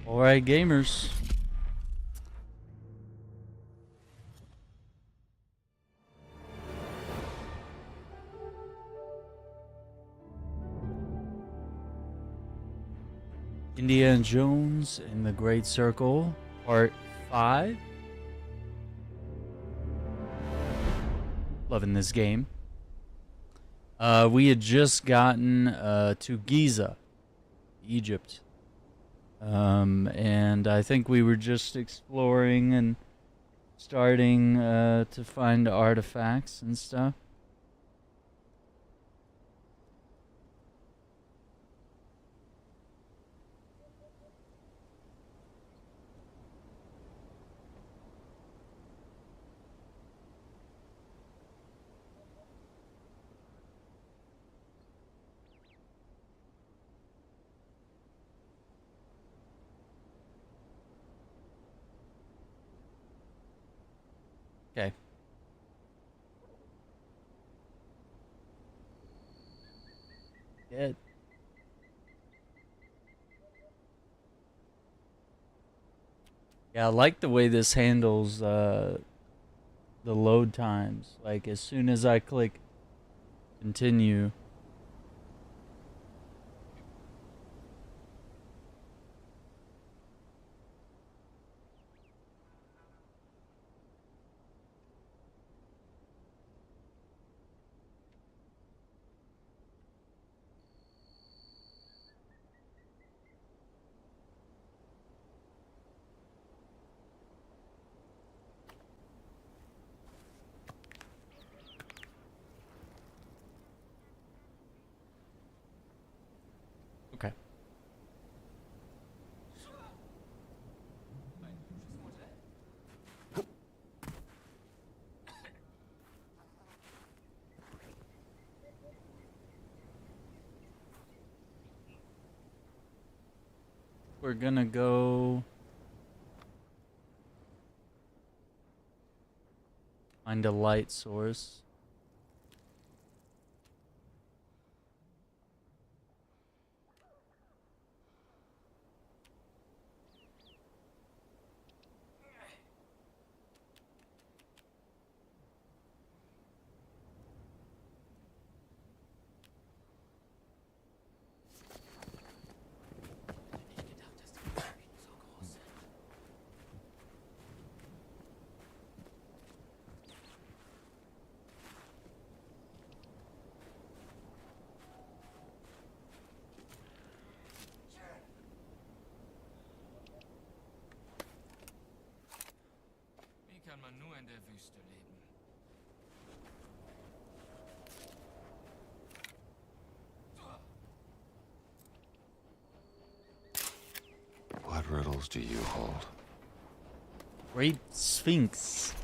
Alright, gamers. Indiana Jones and the Great Circle, Part 5. Loving this game. We had just gotten to Giza, Egypt. And I think we were just exploring and starting to find artifacts and stuff. Okay. Good. Yeah, I like the way this handles the load times. Like, as soon as I click continue. Okay. We're gonna go find a light source. Kann man nur in der Wüste leben. What riddles do you hold? Great Sphinx.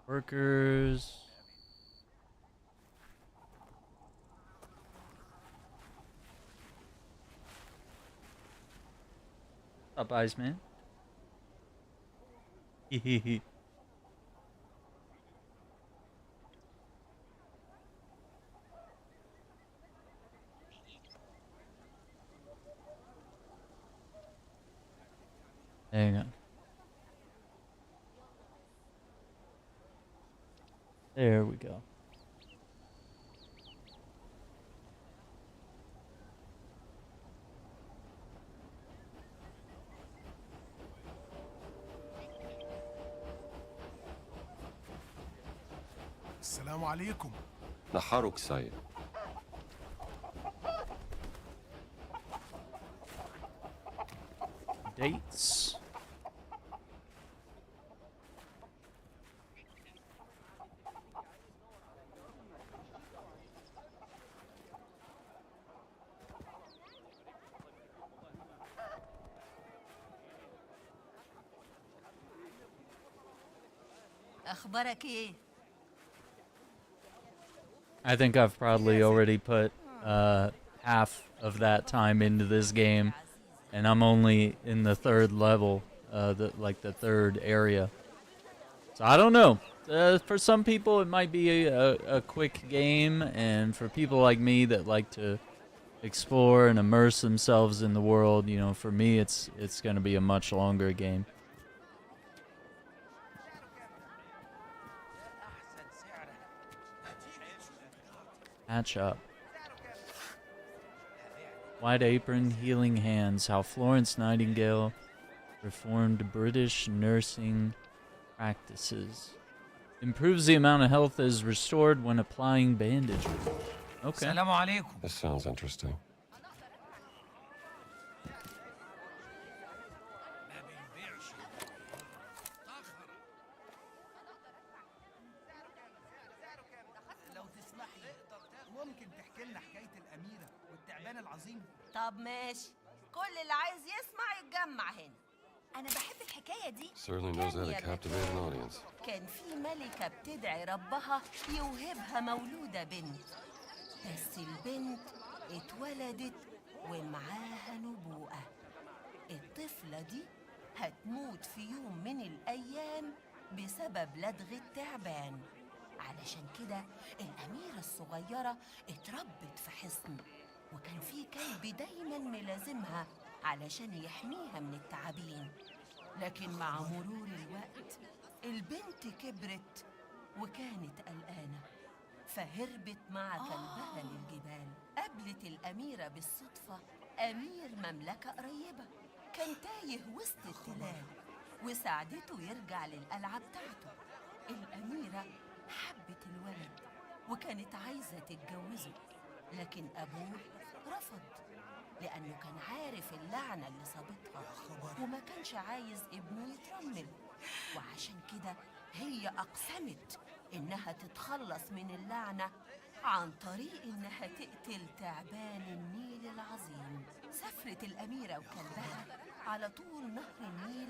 Workers. Up, Iceman. Hehehe. Hang on. There we go. السلام عليكم. نهارك سعيد. Dates. أخبارك إيه؟ I think I've probably already put half of that time into this game, and I'm only in the third level, the third area. So I don't know. For some people, it might be a quick game, and for people like me that like to explore and immerse themselves in the world, you know, for me, it's going to be a much longer game. Hatch up. White apron, healing hands. How Florence Nightingale reformed British nursing practices. Improves the amount of health that is restored when applying bandages. Okay. السلام عليكم. This sounds interesting. لو تسمح لي ممكن تحكي لنا حكاية الأميرة والتعبان العظيم؟ طب ماشي، كل اللي عايز يسمع يتجمع هنا. أنا بحب الحكاية دي. Certainly knows how to captivate an audience. كان في ملكة بتدعي ربها يوهبها مولودة بنت، بس البنت اتولدت ومعاها نبوءة. الطفلة دي هتموت في يوم من الأيام بسبب لدغ التعبان. علشان كده الأميرة الصغيرة اتربت في حصن، وكان في كلب دايما ملازمها علشان يحميها من التعابين. لكن مع مرور الوقت البنت كبرت وكانت قلقانة، فهربت مع كلبها للجبال. قابلت الأميرة بالصدفة أمير مملكة قريبة كان تايه وسط التلال، وساعدته يرجع للقلعة بتاعته. الأميرة حبت الولد وكانت عايزة تتجوزه، لكن أبوه رفض لأنه كان عارف اللعنة اللي صابتها وما كانش عايز ابنه يترمل. وعشان كده هي أقسمت إنها تتخلص من اللعنة عن طريق إنها تقتل تعبان النيل العظيم. سافرت الأميرة وكلبها على طول نهر النيل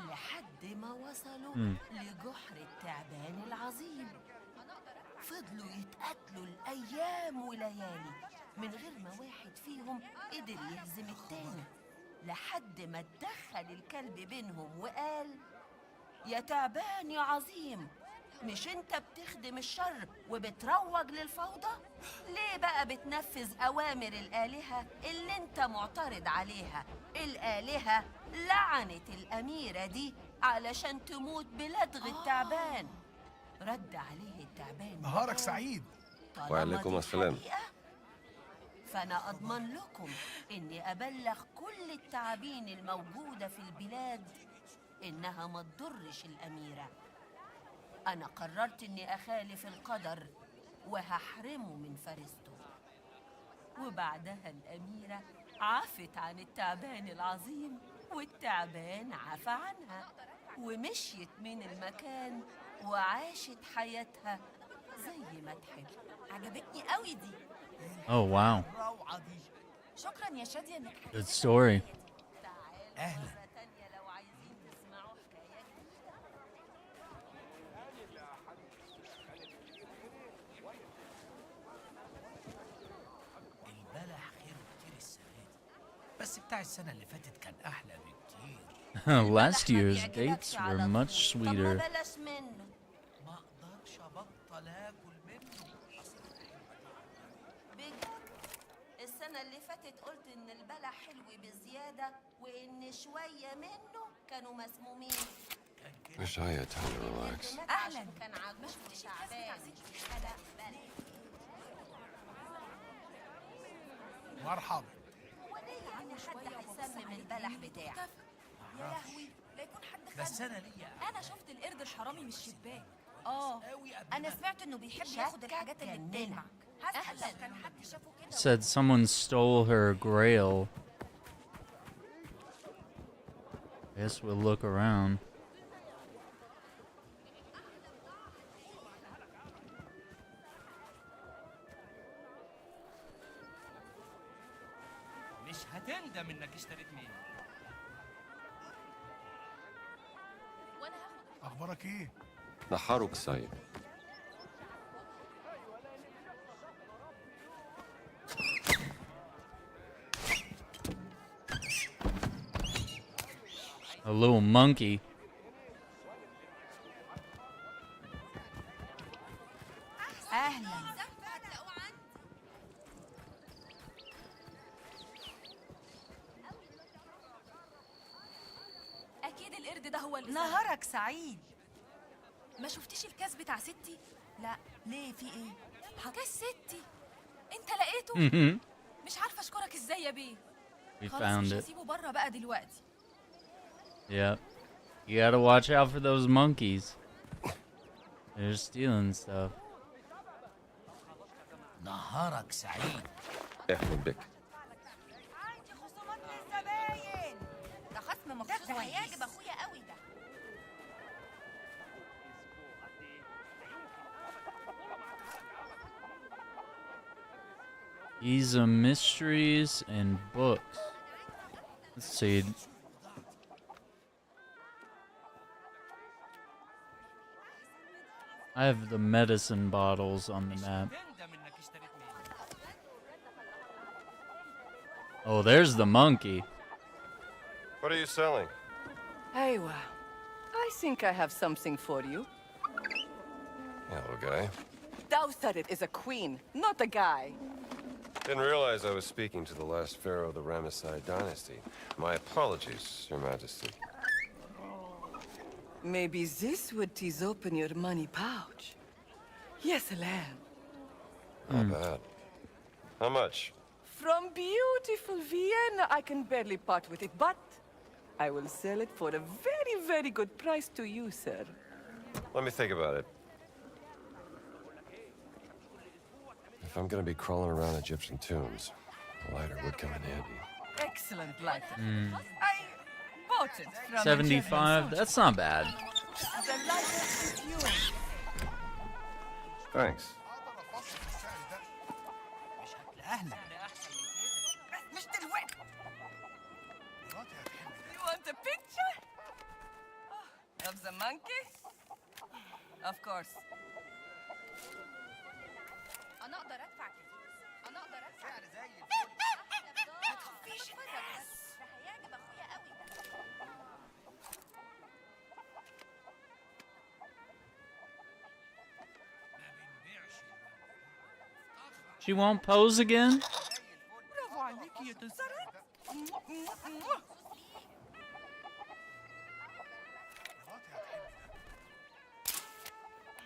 لحد ما وصلوا لجحر التعبان العظيم. فضلوا يتقاتلوا الأيام وليالي من غير ما واحد فيهم قدر يهزم التاني، لحد ما اتدخل الكلب بينهم وقال: يا تعبان يا عظيم، مش انت بتخدم الشر وبتروج للفوضى؟ ليه بقى بتنفذ أوامر الآلهة اللي انت معترض عليها؟ الآلهة لعنت الأميرة دي علشان تموت بلدغ التعبان. رد عليه التعبان: نهارك سعيد. وعليكم السلام. فأنا أضمن لكم إني أبلغ كل التعابين الموجودة في البلاد إنها ما تضرش الأميرة. أنا قررت إني أخالف القدر وهحرمه من فريسته. وبعدها الأميرة عفت عن التعبان العظيم، والتعبان عفى عنها، ومشيت من المكان وعاشت حياتها زي ما تحب. عجبتني قوي دي. Oh, wow. الروعة دي. شكرا يا شادية انك Good story. أهلا. لو عايزين تسمعوا حكاية جديدة. البلح خير كتير السنة دي، بس بتاع السنة اللي فاتت كان أحلى بكتير. Last year's dates were much طب sweeter. ما بلاش منه. ما أقدرش أبطل آكل منه. بجد السنة اللي فاتت قلت إن البلح حلو بزيادة وإن شوية منه كانوا مسمومين. Wish I had time to relax. أهلا. كان عجبه شعبان. مرحبا. وليه يعني حد هيسمم البلح بتاعك؟ يا لهوي، لا يكون حد بس خد. أنا ليا انا شفت القرد الحرامي من الشباك. قوي قبل انا ما- سمعت انه بيحب ياخد الحاجات اللي بتلمع. هسأل لو كان حد شافه كده. Said someone stole her grail. Guess we'll look around. مش هتندم انك اشتريت مني. وانا هاخد. أخبارك إيه؟ نهارك سعيد. A little monkey. اهلا. اكيد القرد ده هو اللي نهارك سعيد. ما شفتيش الكاس بتاع ستي؟ لا ليه في ايه؟ كاس ستي انت لقيته؟ مش عارفه اشكرك ازاي يا بيه. We خلاص found مش it. هسيبه بره بقى دلوقتي. Yep. You gotta watch out for those monkeys. They're stealing stuff. نهارك سعيد. أهلا بك. عندي خصومات للزباين. ده خصم مخصوص هيعجب اخويا قوي ده. These are mysteries and books. Let's see. I have the medicine bottles on the map. تندم انك اشتريت مني. Oh, there's the monkey. What are you selling? Aywa, I think I have something for you. Hello, guy. Thou said it is a queen, not a guy. Didn't realize I was speaking to the last pharaoh of the Ramesside dynasty. My apologies, Your Majesty. Maybe this would tease open your money pouch. Yes, lamb. Not bad. How much? From beautiful Vienna, I can barely part with it, but I will sell it for a very, very good price to you, sir. Let me think about it. If I'm gonna be crawling around Egyptian tombs, a lighter would come in handy. Excellent lighter. I bought it from 75? That's not bad. The lighter is yours. Thanks. اهلا. مش دلوقتي. You want a picture? Of the monkey? Of course. انا اقدر ادفع كده. انا اقدر ادفع. سعر زي الفل. ما تخفيش الناس. ده هيعجب اخويا قوي ده. She won't pose again? برافو عليك يا تسرع.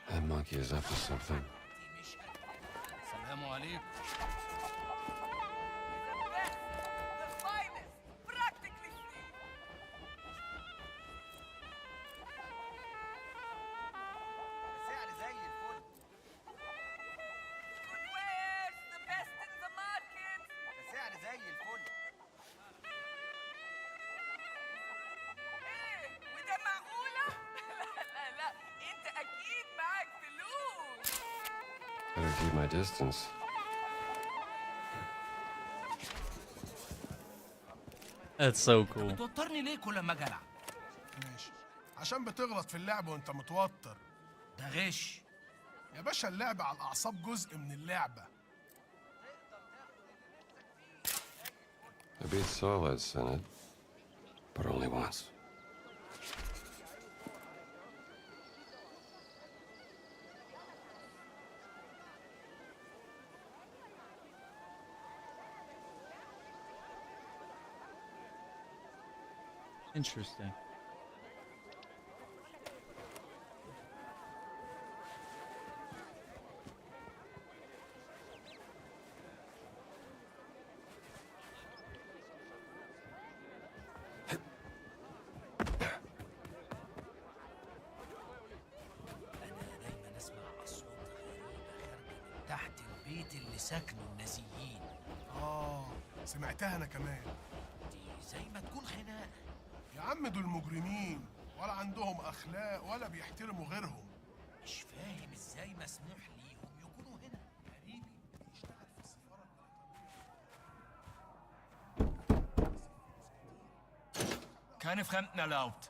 That monkey is up to something. السلام عليكم. The finest, practically free. سعر زي الفل. Good wares, the best in the market. سعر زي الفل. ايه وده معقولة؟ لا لا انت اكيد معاك فلوس. Better keep my distance. That's so cool. بتوترني ليه كل ما اجي العب؟ ماشي عشان بتغلط في اللعب وانت متوتر. ده غش. يا باشا اللعب على الاعصاب جزء من اللعبه. I beat Solid, Senate, but only once. Interesting. انا دايما اسمع اصوات غريبه خارجه من تحت البيت اللي ساكنه النازيين. سمعتها انا كمان. دي زي ما تكون خناقه. يا عم دول مجرمين ولا عندهم اخلاق ولا بيحترموا غيرهم. مش فاهم ازاي مسموح ليهم يكونوا هنا. قريبي بيشتغل في السفاره كان فهمتنا لاوت.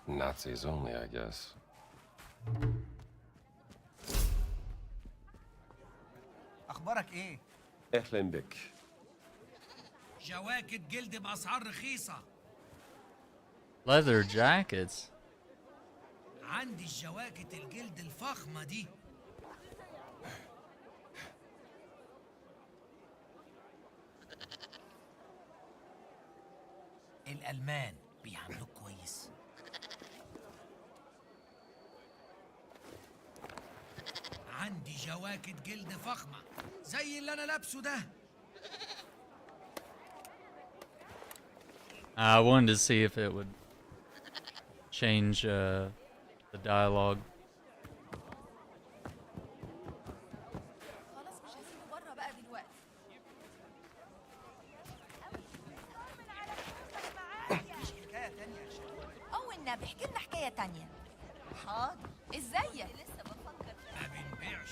Nazis only, I guess. اخبارك ايه؟ أهلا بك. جواكت جلد باسعار رخيصه. Leather jackets. عندي الجواكت الجلد الفخمه دي. الالمان بيعاملوك كويس. عندي جواكت جلد فخمه زي اللي انا لابسه ده. I wanted to see if it would change the dialogue. خلاص مش هسيبه بره بقى دلوقتي. مش حكايه تانية يا شباب. او النبي احكي لنا حكايه تانية. حاضر. ازيك؟ لسه بفكر ما بنبيعش.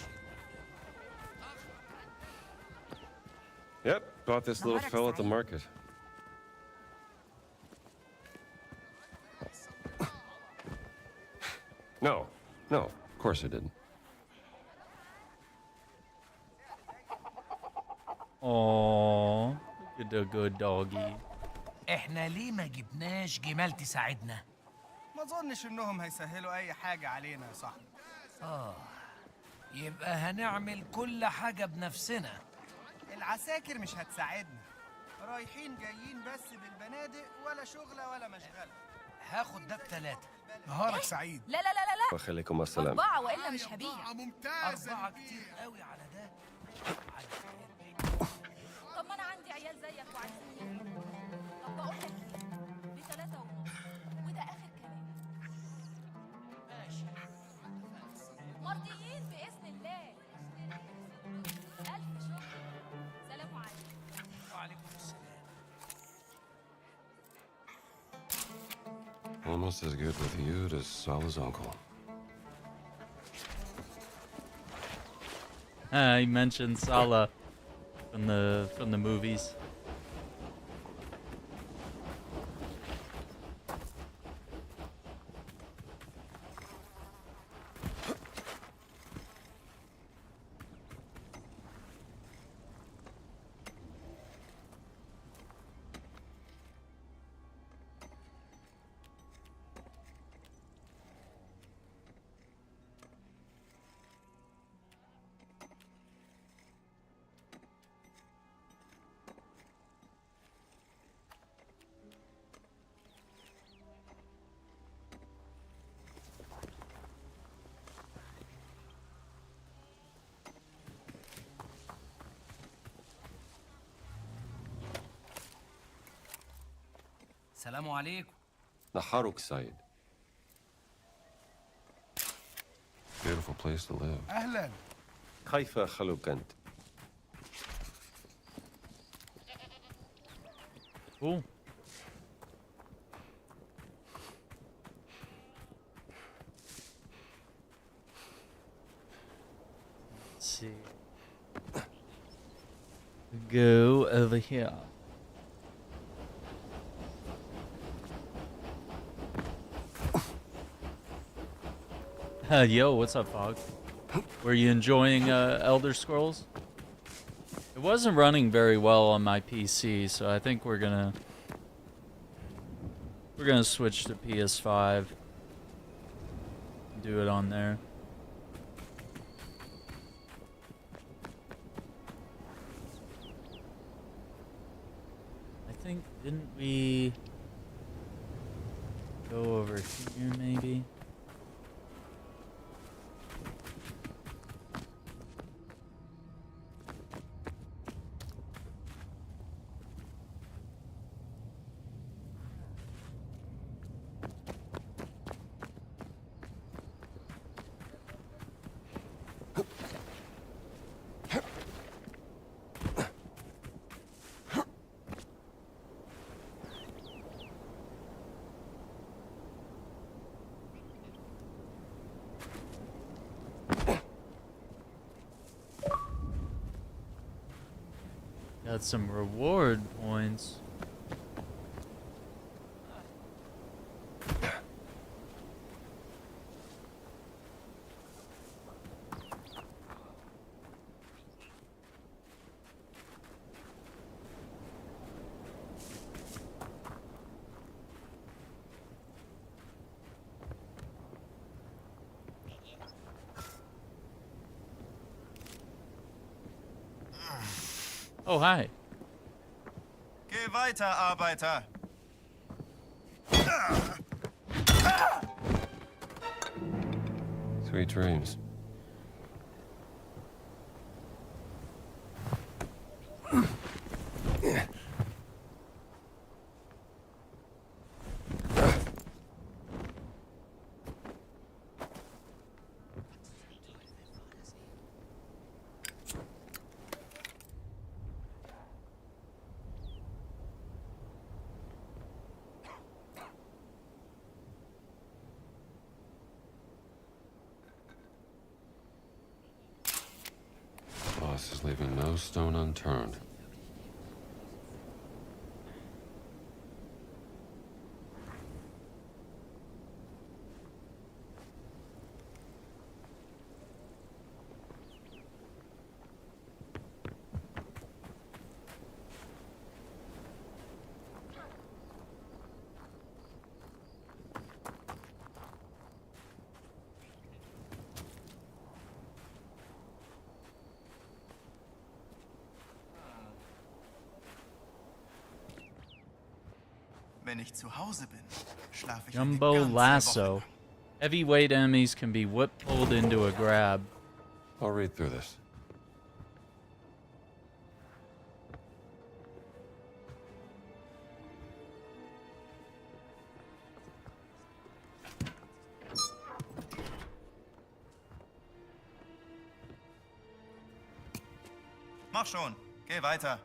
Yep, bought this little نهارك fella at the سعيد. market. No, of course I didn't. Oh, look at the good doggy. احنا ليه ما جبناش جمال تساعدنا؟ ما اظنش انهم هيسهلوا اي حاجة علينا يا صاحبي. يبقى هنعمل كل حاجة بنفسنا. العساكر مش هتساعدنا. رايحين جايين بس بالبنادق ولا شغلة ولا مشغلة. هاخد ده ب3. نهارك سعيد. لا لا لا لا لا. وخليكم السلام. 4 والا مش هبيع. ممتازة. 4 كتير قوي على ده. طب ما انا عندي عيال زيك وعايزين ياكلوا. طب بقول لك ايه؟ ب3 ونص وده اخر كلام. ماشي. مرضيين باذن الله. الف شكر. سلام عليكم. وعليكم السلام. Almost as good with you as Sal's uncle. He mentioned Sala from the movies. سلام عليكم. Naharuk side. Beautiful place to live. أهلا. كيف خلوك أنت؟ Cool. Let's see. Go over here. Yo, what's up, Fog? Were you enjoying Elder Scrolls? It wasn't running very well on my PC, so I think we're gonna switch to PS5. Do it on there. I think, didn't we go over here maybe? Got some reward points. Oh, hi. Geh weiter, Arbeiter. Sweet dreams. Boss is leaving no stone unturned. Wenn ich zu Hause bin, schlafe ich Jumbo eine ganze lasso. Woche. Heavyweight enemies can be whip-pulled into a grab. I'll read through this. Mach schon, geh weiter.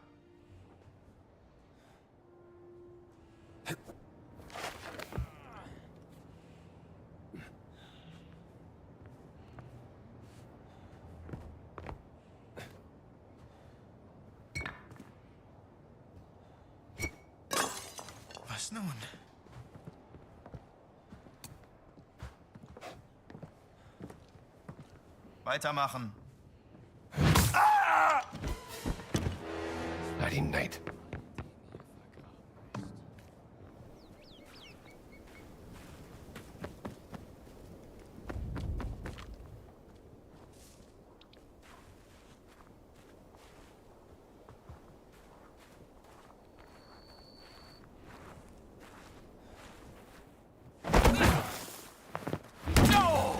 Was nun? Weitermachen. Nighty night.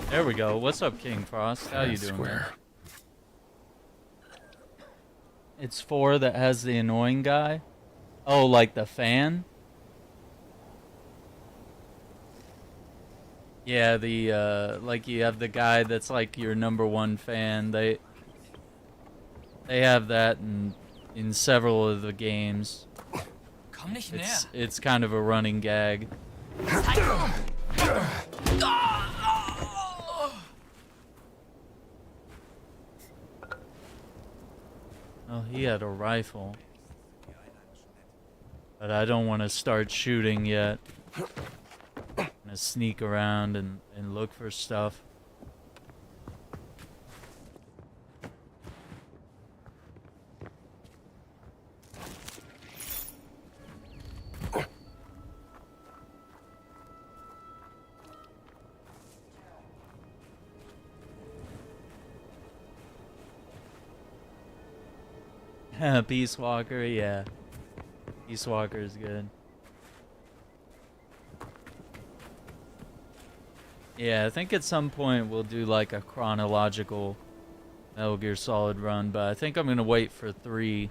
There we go. What's up, King Frost? How you That's doing? square. Man? It's 4 that has the annoying guy. Oh, like the fan? Yeah, the like you have the guy that's like your #1 fan. They have that in several of the games. Komm nicht näher. It's kind of a running gag. Oh, he had a rifle. But I don't want to start shooting yet. I'm gonna sneak around and look for stuff. Peace Walker, yeah. Peace Walker is good. Yeah, I think at some point we'll do like a chronological Metal Gear Solid run, but I think I'm gonna wait for 3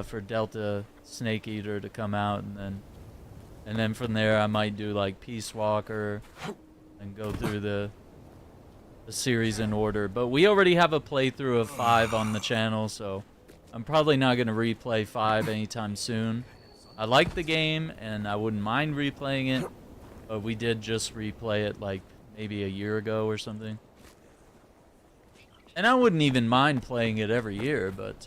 for Delta Snake Eater to come out, and then from there I might do like Peace Walker and go through the series in order. But we already have a playthrough of 5 on the channel, so I'm probably not going to replay 5 anytime soon. I like the game, and I wouldn't mind replaying it, but we did just replay it like maybe a year ago or something. And I wouldn't even mind playing it every year, but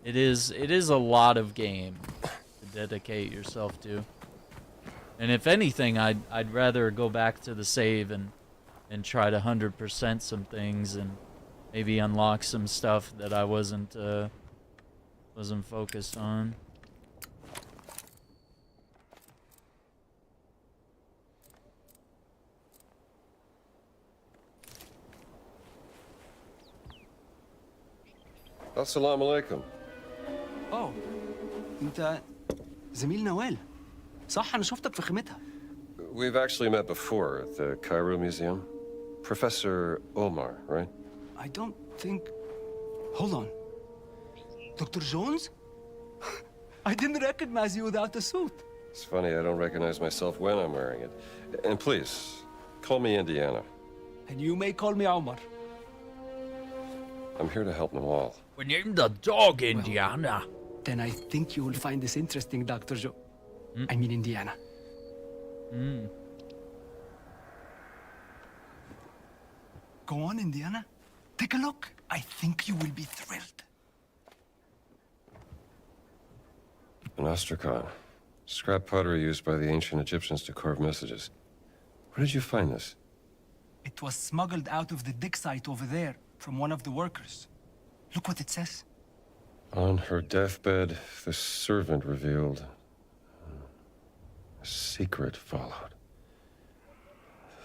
it is a lot of game to dedicate yourself to. And if anything, I'd rather go back to the save and try to 100% some things and maybe unlock some stuff that I wasn't focused on. Assalamu alaikum. اوه انت زميل نوال صح انا شفتك في خيمتها. We've actually met before at the Cairo Museum. Professor Omar, right? I don't think. Hold on. Dr. Jones? I didn't recognize you without the suit. It's funny, I don't recognize myself when I'm wearing it. And please, call me Indiana. And you may call me Omar. I'm here to help Nawal. We named the dog Indiana. Then I think you will find this interesting, Dr. Joe. I mean Indiana. Go on, Indiana. Take a look. I think you will be thrilled. An ostracon. Scrap pottery used by the ancient Egyptians to carve messages. Where did you find this? It was smuggled out of the dig site over there from one of the workers. Look what it says. On her deathbed, the servant revealed a secret followed.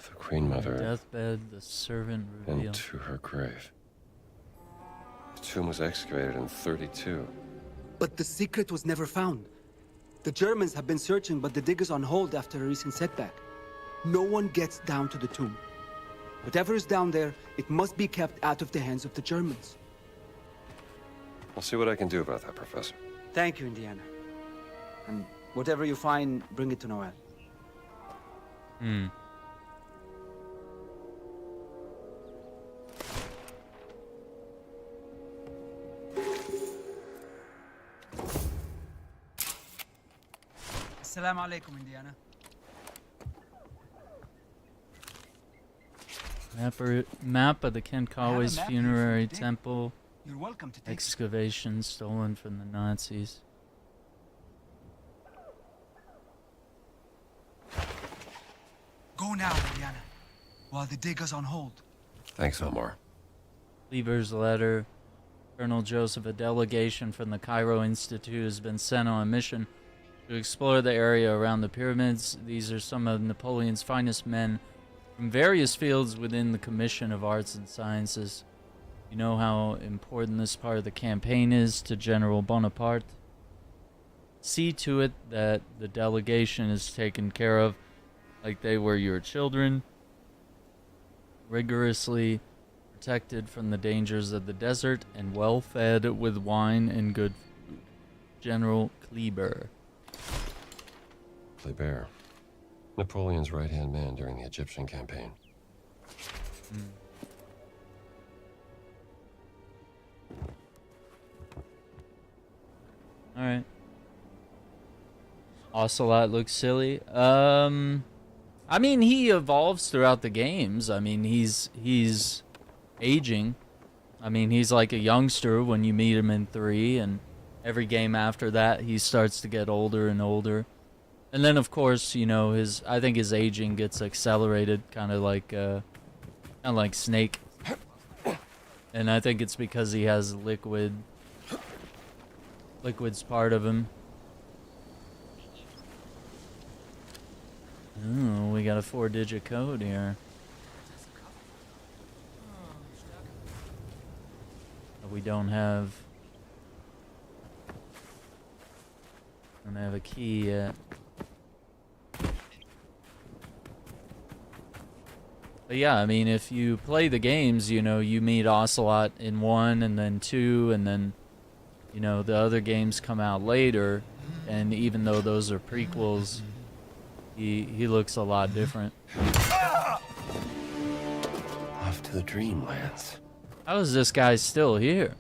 The Queen Mother Deathbed, the servant revealed. into her grave. The tomb was excavated in 32. But the secret was never found. The Germans have been searching, but the dig is on hold after a recent setback. No one gets down to the tomb. Whatever is down there, it must be kept out of the hands of the Germans. I'll see what I can do about that, Professor. Thank you, Indiana. And whatever you find, bring it to Noel. Assalamu alaikum, Indiana. Map of the Kenkawa's map here funerary for the dig. temple. You're welcome to take it. Excavation stolen from the Nazis. Go now, Indiana, while the dig is on hold. Thanks, Omar. Lieber's letter. Colonel Joseph, a delegation from the Cairo Institute has been sent on a mission to explore the area around the pyramids. These are some of Napoleon's finest men from various fields within the Commission of Arts and Sciences. You know how important this part of the campaign is to General Bonaparte. See to it that the delegation is taken care of like they were your children, rigorously protected from the dangers of the desert and well fed with wine and good food. General Kleber. Kleber. Napoleon's right-hand man during the Egyptian campaign. Alright. Ocelot looks silly. I mean, he evolves throughout the games. I mean, he's aging. I mean, he's like a youngster when you meet him in 3, and every game after that, he starts to get older and older. And then, of course, you know, I think his aging gets accelerated, kind of like Snake. And I think it's because he has liquid's part of him. Oh, we got a 4-digit code here. We don't have a key yet. But yeah, I mean, if you play the games, you know, you meet Ocelot in 1 and then 2, and then, you know, the other games come out later, and even though those are prequels, he looks a lot different. Off to the dreamlands. How is this guy still here?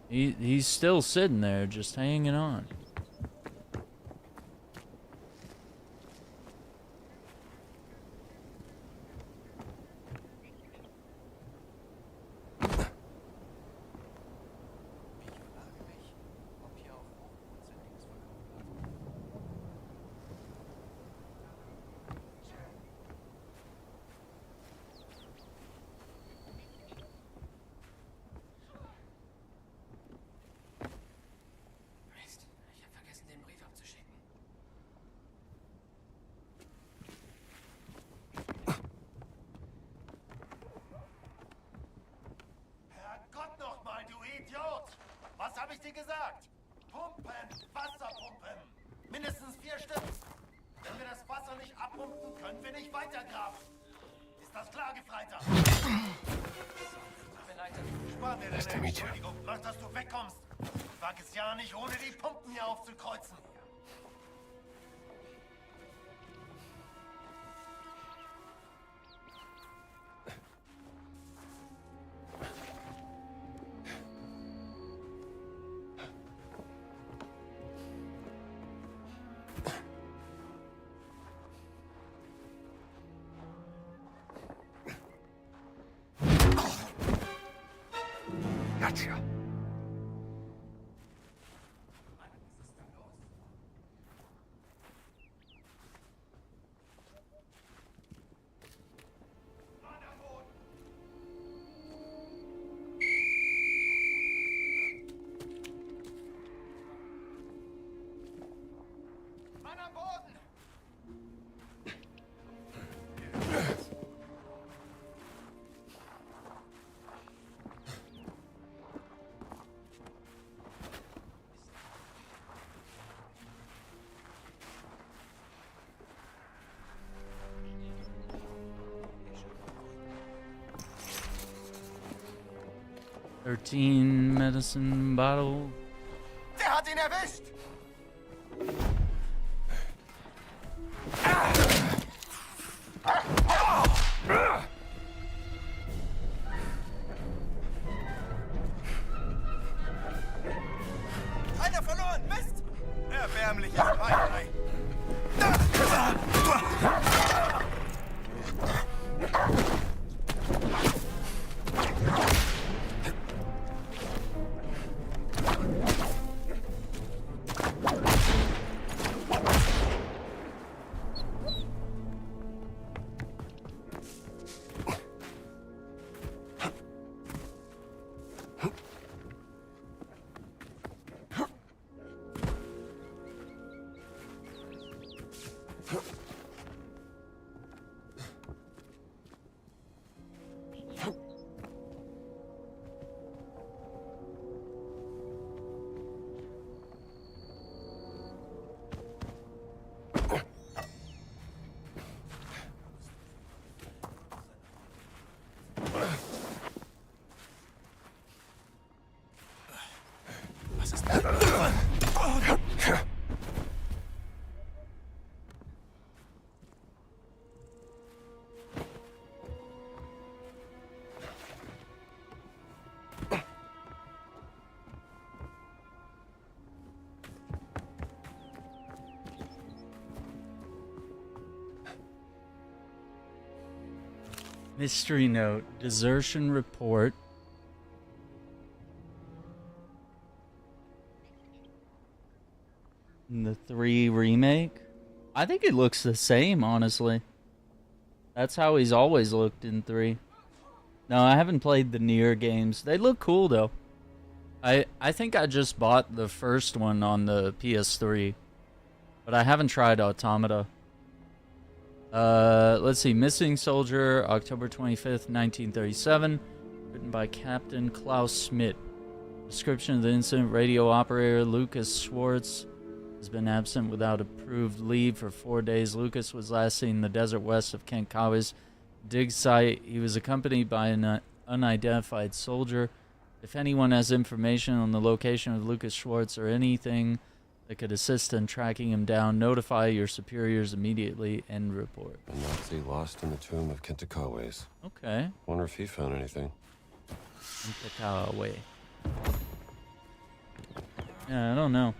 He's still sitting there, just hanging on. Herrgott nochmal, du Idiot! Was habe ich dir gesagt? Pumpen! Wasserpumpen! Mindestens 4 Stück! Wenn wir das Wasser nicht abpumpen, können wir nicht weitergraben. Ist das klar, Gefreiter? Spar dir Nice to deine meet you. Entschuldigung, bloß dass du wegkommst. Wag es ja nicht, ohne die Pumpen hier aufzukreuzen. Gotcha. Mann am Boden! Medicine bottle. Der hat ihn erwischt! Einer verloren! Mist! Erbärmliches Schweinerei! Mystery note. Desertion report. In the 3 remake? I think it looks the same, honestly. That's how he's always looked in 3. No, I haven't played the near games. They look cool, though. I think I just bought the first one on the PS3. But I haven't tried Automata. Let's see. Missing Soldier, October 25th, 1937. Written by Captain Klaus Schmidt. Description of the incident. Radio operator Lucas Schwartz has been absent without approved leave for 4 days. Lucas was last seen in the desert west of Kankawa's dig site. He was accompanied by an unidentified soldier. If anyone has information on the location of Lucas Schwartz or anything that could assist in tracking him down, notify your superiors immediately and report. A Nazi lost in the tomb of Kentakaways. Okay. Wonder if he found anything. Kentakawa. Yeah, I don't know.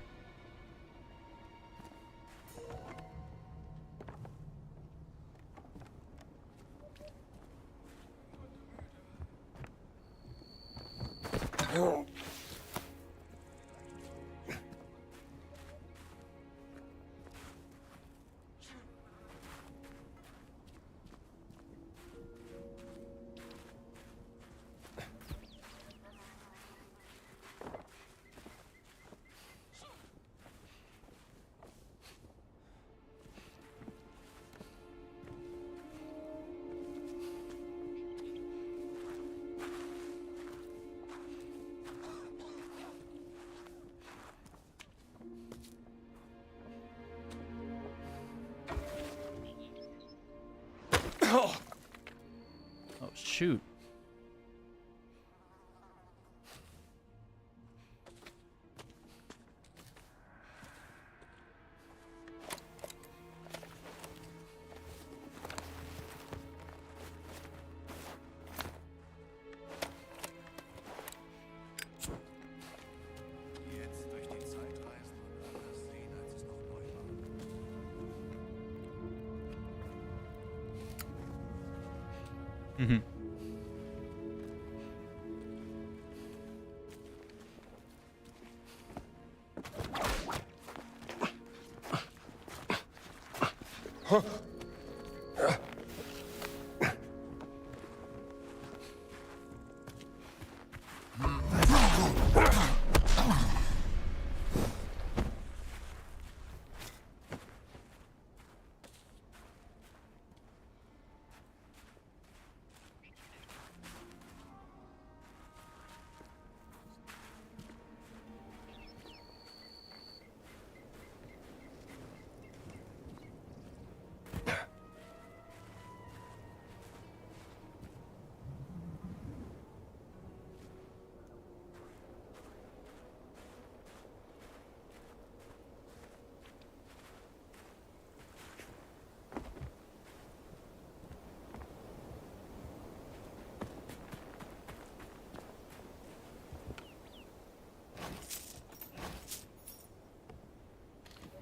shoot. Jetzt durch die Zeit reisen und anders sehen, als es noch neu war. Mhm.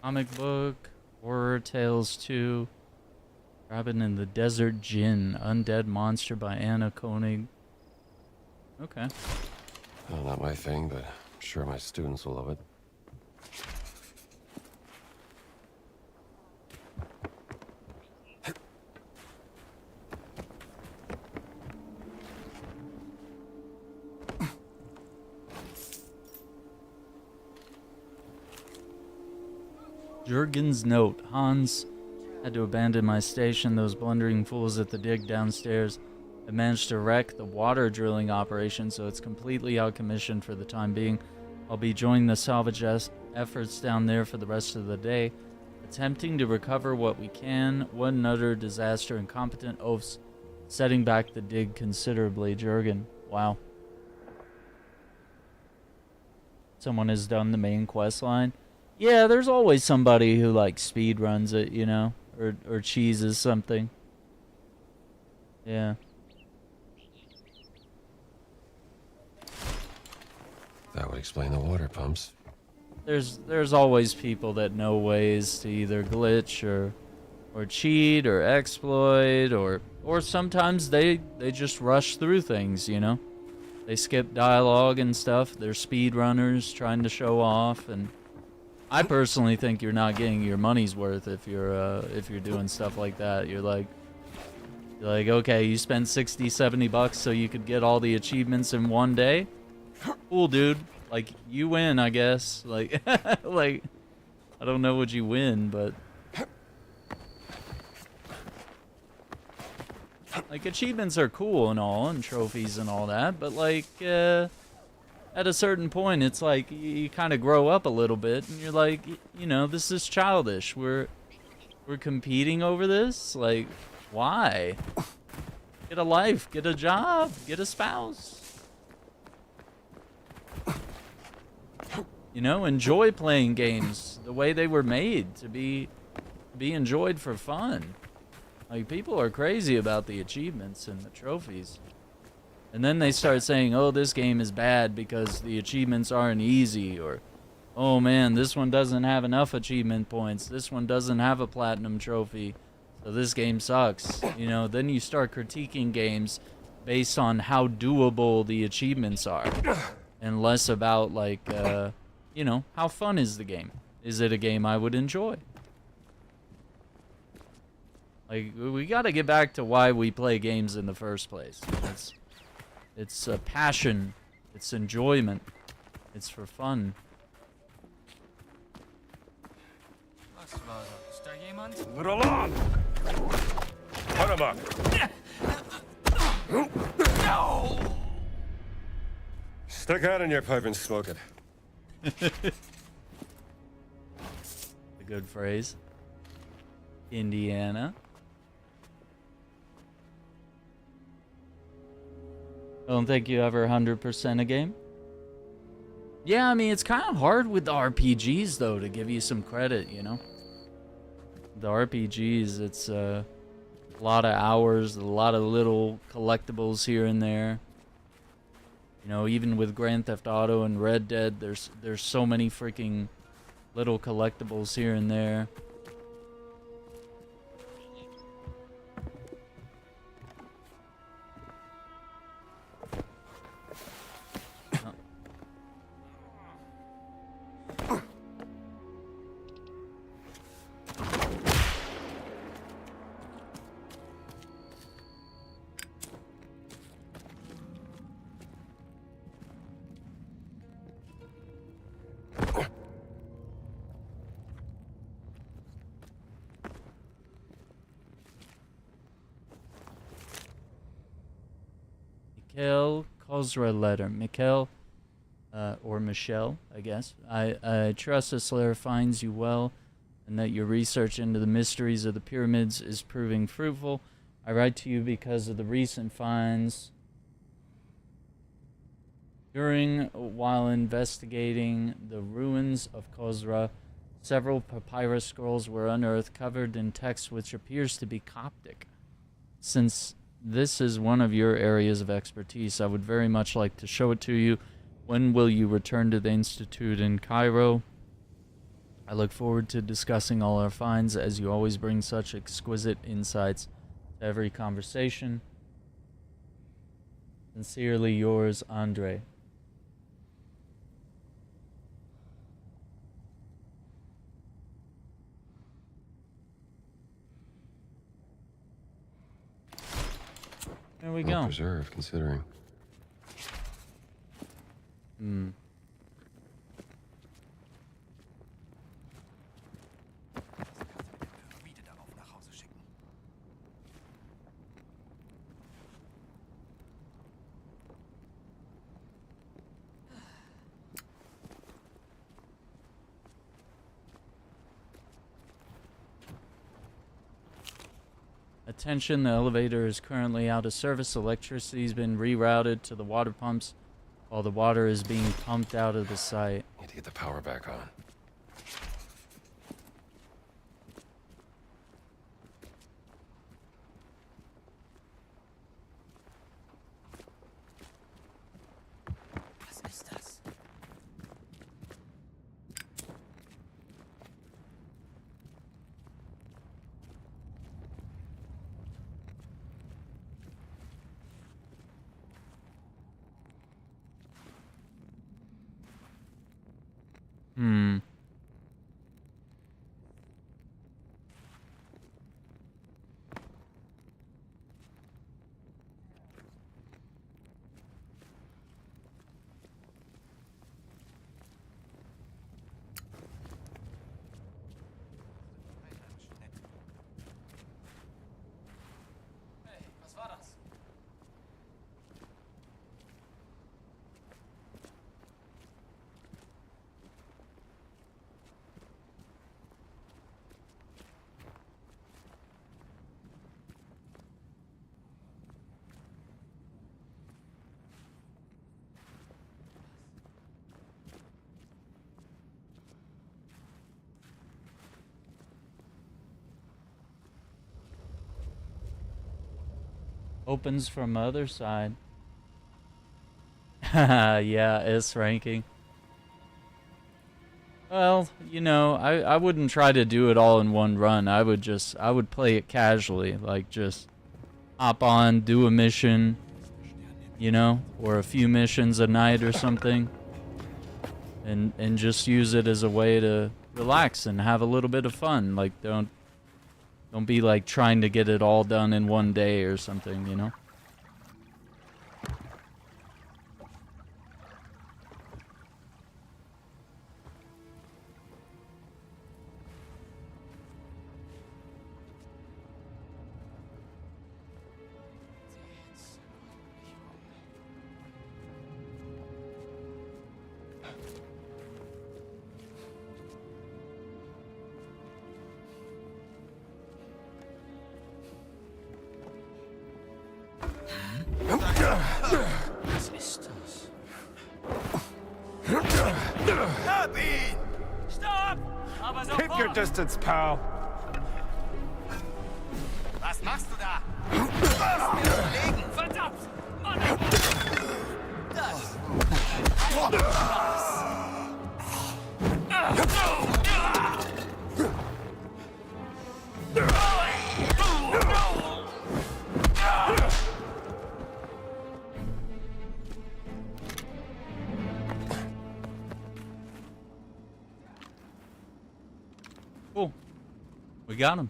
Comic book, Horror Tales 2, Rabbit in the Desert Djinn, Undead Monster by Anna Koenig. Okay. Well, not my thing, but I'm sure my students will love it. Jurgen's note. Hans had to abandon my station. Those blundering fools at the dig downstairs have managed to wreck the water drilling operation, so it's completely out of commission for the time being. I'll be joining the salvage efforts down there for the rest of the day, attempting to recover what we can. One utter disaster, incompetent oafs setting back the dig considerably. Jurgen. Wow. Someone has done the main quest line. Yeah, there's always somebody who like speed runs it, you know, or cheeses something. Yeah. That would explain the water pumps. There's always people that know ways to either glitch or cheat or exploit or sometimes they just rush through things, you know. They skip dialogue and stuff. They're speed runners trying to show off, and I personally think you're not getting your money's worth if you're doing stuff like that. You're like, okay, you spent 60, 70 bucks so you could get all the achievements in one day. Cool, dude. Like, you win, I guess. Like, like, I don't know what you win, but like, achievements are cool and all, and trophies and all that, but like, at a certain point, it's like you kind of grow up a little bit, and you're like, you know, this is childish. We're competing over this. Like, why? Get a life, get a job, get a spouse. You know, enjoy playing games the way they were made to be enjoyed for fun. Like, people are crazy about the achievements and the trophies. And then they start saying, oh, this game is bad because the achievements aren't easy, or, oh man, this one doesn't have enough achievement points, this one doesn't have a platinum trophy, so this game sucks. You know, then you start critiquing games based on how doable the achievements are, and less about, like, you know, how fun is the game? Is it a game I would enjoy? Like, we gotta get back to why we play games in the first place. It's a passion. It's enjoyment. It's for fun. Was war das? Ist da jemand? Roland! Put him up! Stick out in your pipe and smoke it. A good phrase. Indiana. I don't think you ever 100% a game. Yeah, I mean, it's kind of hard with the RPGs, though, to give you some credit, you know? The RPGs, it's a lot of hours, a lot of little collectibles here and there. You know, even with Grand Theft Auto and Red Dead, there's so many freaking little collectibles here and there. Mikhail Kozra letter. Mikhail, or Michelle, I guess. I trust this letter finds you well and that your research into the mysteries of the pyramids is proving fruitful. I write to you because of the recent finds. While investigating the ruins of Kozra, several papyrus scrolls were unearthed covered in text which appears to be Coptic. Since this is one of your areas of expertise, I would very much like to show it to you. When will you return to the Institute in Cairo? I look forward to discussing all our finds, as you always bring such exquisite insights to every conversation. Sincerely yours, Andre. There we go. Preserved, considering. Hmm. Attention, the elevator is currently out of service. Electricity's been rerouted to the water pumps while the water is being pumped out of the site. Need to get the power back on. Was ist das? Hmm. Hey, was war das? Opens from other side. Yeah, S ranking. Well, you know, I wouldn't try to do it all in one run. I would play it casually, like just hop on, do a mission, you know, or a few missions a night or something. And just use it as a way to relax and have a little bit of fun. Like don't be like trying to get it all done in one day or something, you know? Hab ihn! Stopp! Aber Keep your sofort! distance, pal. Was machst du da? Verdammt! Mann! Das! Cool. We got him.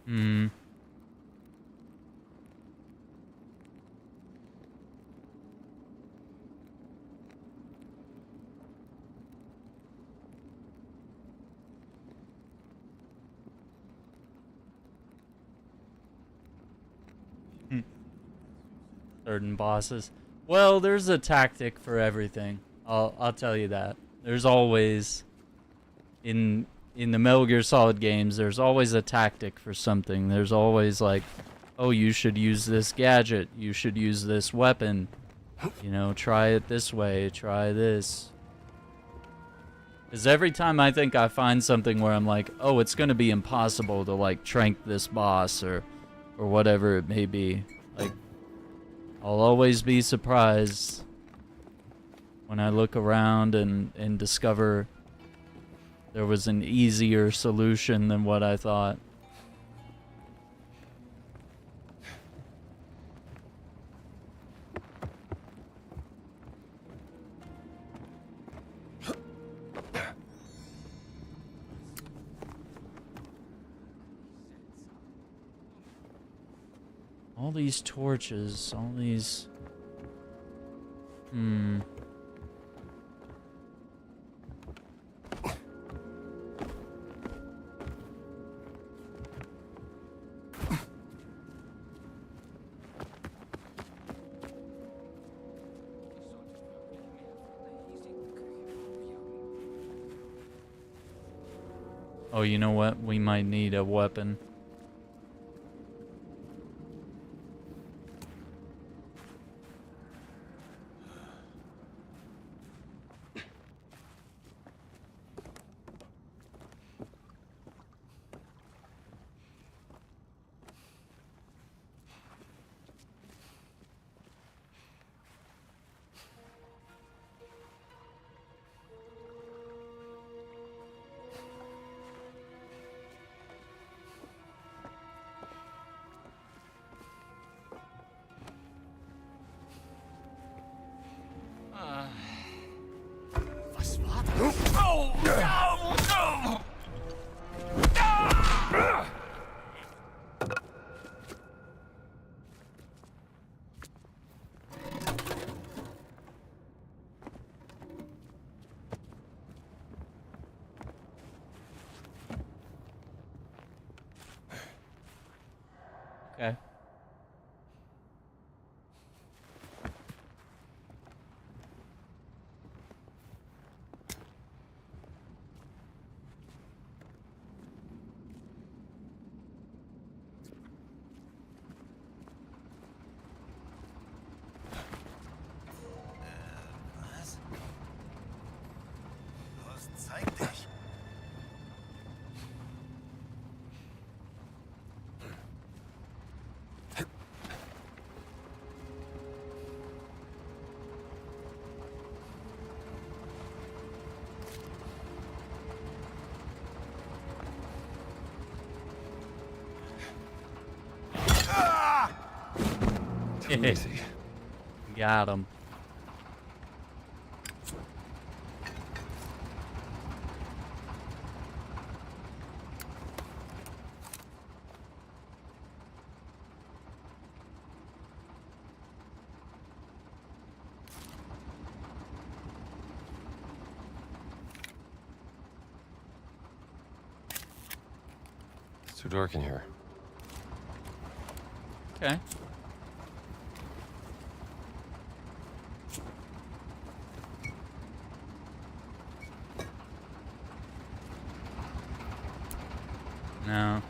Hmm. Certain bosses. Well, there's a tactic for everything. I'll tell you that. There's always in the Metal Gear Solid games, there's always a tactic for something. There's always like, oh, you should use this gadget. You should use this weapon. You know, try it this way. Try this. Because every time I think I find something where I'm like, oh, it's going to be impossible to like trank this boss or whatever it may be. Like, I'll always be surprised when I look around and discover there was an easier solution than what I thought. All these torches, all these... Oh, you know what? We might need a weapon. Was war das? Okay. Was? Los, zeig dich. Easy. Got him. It's too dark in here. Okay. No.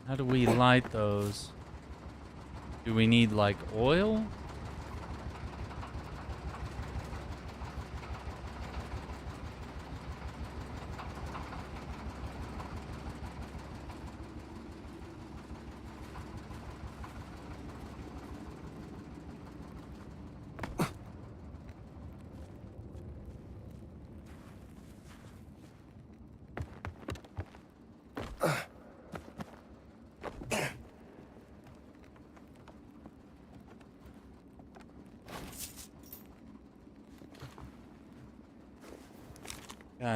How do we light those? Do we need, like, oil?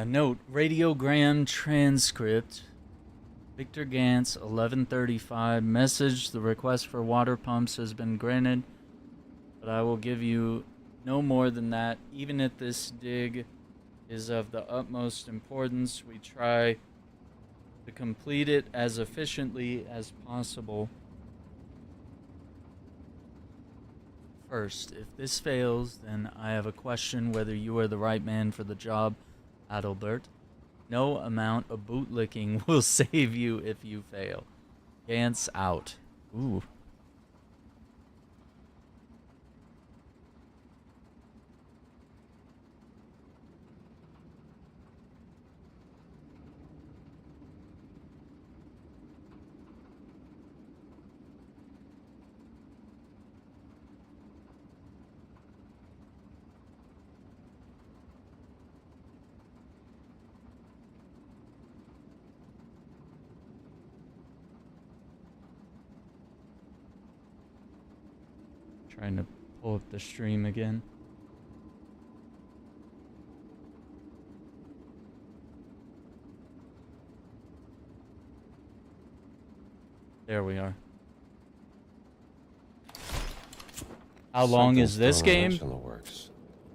Note, radiogram transcript. Victor Gantz, 11:35. Message, the request for water pumps has been granted, but I will give you no more than that. Even if this dig is of the utmost importance, we try to complete it as efficiently as possible. First, if this fails, then I have a question whether you are the right man for the job, Adalbert. No amount of bootlicking will save you if you fail. Gantz out. Ooh. Trying to pull up the stream again. There we are. How long is this game?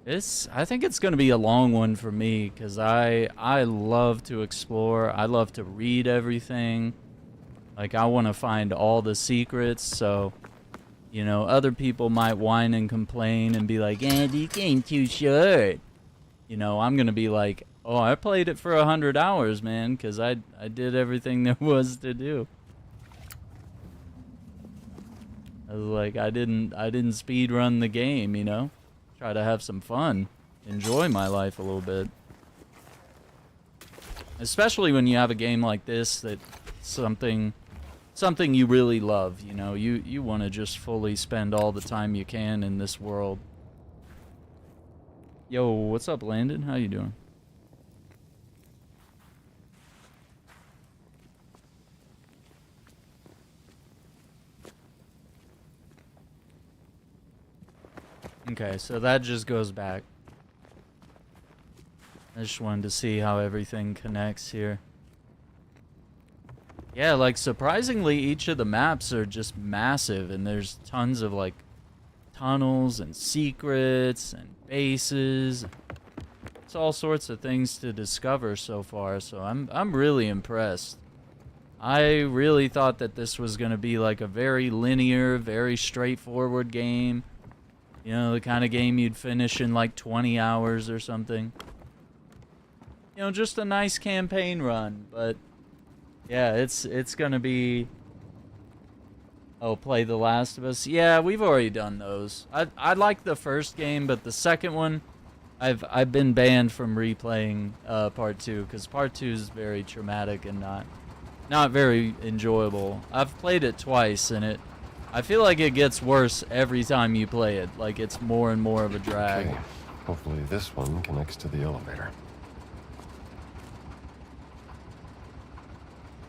I think it's going to be a long one for me because I love to explore. I love to read everything. Like, I want to find all the secrets, so... You know, other people might whine and complain and be like, eh, this game's too short. You know, I'm going to be like, oh, I played it for 100 hours, man, because I did everything there was to do. I was like, I didn't speed run the game, you know? Try to have some fun. Enjoy my life a little bit. Especially when you have a game like this that something you really love, you know, you want to just fully spend all the time you can in this world. Yo, what's up, Landon? How you doing? Okay, so that just goes back. I just wanted to see how everything connects here. Yeah, like, surprisingly, each of the maps are just massive, and there's tons of, like, tunnels and secrets and bases. It's all sorts of things to discover so far, so I'm really impressed. I really thought that this was going to be, like, a very linear, very straightforward game. You know, the kind of game you'd finish in, like, 20 hours or something. You know, just a nice campaign run, but... Yeah, it's gonna be Oh, play The Last of Us. Yeah, we've already done those. I like the first game, but the second one, I've been banned from replaying part 2 because part 2 is very traumatic and not very enjoyable. I've played it twice and I feel like it gets worse every time you play it. Like it's more and more of a drag. Okay. Hopefully this one connects to the elevator.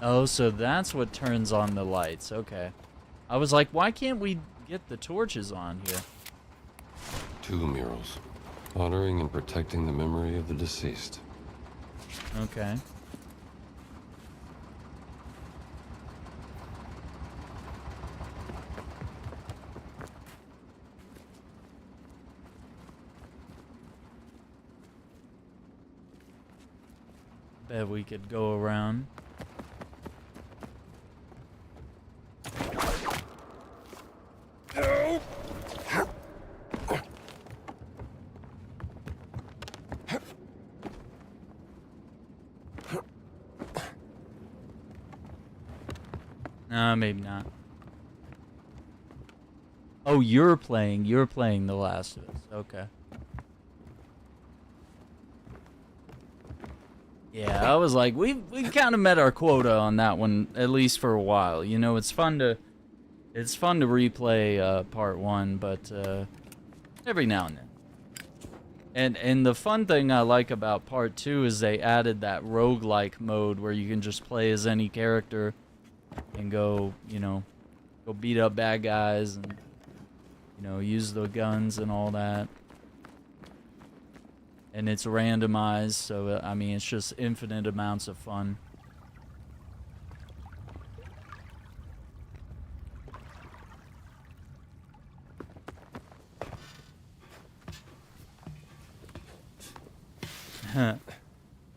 Oh, so that's what turns on the lights. Okay. I was like, why can't we get the torches on here? 2 murals. Honoring and protecting the memory of the deceased. Okay. Bet we could go around. Maybe not. Oh, you're playing The Last of Us. Okay. Yeah, I was like, we kind of met our quota on that one, at least for a while. You know, it's fun to replay part 1, but every now and then. And the fun thing I like about part 2 is they added that roguelike mode where you can just play as any character and go beat up bad guys and use the guns and all that. And it's randomized, so I mean it's just infinite amounts of fun.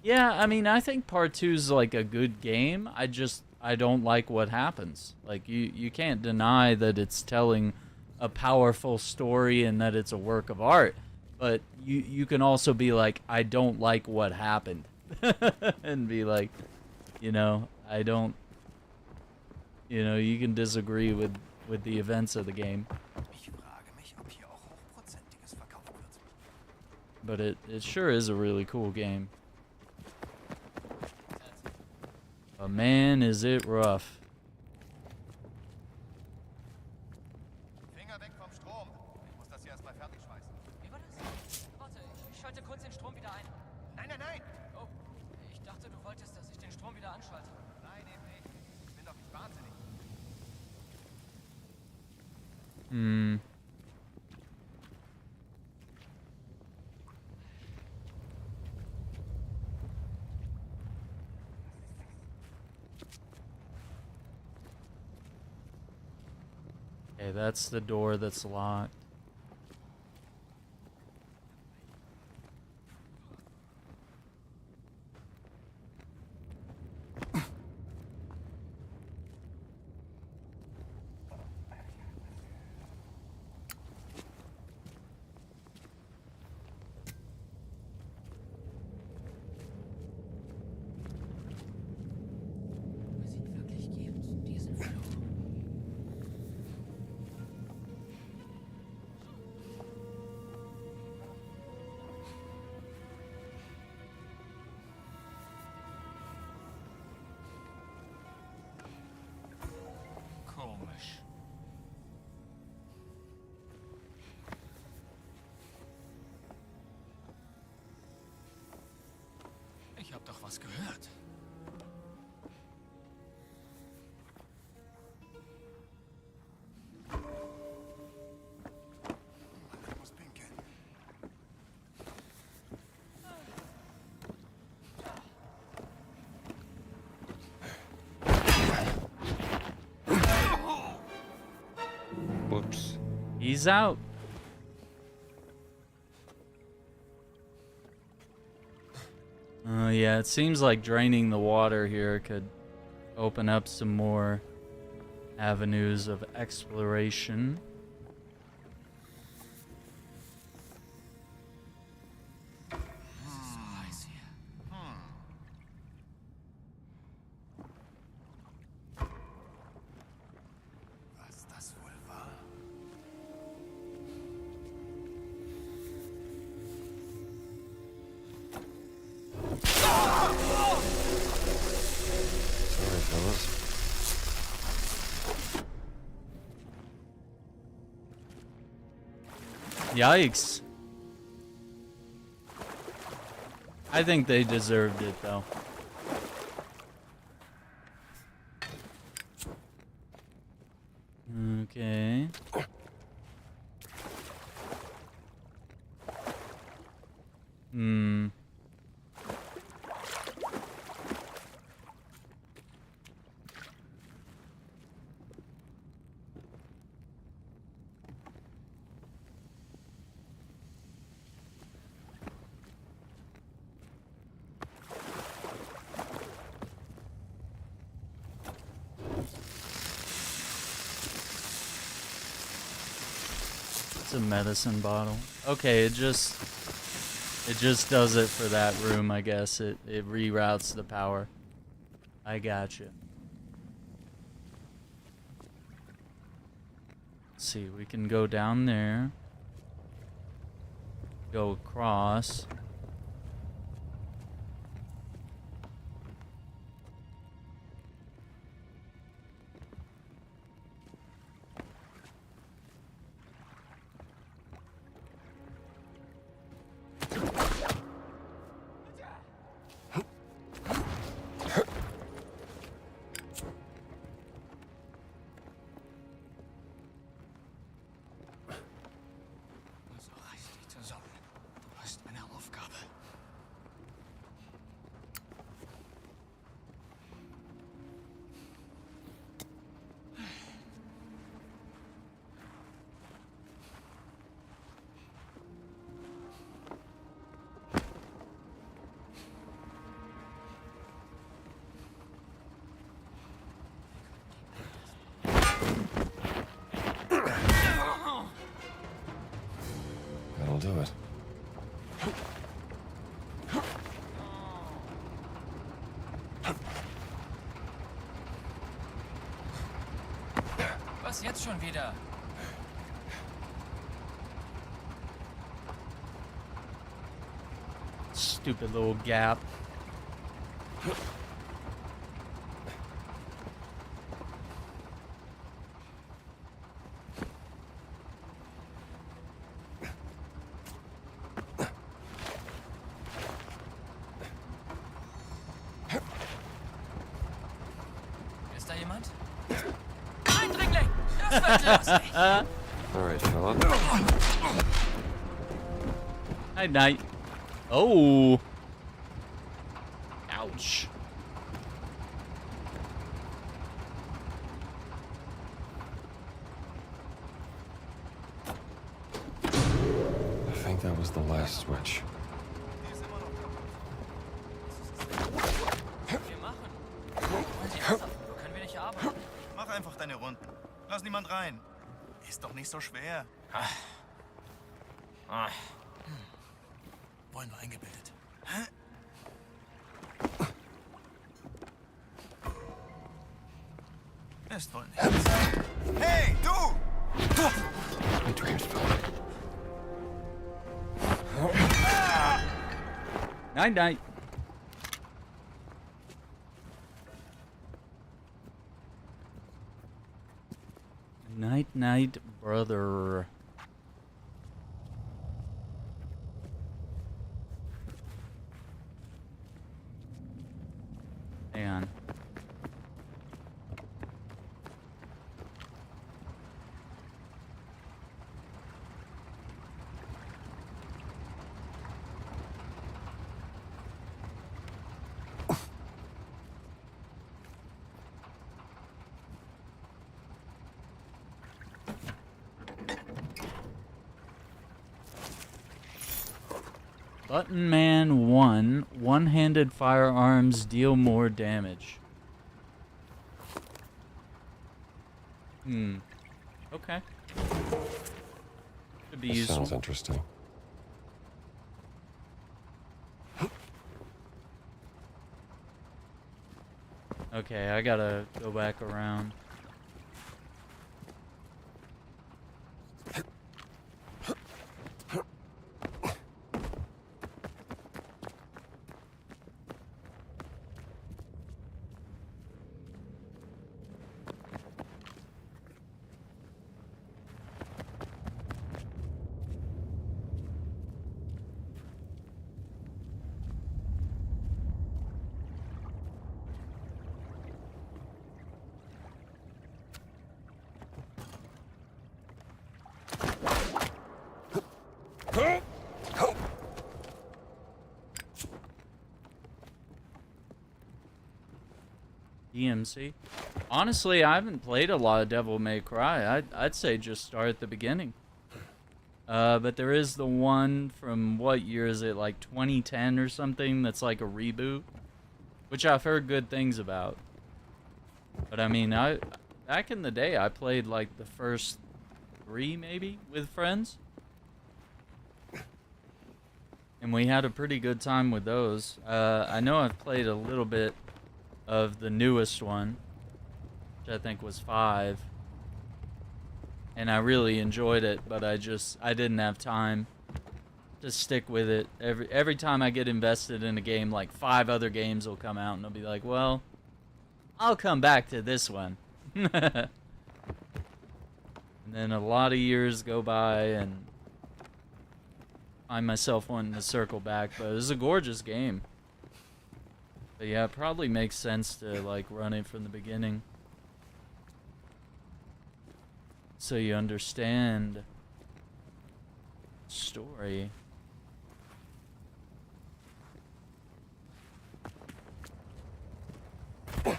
Yeah, I mean I think part 2 is like a good game. I don't like what happens. Like you can't deny that it's telling a powerful story and that it's a work of art, but you can also be like, I don't like what happened. And be like, I don't, you can disagree with the events of the game. But it sure is a really cool game. But man, is it rough. Finger weg vom Strom. Ich muss das hier erstmal fertig schweißen. Wie war das? Warte, ich schalte kurz den Strom wieder ein. Nein, nein, nein! Oh, ich dachte, du wolltest, dass ich den Strom wieder anschalte. Nein, eben nicht. Ich bin doch nicht wahnsinnig. Okay, that's the door that's locked. Komisch. Ich hab doch was gehört. Ich muss pinkeln. Whoops. He's out. Yeah, it seems like draining the water here could open up some more avenues of exploration. Was Yikes. I think they deserved it, though. Okay. Hmm. It's a medicine bottle. Okay, it just does it for that room, I guess. It reroutes the power. I gotcha. Let's see, we can go down there. Go across. That'll do it. Was jetzt schon wieder? Stupid little gap. Ist da jemand? Eindringling! Das wird lustig! Alright, fella. Night night. Oh. Ouch. I think that was the last switch. Wir machen. Wollen Sie ernsthaft? Wo können wir nicht arbeiten? Mach einfach deine Runden. Lass niemand rein. Ist doch nicht so schwer. Wollen wir eingebildet? Ist wohl nicht. Hey, du! My dreams, fella. Night night. Night night, brother. Hang on. Button Man 1. One-handed firearms deal more damage. Okay. Could be This useful. sounds interesting. Okay, I gotta go back around. DMC. Honestly, I haven't played a lot of Devil May Cry. I'd say just start at the beginning. But there is the one from, what year is it, like 2010 or something, that's like a reboot, which I've heard good things about. But I mean, back in the day, I played like the first 3 maybe with friends. And we had a pretty good time with those. I know I've played a little bit of the newest one, which I think was 5. And I really enjoyed it, but I didn't have time to stick with it. Every time I get invested in a game, like 5 other games will come out, and I'll be like, well, I'll come back to this one. And then a lot of years go by, and find myself wanting to circle back. But it was a gorgeous game. But yeah, it probably makes sense to like run it from the beginning, so you understand the story. Okay,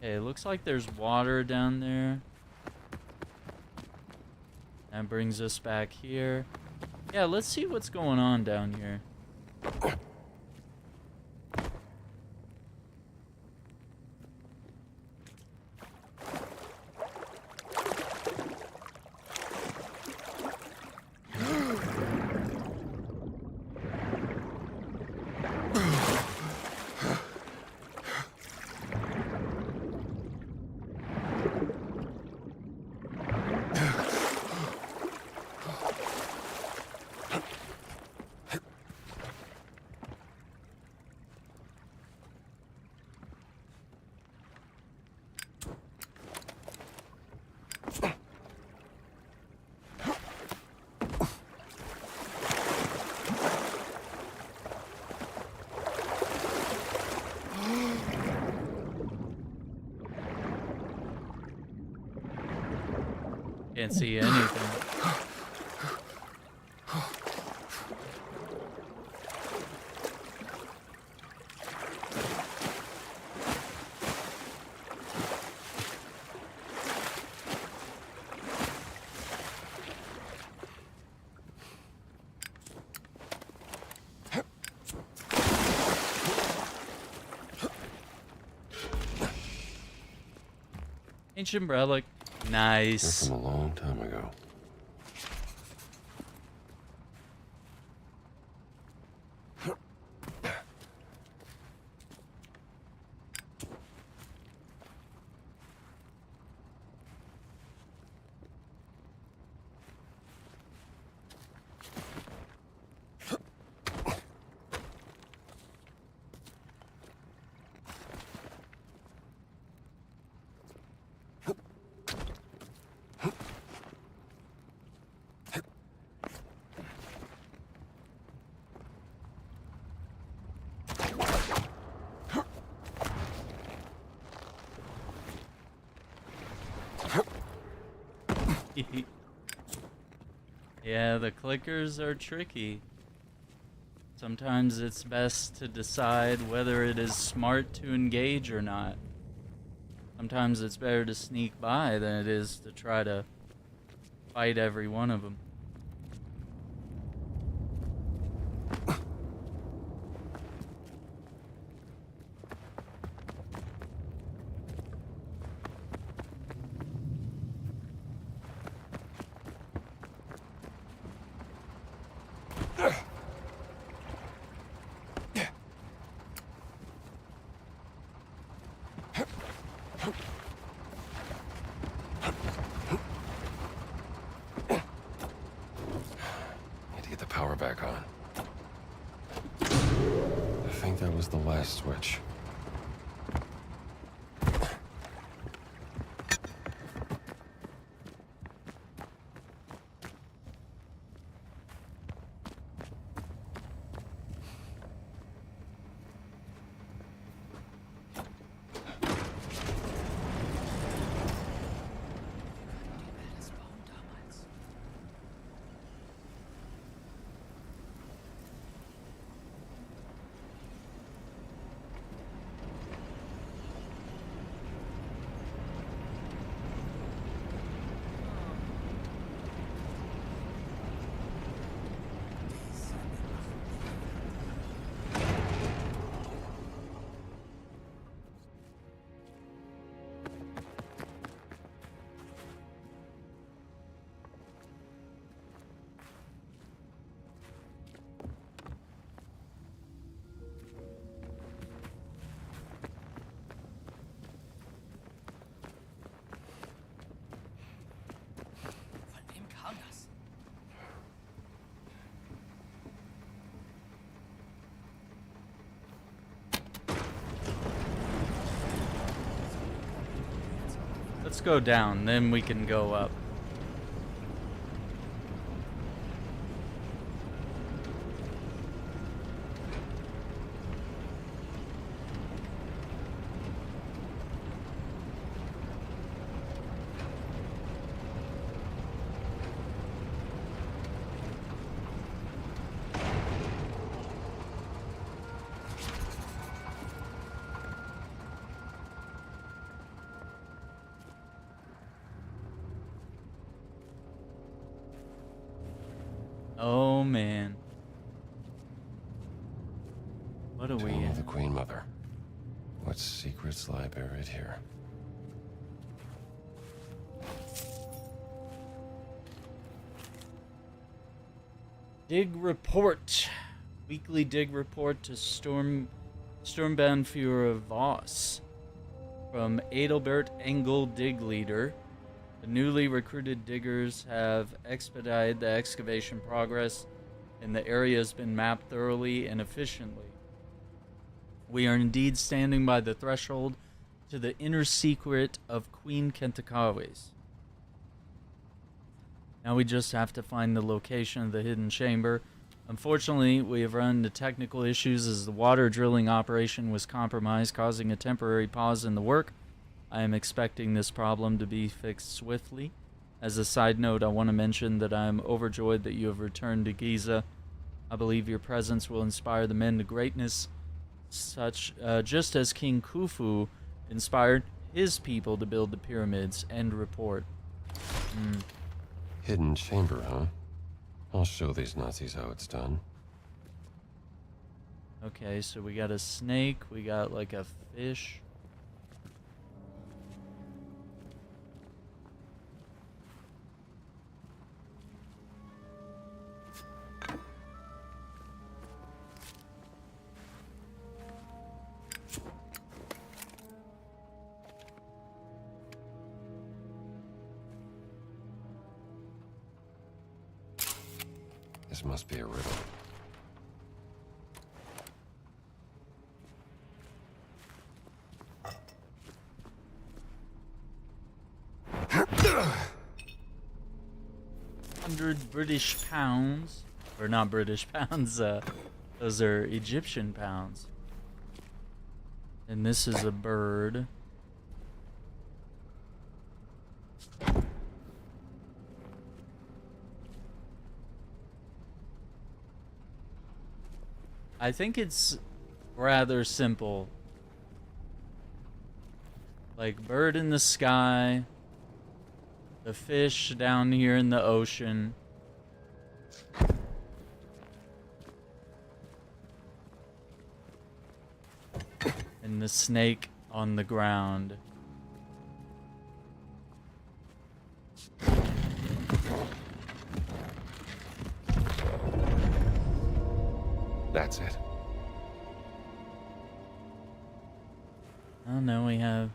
it looks like there's water down there. That brings us back here. Yeah, let's see what's going on down here. Can't see anything. Ancient relic. Nice. They're from a long time ago. Yeah, the clickers are tricky. Sometimes it's best to decide whether it is smart to engage or not. Sometimes it's better to sneak by than it is to try to fight every one of them. Switch. Let's go down, then we can go up. Oh man. What are we Tomb in? of the Queen Mother. What secrets lie buried here? Dig report. Weekly dig report to Sturmbannführer Voss. From Adelbert Engel, dig leader. The newly recruited diggers have expedited the excavation progress, and the area has been mapped thoroughly and efficiently. We are indeed standing by the threshold to the inner secret of Queen Kentakawe's. Now we just have to find the location of the hidden chamber. Unfortunately, we have run into technical issues as the water drilling operation was compromised, causing a temporary pause in the work. I am expecting this problem to be fixed swiftly. As a side note, I want to mention that I am overjoyed that you have returned to Giza. I believe your presence will inspire the men to greatness, just as King Khufu inspired his people to build the pyramids. End report. Hidden chamber, huh? I'll show these Nazis how it's done. Okay, so we got a snake, we got like a fish. This must be a riddle. £100 or not British pounds, those are Egyptian pounds. And this is a bird. I think it's rather simple. Like bird in the sky, the fish down here in the ocean. And the snake on the ground. That's it. Oh no, we have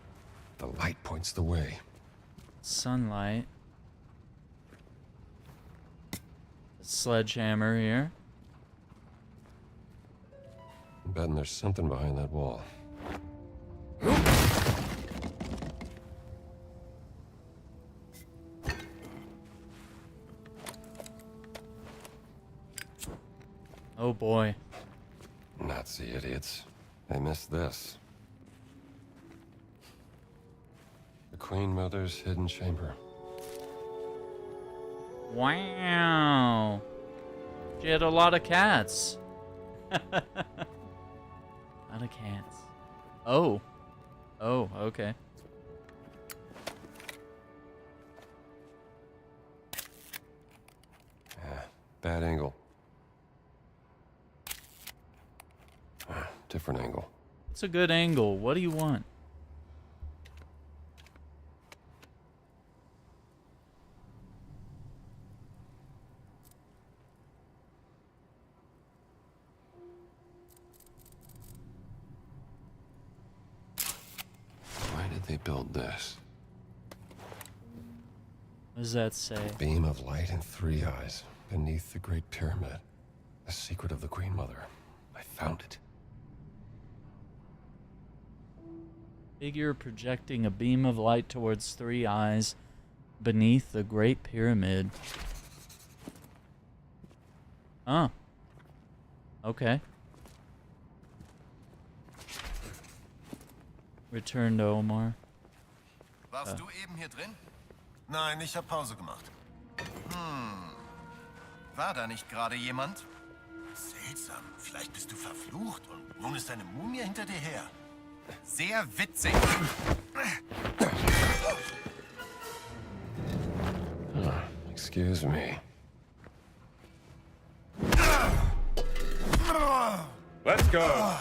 The light points the way. sunlight. A sledgehammer here. I'm betting there's something behind that wall. Oh boy. Nazi idiots. They missed this. The Queen Mother's hidden chamber. Wow. She had a lot of cats. A lot of cats. Oh. Oh, okay. Yeah, bad angle. Different angle. It's a good angle. What do you want? Why did they build this? What does that say? Beam of light in 3 eyes beneath the Great Pyramid. The secret of the Queen Mother. I found it. Figure projecting a beam of light towards 3 eyes beneath the Great Pyramid. Oh. Okay. Return to Omar. Warst du eben hier drin? Nein, ich habe Pause gemacht. War da nicht gerade jemand? Seltsam. Vielleicht bist du verflucht und nun ist eine Mumie hinter dir her. Sehr witzig. Excuse me. Let's go.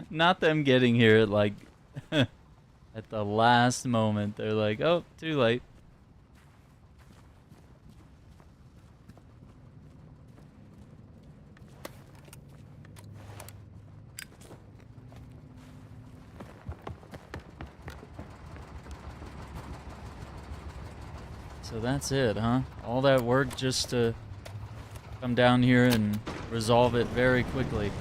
Not them getting here at like at the last moment. They're like, oh, too late. So that's it, huh? All that work just to come down here and resolve it very quickly.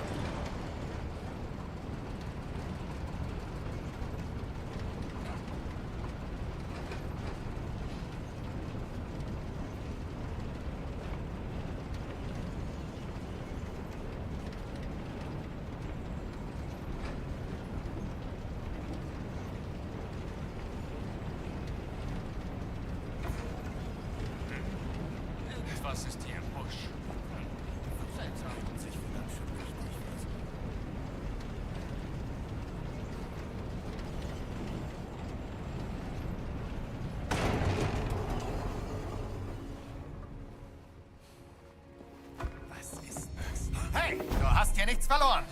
Was ist hier im Busch? Seltsam. Sich vielleicht für mich nicht was. Was ist das? Hey, du hast hier nichts verloren.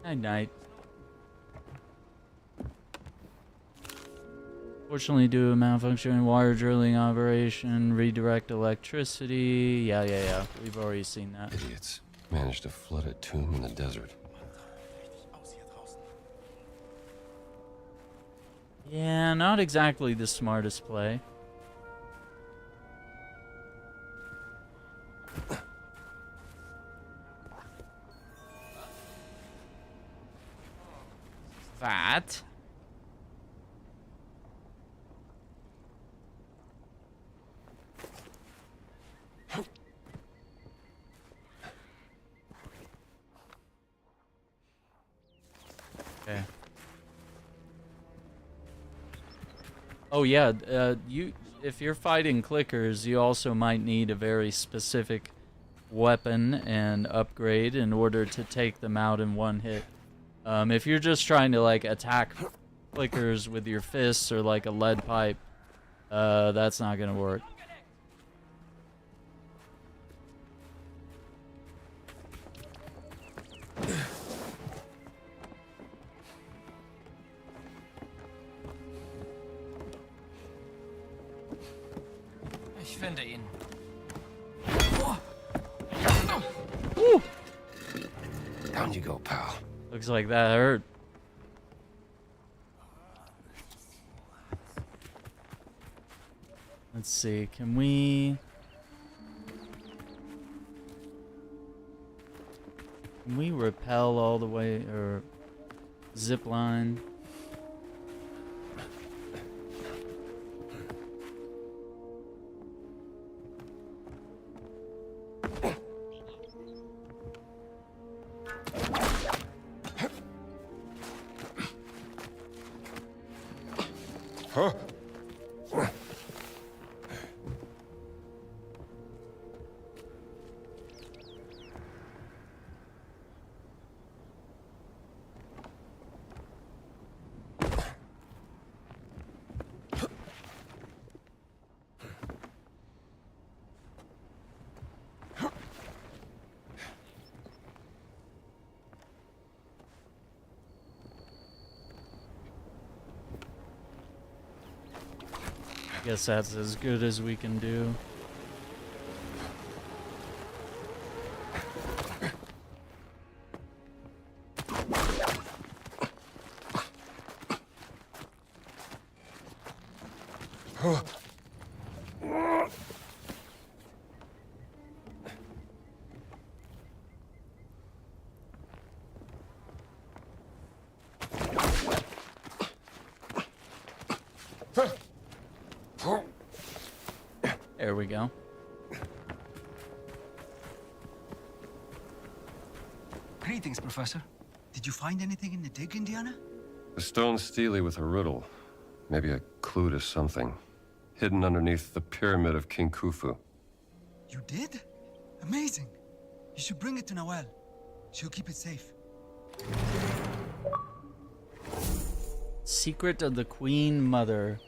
Night night. Fortunately, due to a malfunctioning water drilling operation, redirect electricity. Yeah. We've already seen that. Idiots. Managed to flood a tomb in the desert. Yeah, not exactly the smartest play. That. Okay. Oh yeah, if you're fighting clickers, you also might need a very specific weapon and upgrade in order to take them out in one hit. If you're just trying to like attack clickers with your fists or like a lead pipe, that's not gonna work. Ich finde ihn. Down you go, pal. Looks like that hurt. Let's see, can we rappel all the way or zip line? Huh? Guess that's as good as we can do. There we go. Greetings, Professor. Did you find anything in the dig, Indiana? A stone stele with a riddle. Maybe a clue to something. Hidden underneath the pyramid of King Khufu. You did? Amazing. You should bring it to Noelle. She'll keep it safe. Secret of the Queen Mother.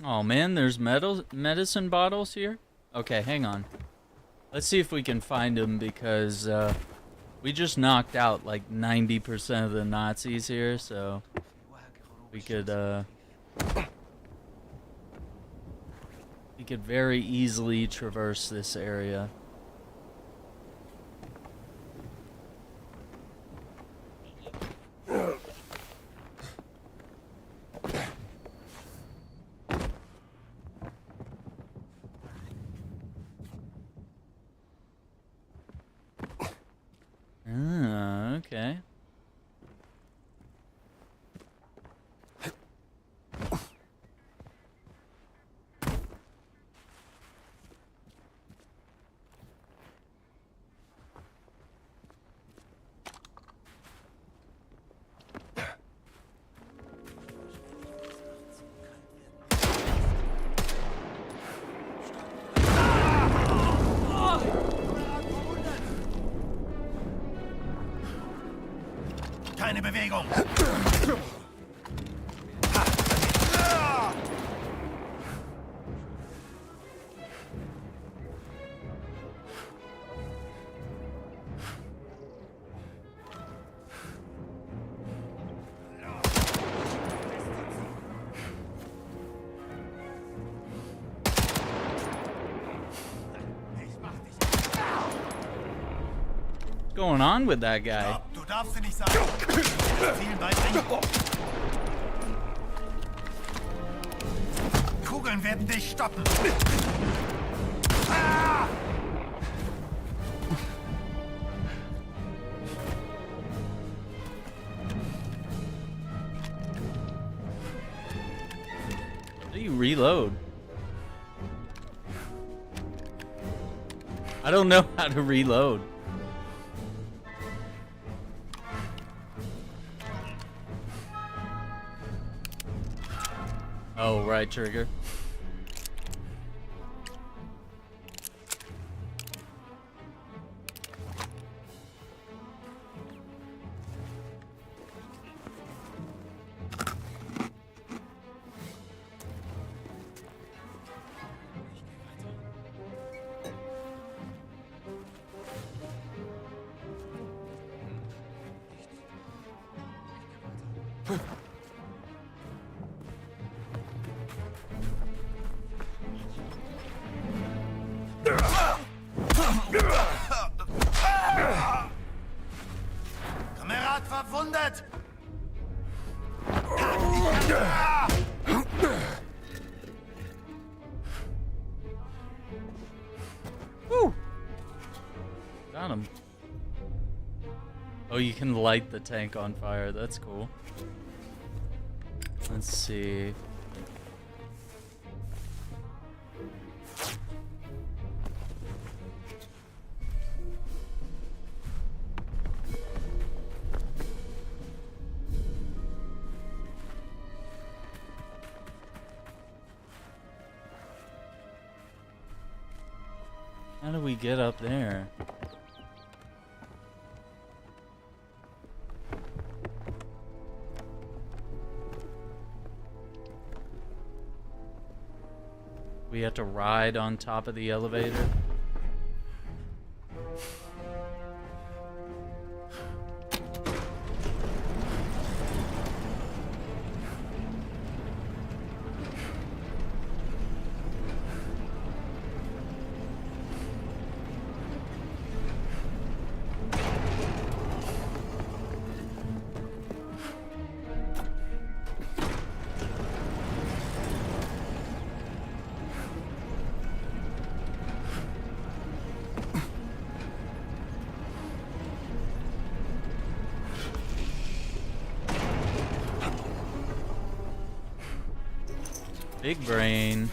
Oh man, there's medicine bottles here? Okay, hang on. Let's see if we can find them because we just knocked out like 90% of the Nazis here, so we could very easily traverse this area. Okay. Keine Bewegung! What's going on with that guy? Du darfst sie nicht sagen. Zielen beibringen. Kugeln werden dich stoppen. Ah! How do you reload? I don't know how to reload. Oh, right trigger. Kamerad verwundet! Woo! Got him. Oh, you can light the tank on fire. That's cool. Let's see. How do we get up there? We have to ride on top of the elevator? Big brain.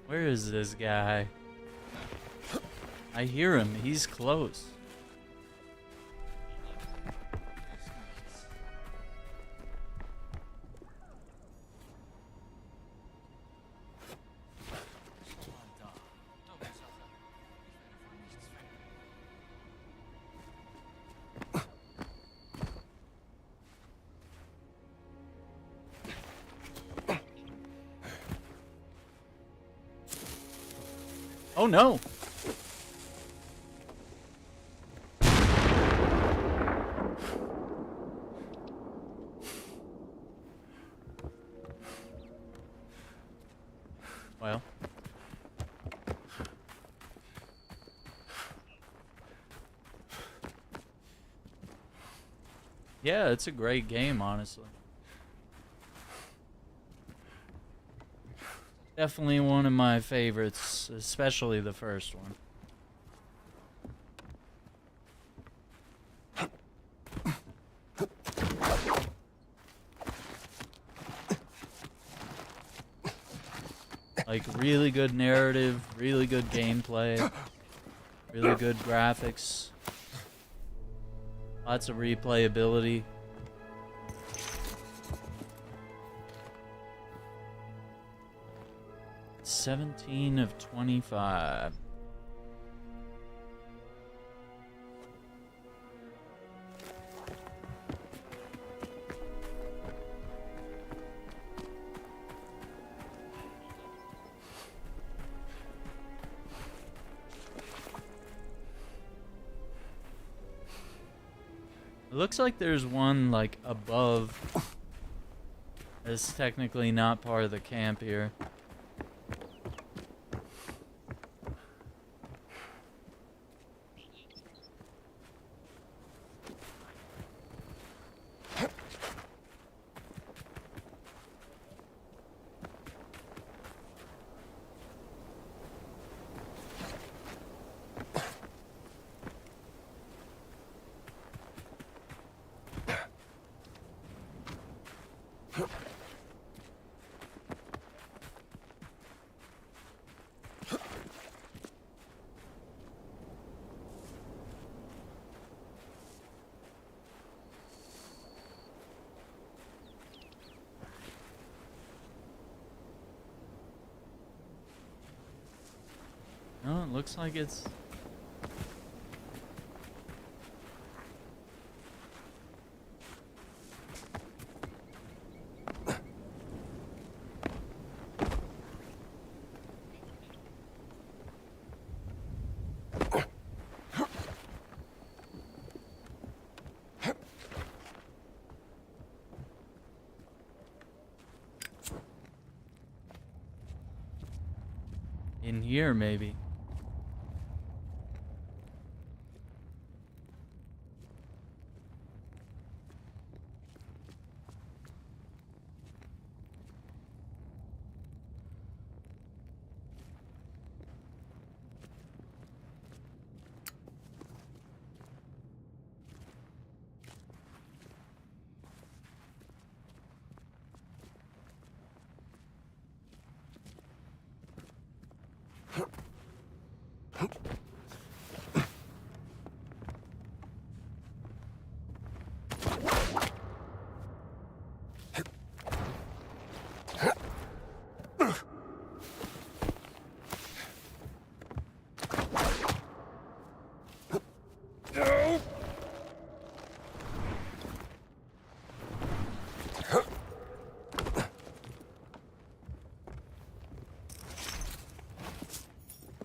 Where is this guy? I hear him. He's close. Oh no! Well. Yeah, it's a great game, honestly. Definitely one of my favorites, especially the first one. Like, really good narrative, really good gameplay, really good graphics, lots of replayability. "17 of 25. It looks like there's one, like, above. It's technically not part of the camp here. No, it looks like it's... in here, maybe.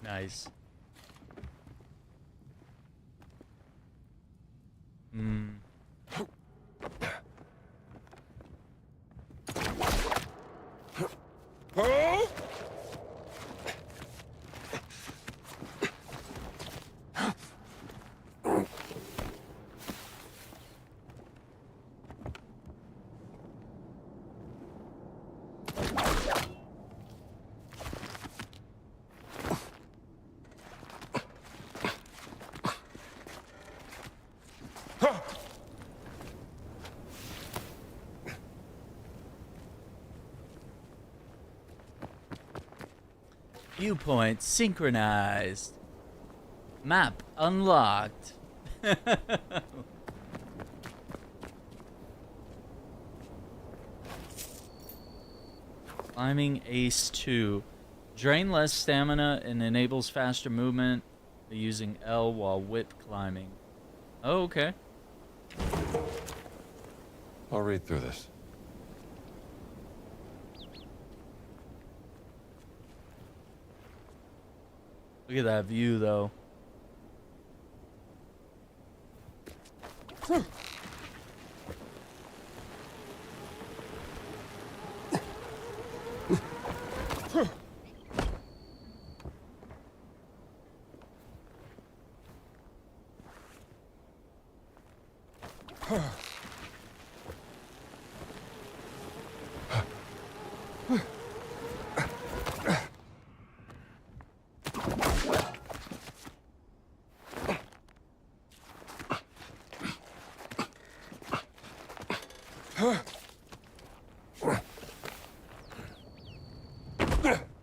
Nice. Hmm. Viewpoint synchronized. Map unlocked. Climbing Ace 2. Drain less stamina and enables faster movement using L while whip climbing. Oh, okay. I'll read through this. Look at that view, though.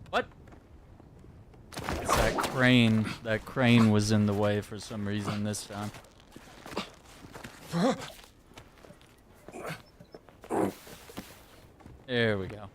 What? It's that crane. That crane was in the way for some reason this time. There we go.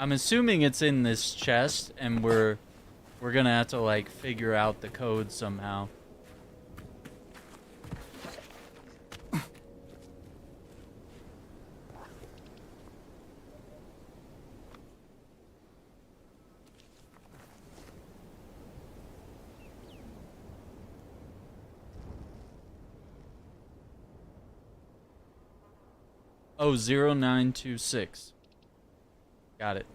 I'm assuming it's in this chest, and we're gonna have to like figure out the code somehow. Oh, 0926. Got it.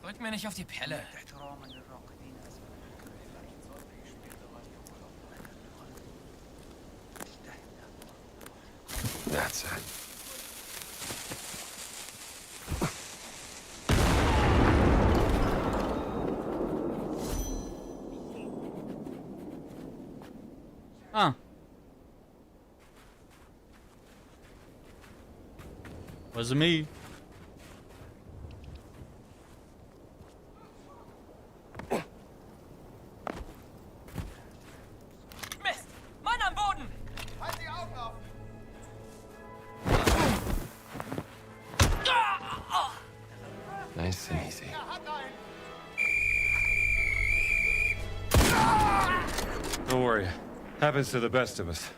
Drück mir nicht auf die Pelle. That's it. Huh. Wasn't me. Mist! Mann am Boden! Halt die Augen offen! Don't worry. Happens to the best of us.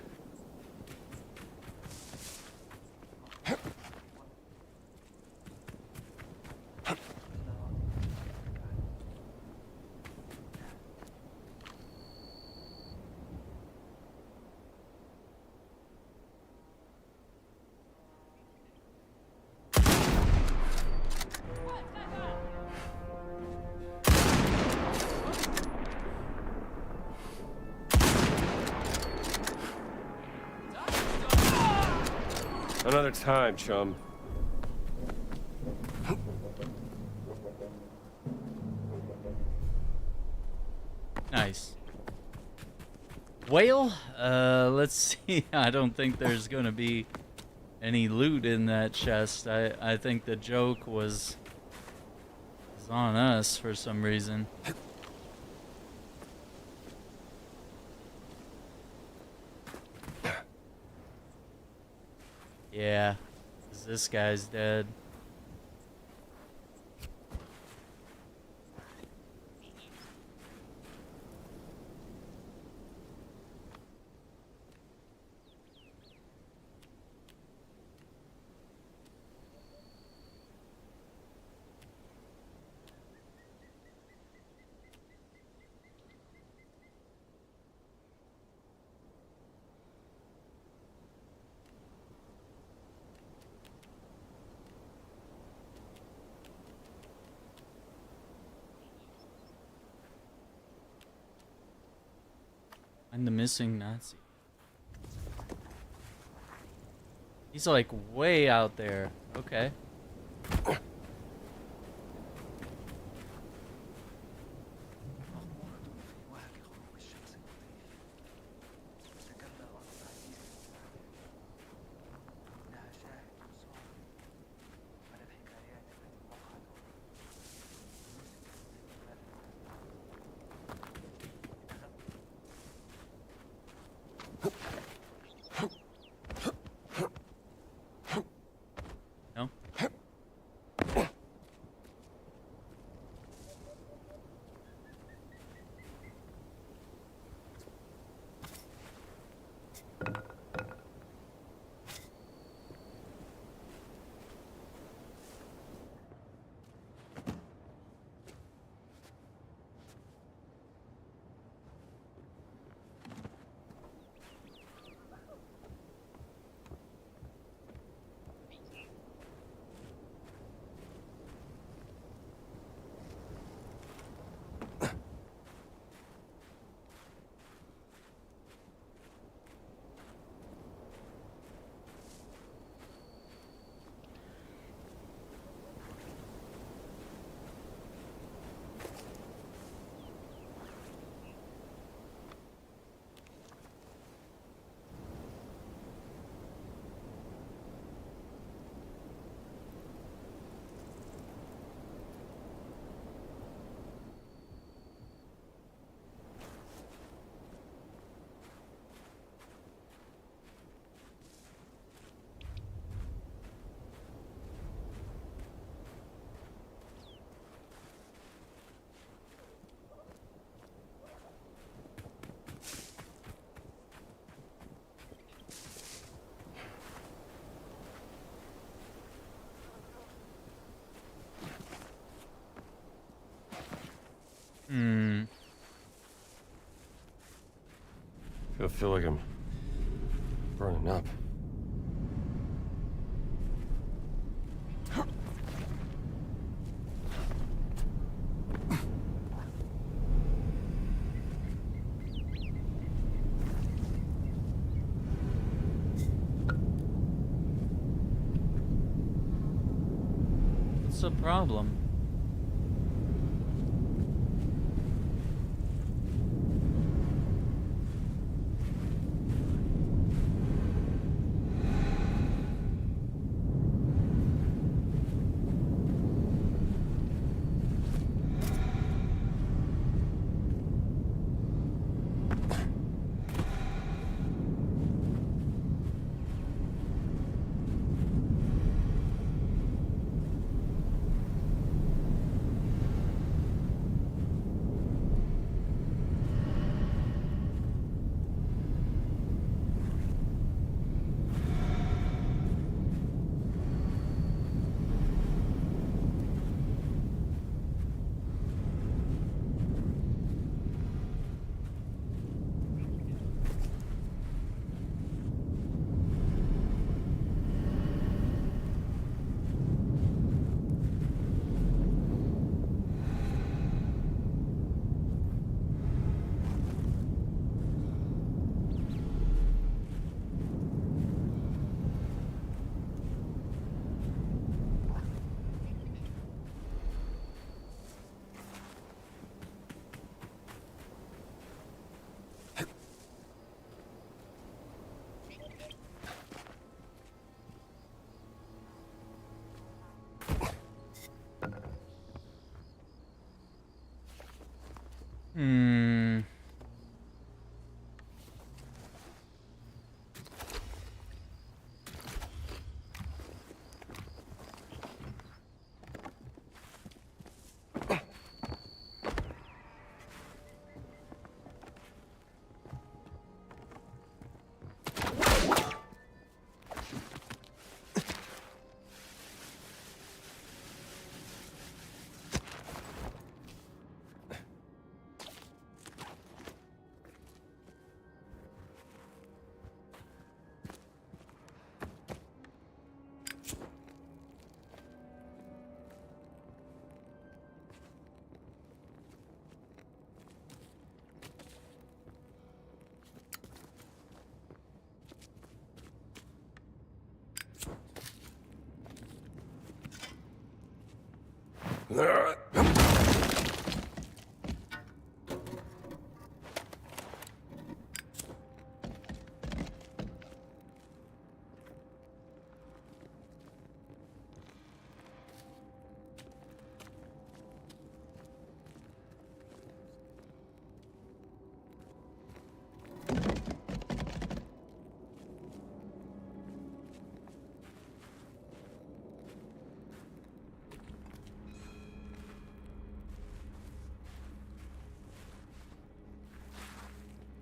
Another time, chum. Nice. Well, let's see. I don't think there's gonna be any loot in that chest. I think the joke was on us for some reason. Yeah, 'cause this guy's dead. And the missing Nazi. He's like way out there. Okay. No? I feel like I'm burning up. What's the problem?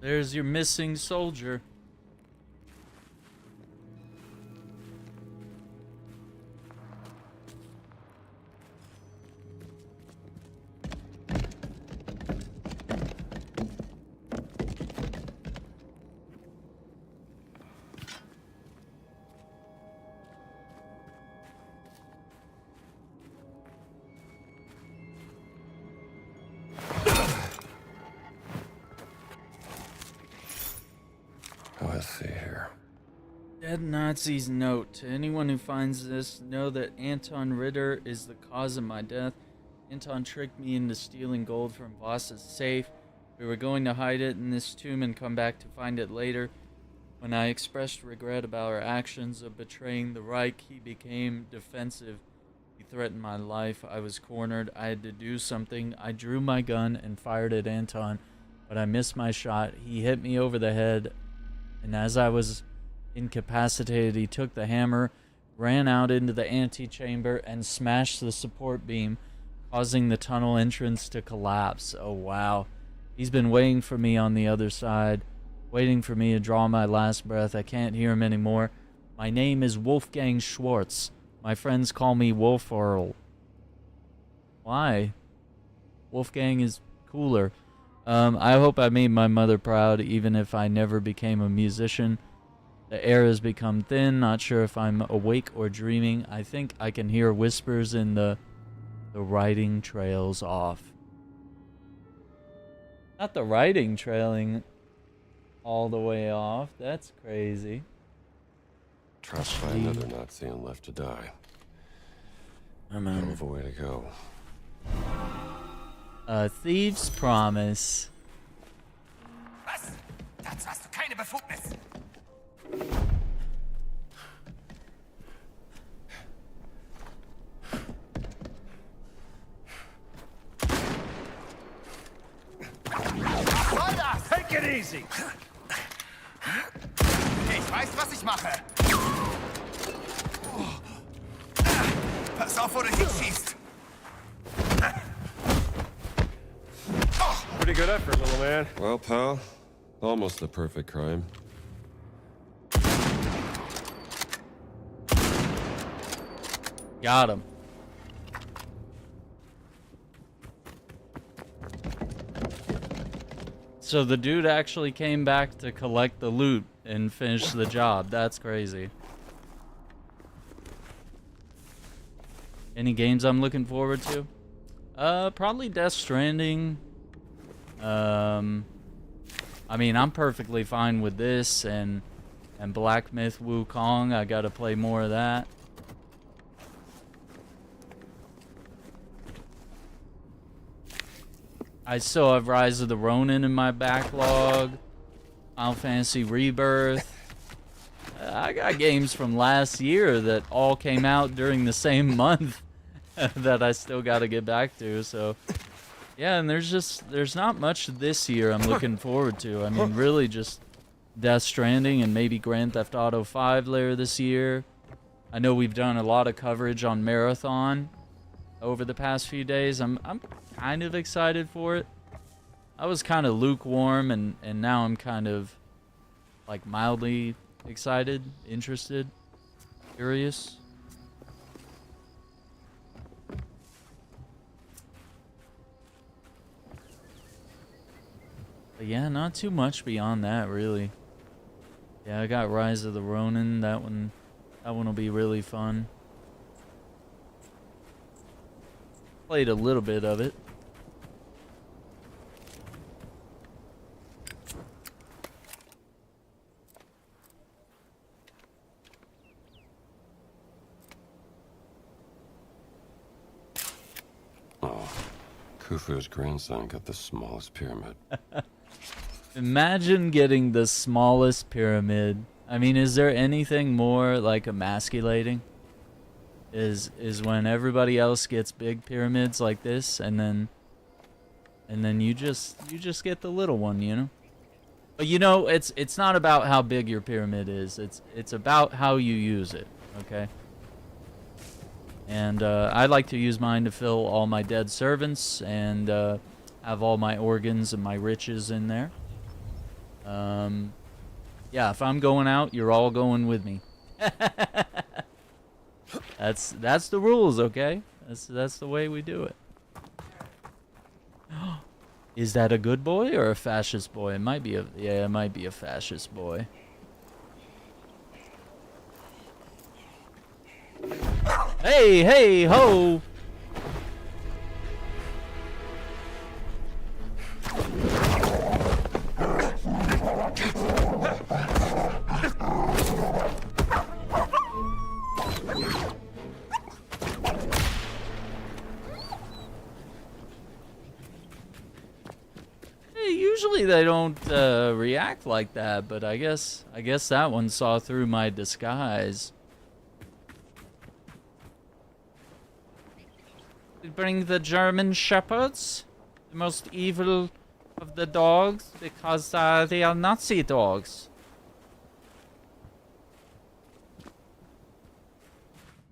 There's your missing soldier. Let's see here. Dead Nazi's note. To anyone who finds this, know that Anton Ritter is the cause of my death. Anton tricked me into stealing gold from Voss's safe. We were going to hide it in this tomb and come back to find it later. When I expressed regret about our actions of betraying the Reich, he became defensive. He threatened my life. I was cornered. I had to do something. I drew my gun and fired at Anton, but I missed my shot. He hit me over the head, and as I was incapacitated, he took the hammer, ran out into the antechamber, and smashed the support beam, causing the tunnel entrance to collapse. Oh, wow. He's been waiting for me on the other side, waiting for me to draw my last breath. I can't hear him anymore. My name is Wolfgang Schwartz. My friends call me Wolf Earl. Why? Wolfgang is cooler. I hope I made my mother proud, even if I never became a musician. The air has become thin, not sure if I'm awake or dreaming. I think I can hear whispers in the writing trails off. Not the writing trailing all the way off. That's crazy. Trapped by another Nazi and left to die. Hell of a way to go. A thief's promise. Was? Dazu hast du keine Befugnis. Was soll das? Take it easy. Ich weiß, was ich mache. Pass auf, wo du hinschießt. Pretty good effort, little man. Well, pal, almost the perfect crime. Got him. So the dude actually came back to collect the loot and finish the job. That's crazy. Any games I'm looking forward to? Probably Death Stranding. I mean, I'm perfectly fine with this and Black Myth Wukong. I gotta play more of that. I still have Rise of the Ronin in my backlog. Final Fantasy Rebirth. I got games from last year that all came out during the same month that I still got to get back to. So, yeah, and there's not much this year I'm looking forward to. I mean, really just Death Stranding and maybe Grand Theft Auto 5 later this year. I know we've done a lot of coverage on Marathon over the past few days. I'm kind of excited for it. I was kind of lukewarm, and now I'm kind of like mildly excited, interested, curious. But yeah, not too much beyond that, really. Yeah, I got Rise of the Ronin. That one will be really fun. Played a little bit of it. Khufu's grandson got the smallest pyramid. Imagine getting the smallest pyramid. I mean, is there anything more like emasculating? Is when everybody else gets big pyramids like this, and then you just get the little one, you know? But you know, it's not about how big your pyramid is. It's about how you use it, okay? And I like to use mine to fill all my dead servants and have all my organs and my riches in there. Yeah, if I'm going out, you're all going with me. That's the rules, okay? That's the way we do it. Is that a good boy or a fascist boy? It might be it might be a fascist boy. Hey, hey, ho! Usually they don't react like that, but I guess that one saw through my disguise. We bring the German shepherds, the most evil of the dogs, because they are Nazi dogs.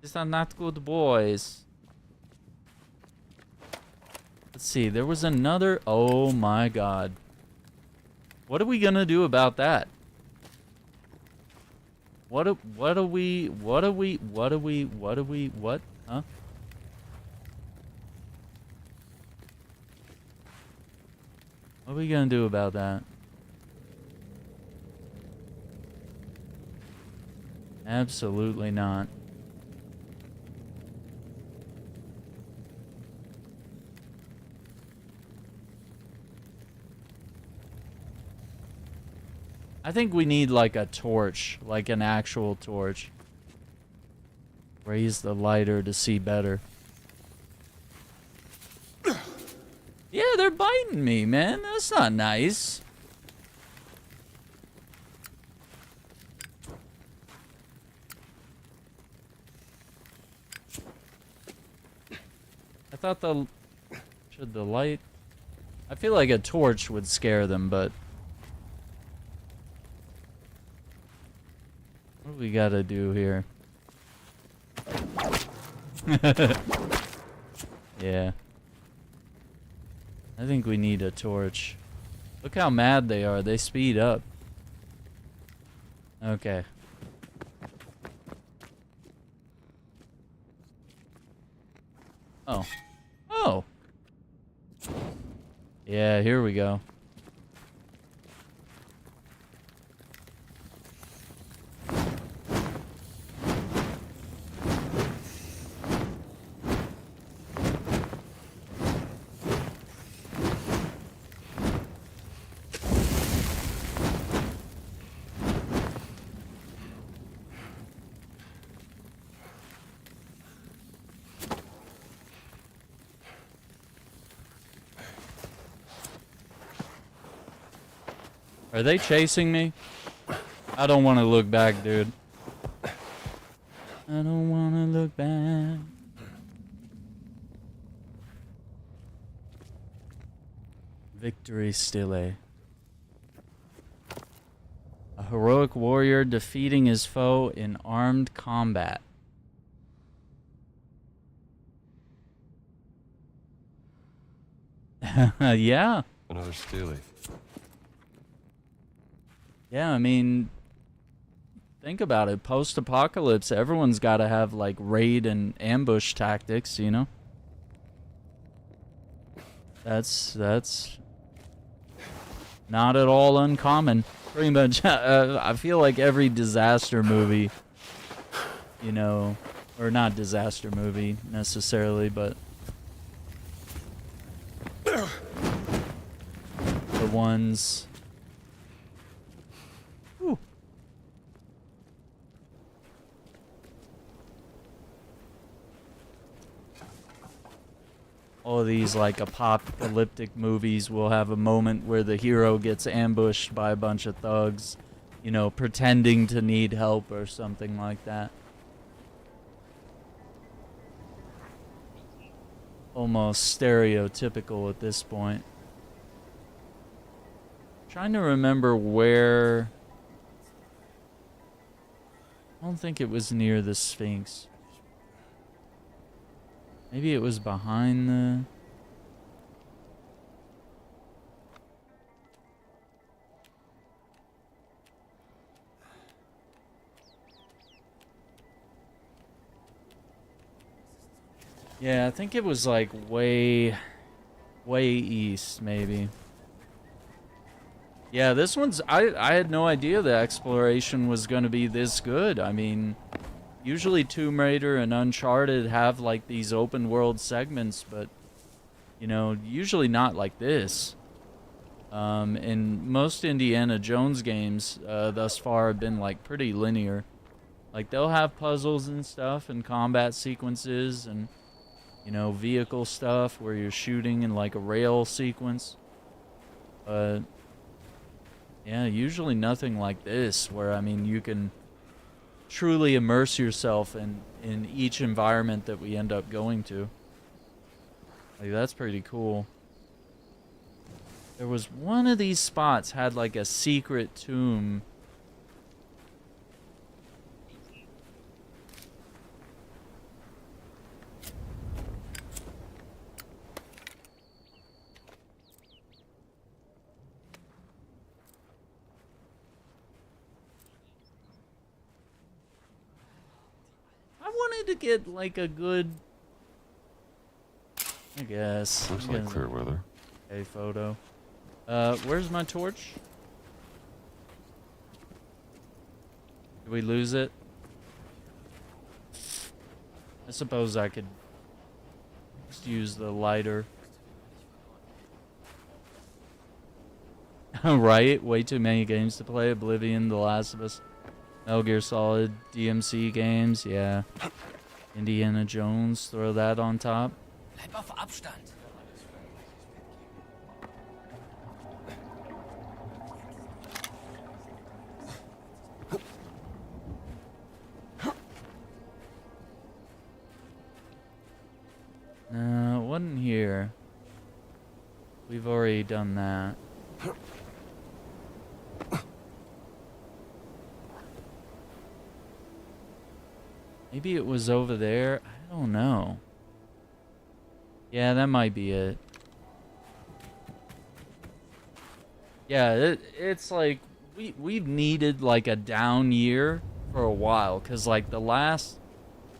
These are not good boys. Let's see, there was another. Oh my god. What are we gonna do about that? What? Huh? What are we gonna do about that? Absolutely not. I think we need like a torch, like an actual torch. Raise the lighter to see better. Yeah, they're biting me, man. That's not nice. I thought should the light... I feel like a torch would scare them, but... What do we gotta do here? Yeah. I think we need a torch. Look how mad they are. They speed up. Okay. Oh. Oh! Yeah, here we go. Are they chasing me? I don't want to look back, dude. I don't want to look back. Victory Stille. A heroic warrior defeating his foe in armed combat. Yeah. Another Steely. Yeah, I mean, think about it. Post-apocalypse, everyone's got to have, like, raid and ambush tactics, you know? That's not at all uncommon. Pretty much, I feel like every disaster movie, you know, or not disaster movie necessarily, but the ones... Whew. Oh, of these like apocalyptic movies will have a moment where the hero gets ambushed by a bunch of thugs, you know, pretending to need help or something like that. Almost stereotypical at this point. Trying to remember where. I don't think it was near the Sphinx. Maybe it was behind the... Yeah, I think it was like way east, maybe. Yeah, this one's... I had no idea the exploration was going to be this good. I mean, usually Tomb Raider and Uncharted have like these open world segments, but, you know, usually not like this. And most Indiana Jones games thus far have been like pretty linear. Like they'll have puzzles and stuff and combat sequences and, you know, vehicle stuff where you're shooting in like a rail sequence. But yeah, usually nothing like this where, I mean, you can truly immerse yourself in each environment that we end up going to. Like, that's pretty cool. There was one of these spots had like a secret tomb. To get like a good, I guess. Looks like clear weather. A photo. Where's my torch? Did we lose it? I suppose I could just use the lighter. Right? Way too many games to play. Oblivion, The Last of Us, Metal Gear Solid, DMC games, yeah. Indiana Jones, throw that on top. Bleib auf Abstand. No, it wasn't here. We've already done that. Maybe it was over there. I don't know. Yeah, that might be it. Yeah, it's like we've needed like a down year for a while, cause like the last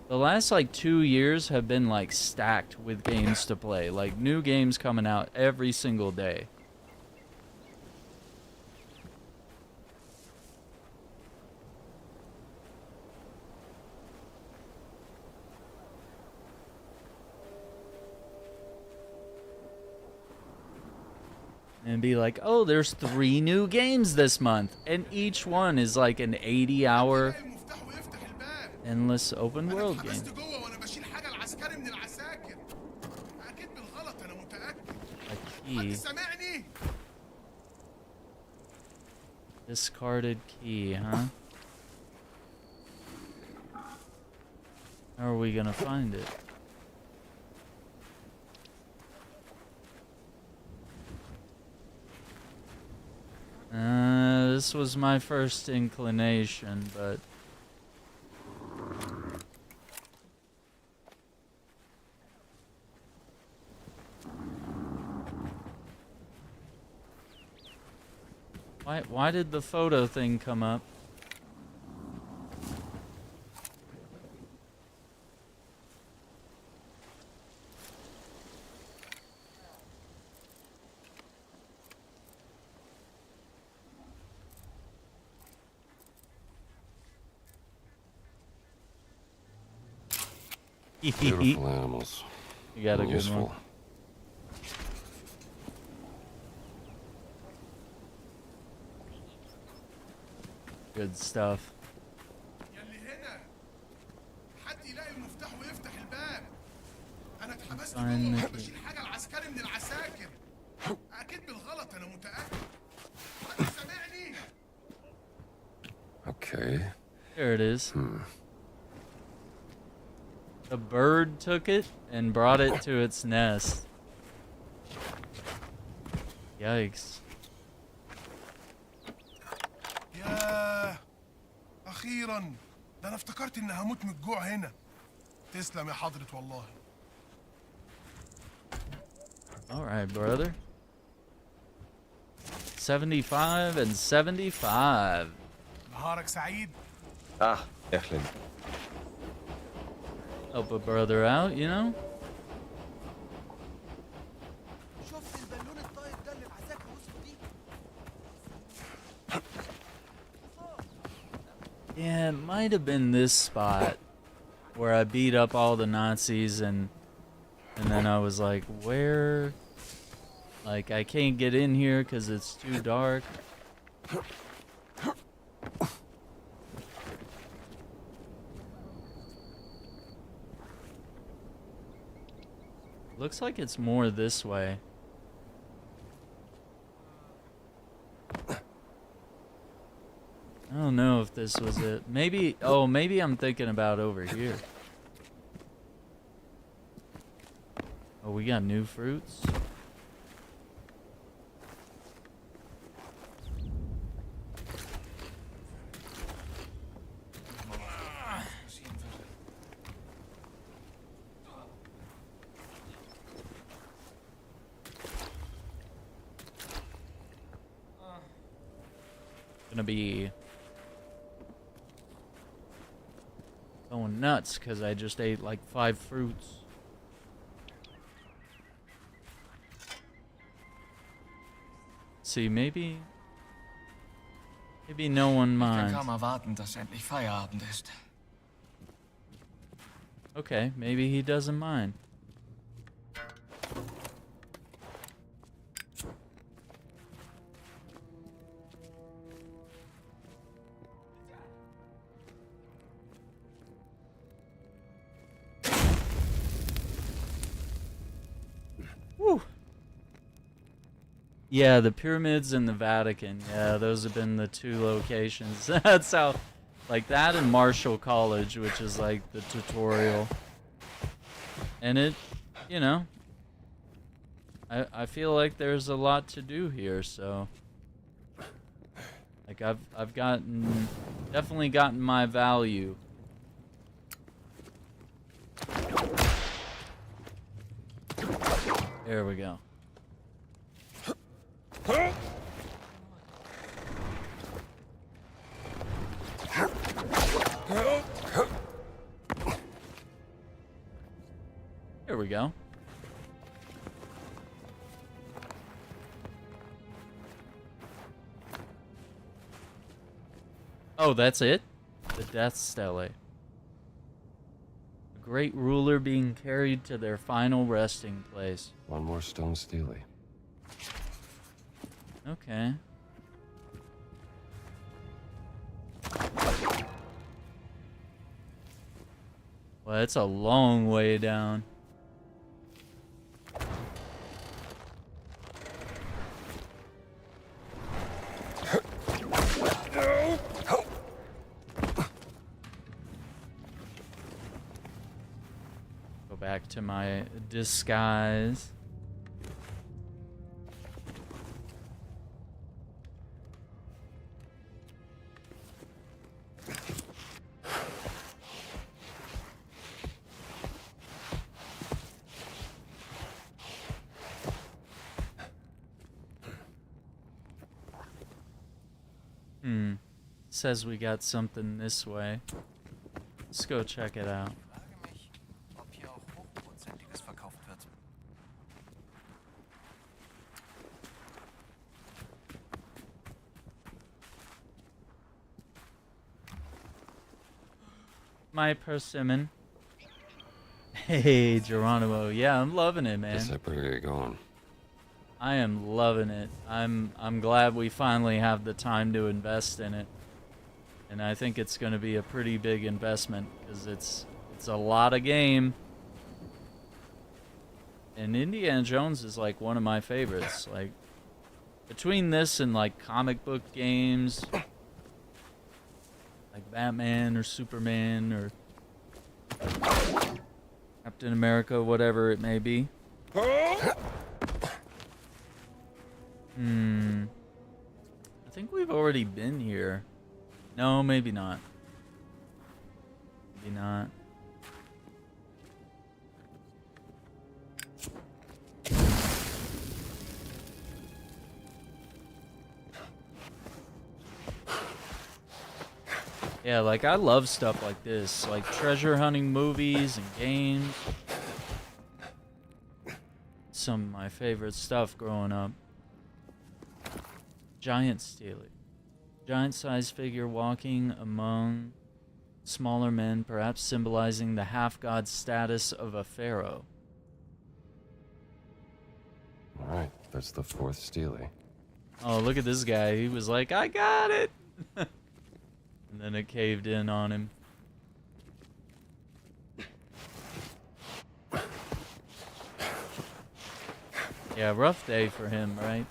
like 2 years have been like stacked with games to play. Like new games coming out every single day. And be like, oh, there's 3 new games this month. And each one is like an 80-hour endless open world game. A key. Discarded key, huh? How are we gonna find it? This was my first inclination, but why did the photo thing come up? Beautiful animals. You got a good useful. one. Good stuff. Find the key. Okay. There it is. The bird took it and brought it to its nest. Yikes. ياه أخيرا ده أنا افتكرت إني هموت من الجوع هنا. تسلم يا حضرة والله. All right, brother. 75 and 75. نهارك سعيد. أهلاً. Help a brother out, you know? شفت البالون الطاير ده اللي العساكر وصلوا بيه؟ Yeah, it might have been this spot where I beat up all the Nazis and then I was like, where? Like, I can't get in here because it's too dark. Looks like it's more this way. I don't know if this was it. Maybe, oh, maybe I'm thinking about over here. Oh, we got new fruits. Gonna be going nuts because I just ate like 5 fruits. See, maybe no one Ich kann minds. kaum erwarten, dass endlich Feierabend ist. Okay, maybe he doesn't mind. Whew. Yeah, the pyramids and the Vatican. Yeah, those have been the 2 locations. That's how, like that and Marshall College, which is like the tutorial. And it, you know, I feel like there's a lot to do here, so like I've definitely gotten my value. There we go. There we go. Oh, that's it? The Death Stele. A great ruler being carried to their final resting place. One more stone stele. Okay. Well, it's a long way down. Go back to my disguise. Says we got something this way. Let's go check it out. Ob hier auch Hochprozentiges verkauft wird. My persimmon. Hey, Geronimo. Yeah, I'm loving it, man. Guess I better get going. I am loving it. I'm glad we finally have the time to invest in it. And I think it's going to be a pretty big investment because it's a lot of game. And Indiana Jones is like one of my favorites. Like between this and like comic book games, Batman or Superman or Captain America, whatever it may be. I think we've already been here. No, maybe not. Maybe not. Yeah, like I love stuff like this, like treasure hunting movies and games. Some of my favorite stuff growing up. Giant stealer. Giant-sized figure walking among smaller men, perhaps symbolizing the half-god status of a pharaoh. Alright, that's the 4th Steely. Oh, look at this guy. He was like, I got it! And then it caved in on him. Yeah, rough day for him, right?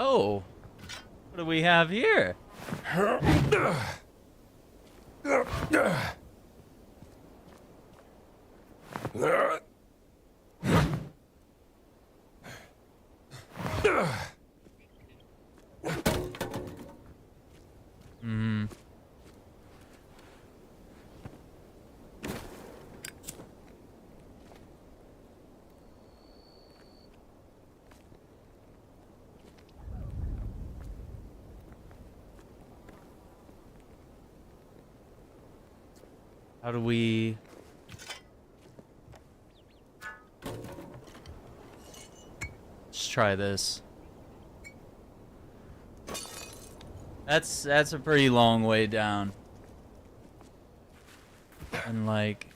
Oh, what do we have here? How do we... Let's try this. That's a pretty long way down. And like...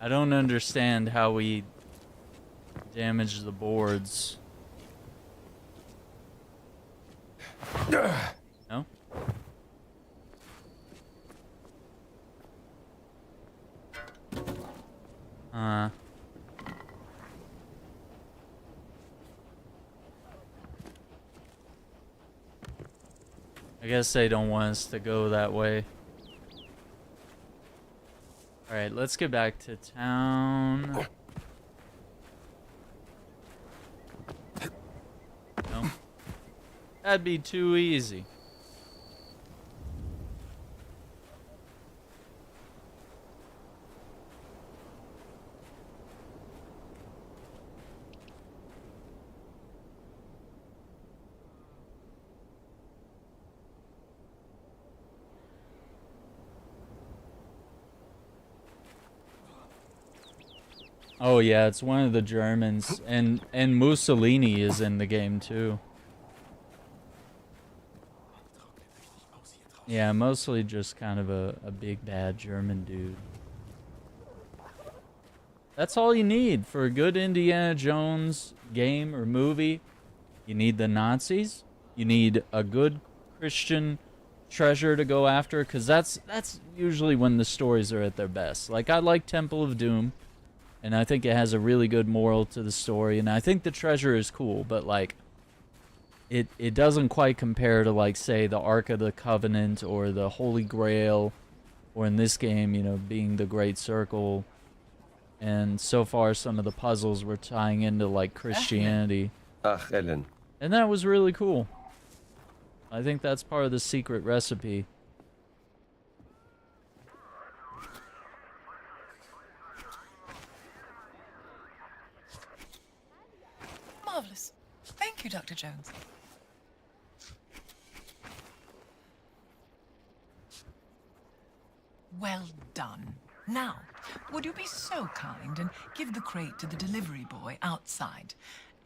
I don't understand how we damage the boards. No? I guess they don't want us to go that way. Alright, let's get back to town. No? That'd be too easy. Oh yeah, it's one of the Germans, and Mussolini is in the game too. Yeah, mostly just kind of a big bad German dude. That's all you need for a good Indiana Jones game or movie. You need the Nazis. You need a good Christian treasure to go after, because that's usually when the stories are at their best. Like, I like Temple of Doom, and I think it has a really good moral to the story, and I think the treasure is cool, but like, it doesn't quite compare to, like, say, the Ark of the Covenant or the Holy Grail, or in this game, you know, being the Great Circle. And so far, some of the puzzles were tying into, like, Christianity. Ellen. And that was really cool. I think that's part of the secret recipe. Marvelous. Thank you, Dr. Jones. Well done. Now, would you be so kind and give the crate to the delivery boy outside?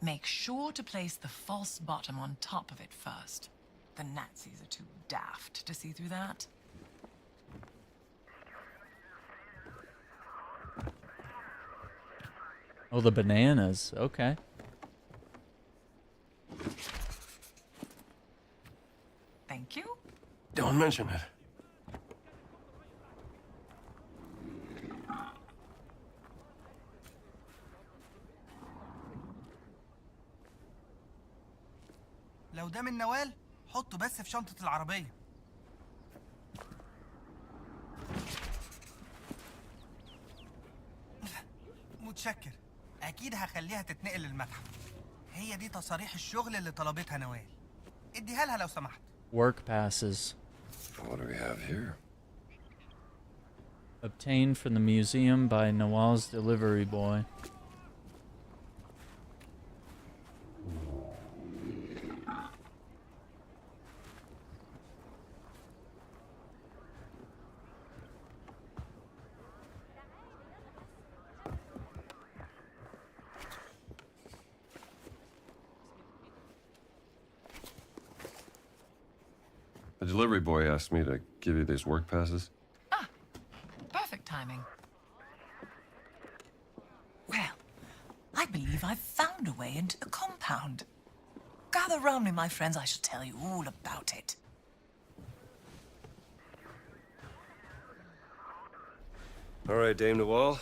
Make sure to place the false bottom on top of it first. The Nazis are too daft to see through that. Oh, the bananas. Okay. Thank you. Don't mention it. لو ده من نوال حطه بس في شنطة العربية. متشكر. أكيد هخليها تتنقل للمتحف. هي دي تصاريح الشغل اللي طلبتها نوال. اديها لها لو سمحت. Work passes. What do we have here? Obtained from the museum by Nawal's delivery boy. The delivery boy asked me to give you these work passes. Ah, perfect timing. Well, I believe I've found a way into the compound. Gather round me, my friends. I shall tell you all about it. All right, Dame Nawal.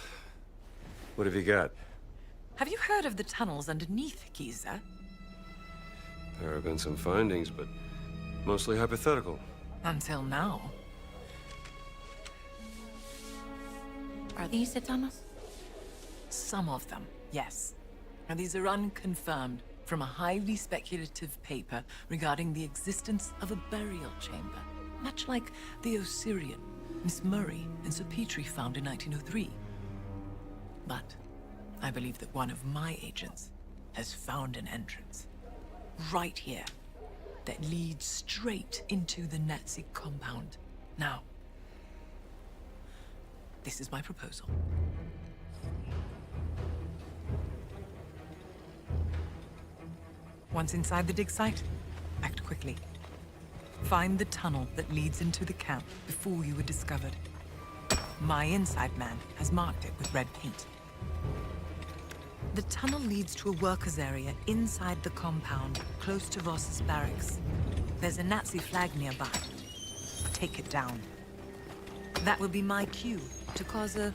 What have you got? Have you heard of the tunnels underneath Giza? There have been some findings, but mostly hypothetical. Until now. Are these the tunnels? Some of them, yes. And these are unconfirmed from a highly speculative paper regarding the existence of a burial chamber, much like the Osirian Miss Murray and Sir Petrie found in 1903. But I believe that one of my agents has found an entrance right here that leads straight into the Nazi compound. Now, this is my proposal. Once inside the dig site, act quickly. Find the tunnel that leads into the camp before you were discovered. My inside man has marked it with red paint. The tunnel leads to a workers' area inside the compound, close to Voss's barracks. There's a Nazi flag nearby. Take it down. That will be my cue to cause a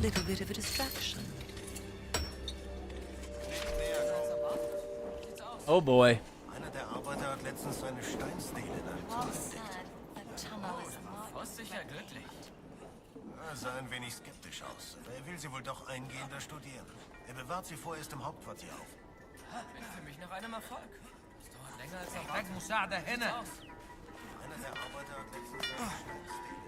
little bit of a distraction. Oh boy. Einer der Arbeiter hat letztens seine Steinstele in einem Tunnel entdeckt. Voss sicher glücklich. Er sah ein wenig skeptisch aus, aber er will sie wohl doch eingehender studieren. Er bewahrt sie vorerst im Hauptquartier auf. Klingt für mich nach einem Erfolg. Es dauert länger als erwartet. محتاج مساعدة هنا. Einer der Arbeiter hat letztens seine Steinstele.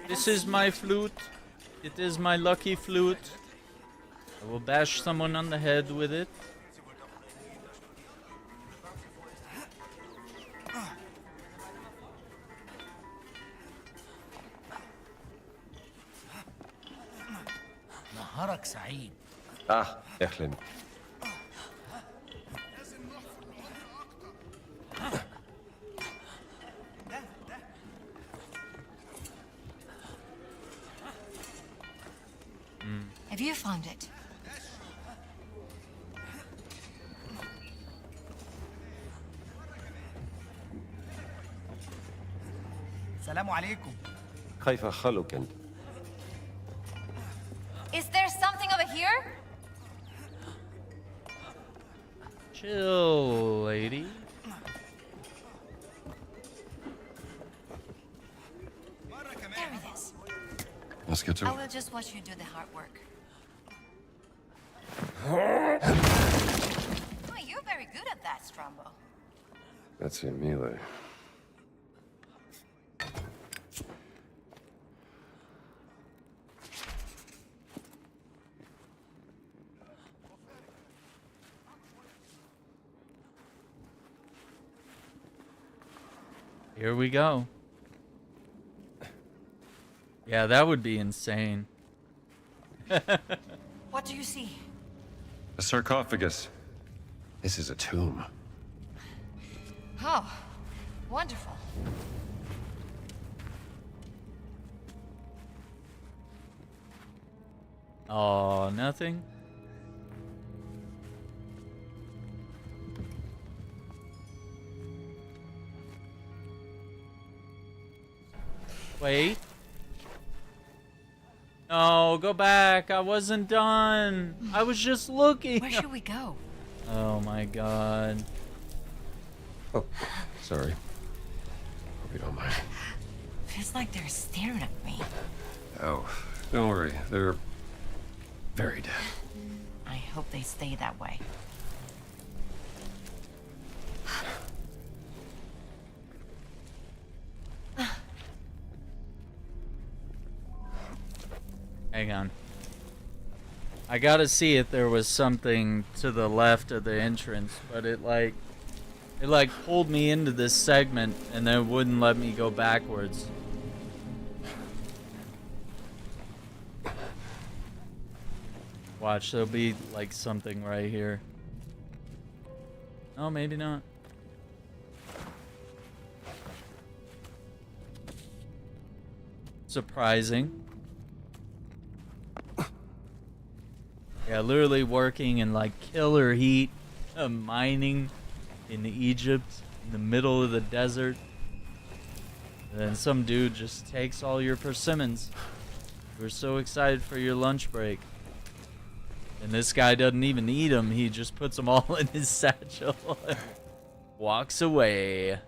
This is my flute. It is my lucky flute. I will bash someone on the head with it. نهارك سعيد. احلم. Have you found it? السلام عليكم. كيف حالك أنت؟ Is there something over here? Chill, lady. There it is. Let's get to I it. will just watch you do the hard work. Oh, you're very good at that, Strombo. That's in melee. Here we go. Yeah, that would be insane. What do you see? A sarcophagus. This is a tomb. Oh, wonderful. Oh, nothing? Wait. No, go back. I wasn't done. I was just looking. Where should we go? Oh my god. Oh, sorry. Hope you don't mind. Feels like they're staring at me. Oh, don't worry. They're very dead. I hope they stay that way. Hang on. I gotta see if there was something to the left of the entrance, but it pulled me into this segment and then wouldn't let me go backwards. Watch, there'll be like something right here. Oh, maybe not. Surprising. Yeah, literally working in like killer heat, mining in Egypt, in the middle of the desert. And then some dude just takes all your persimmons. We're so excited for your lunch break. And this guy doesn't even eat them, he just puts them all in his satchel and walks away.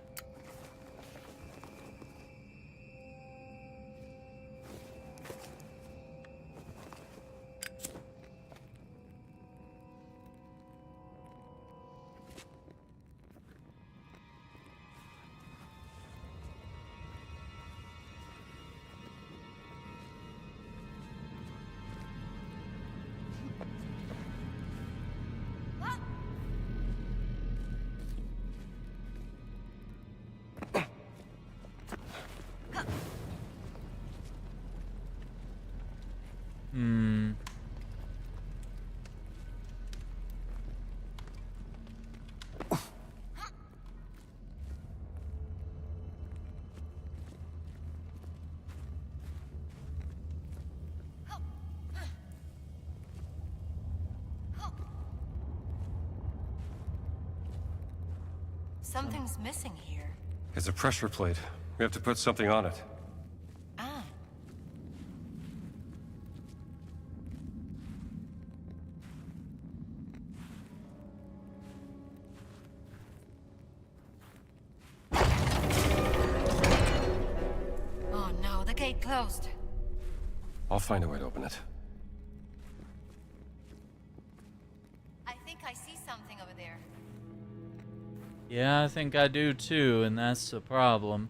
Something's missing here. It's a pressure plate. We have to put something on it. Ah. Oh no, the gate closed. I'll find a way to open it. I think I see something over there. Yeah, I think I do too, and that's the problem.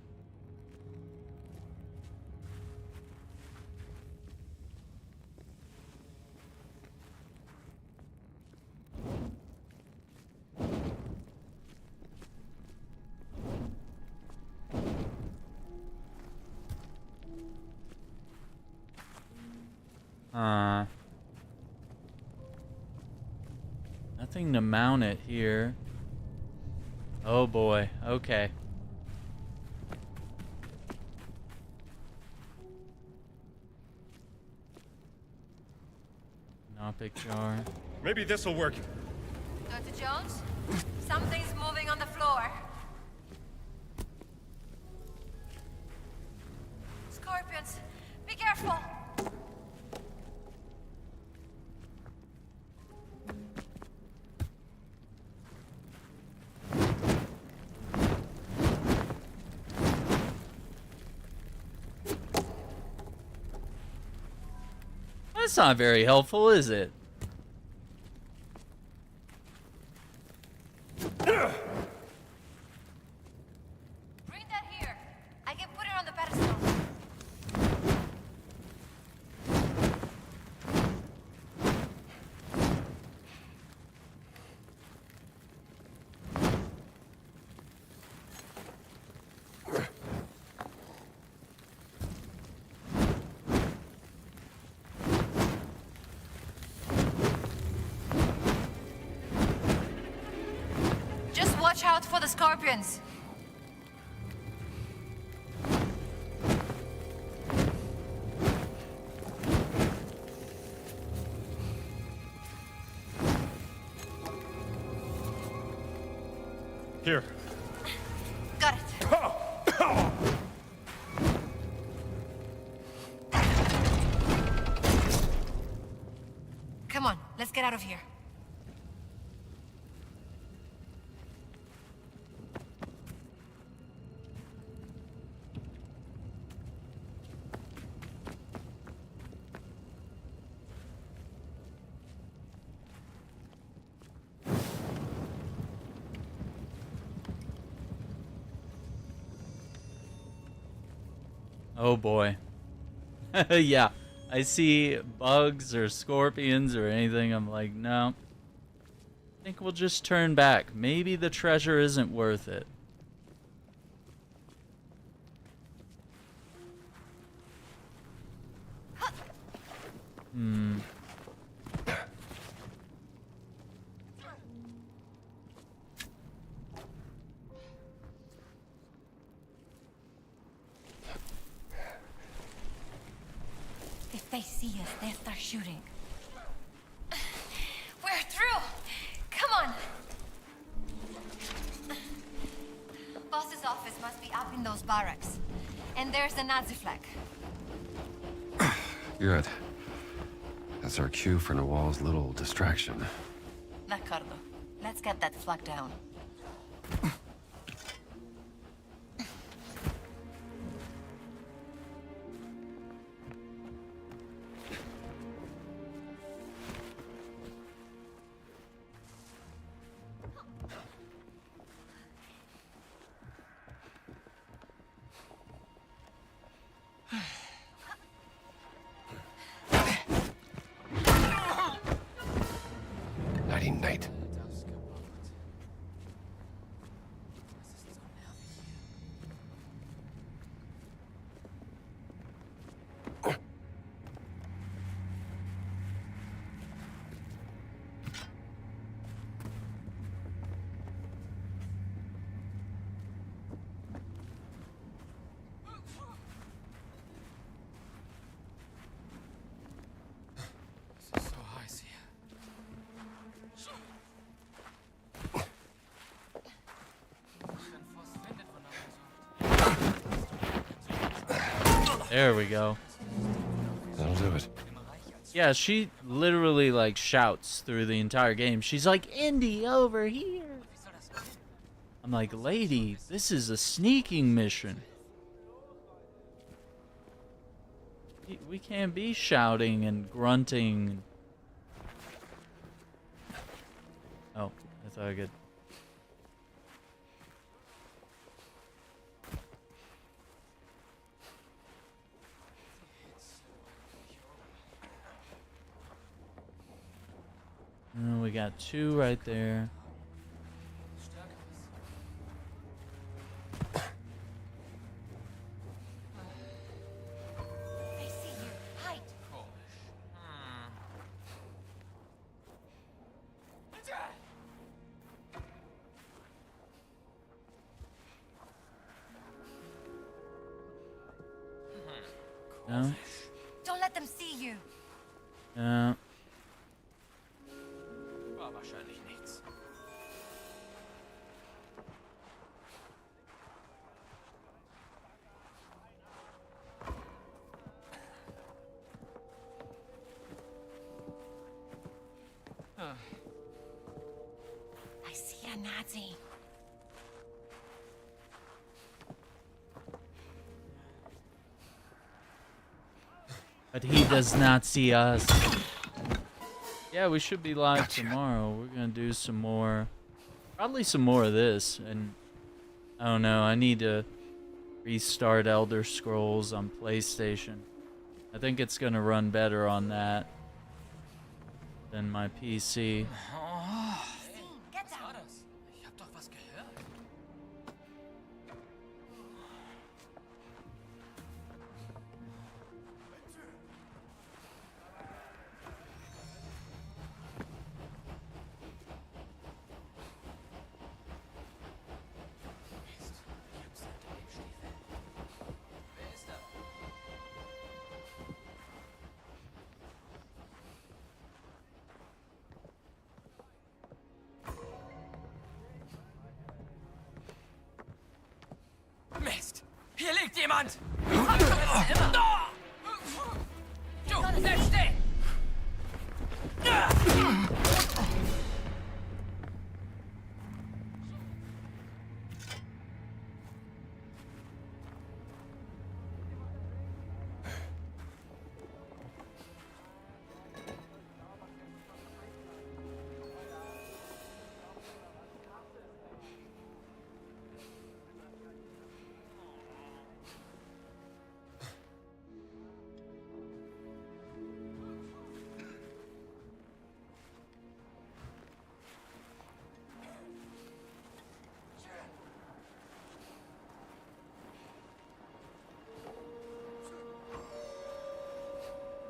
Huh. Nothing to mount it here. Oh boy. Okay. Knopic jar. Maybe this'll work. Dr. Jones? Something's moving on the floor. Scorpions! Be careful! That's not very helpful, is it? Bring that here. I can put it on the pedestal. Just watch out for the scorpions. Here. Got it. Come on, let's get out of here. Oh boy. Yeah, I see bugs or scorpions or anything. I'm like, no. I think we'll just turn back. Maybe the treasure isn't worth it. Hmm. If they see us, they'll start shooting. We're through! Come on! Boss's office must be up in those barracks. And there's the Nazi flag. Good. That's our cue for Nawal's little distraction. D'accordo. Let's get that flag down. Nighty night. There we go. That'll do it. Yeah, she literally like shouts through the entire game. She's like, Indy, over here. I'm like, lady, this is a sneaking mission. We can't be shouting and grunting. Oh, I thought I could. And we got two right there. They see you. Hide. No? Don't let them see you. Yeah. War wahrscheinlich nichts. I see a Nazi. But he does not see us. Yeah, we should be live tomorrow. We're gonna do some more, probably some more of this. And I don't know, I need to restart Elder Scrolls on PlayStation. I think it's gonna run better on that than my PC. Get Was war das? Ich hab doch was gehört. Mist, ich hab's hinter dem Stiefel. Wer ist da? Mist! Hier liegt jemand! Du, bleib stehen!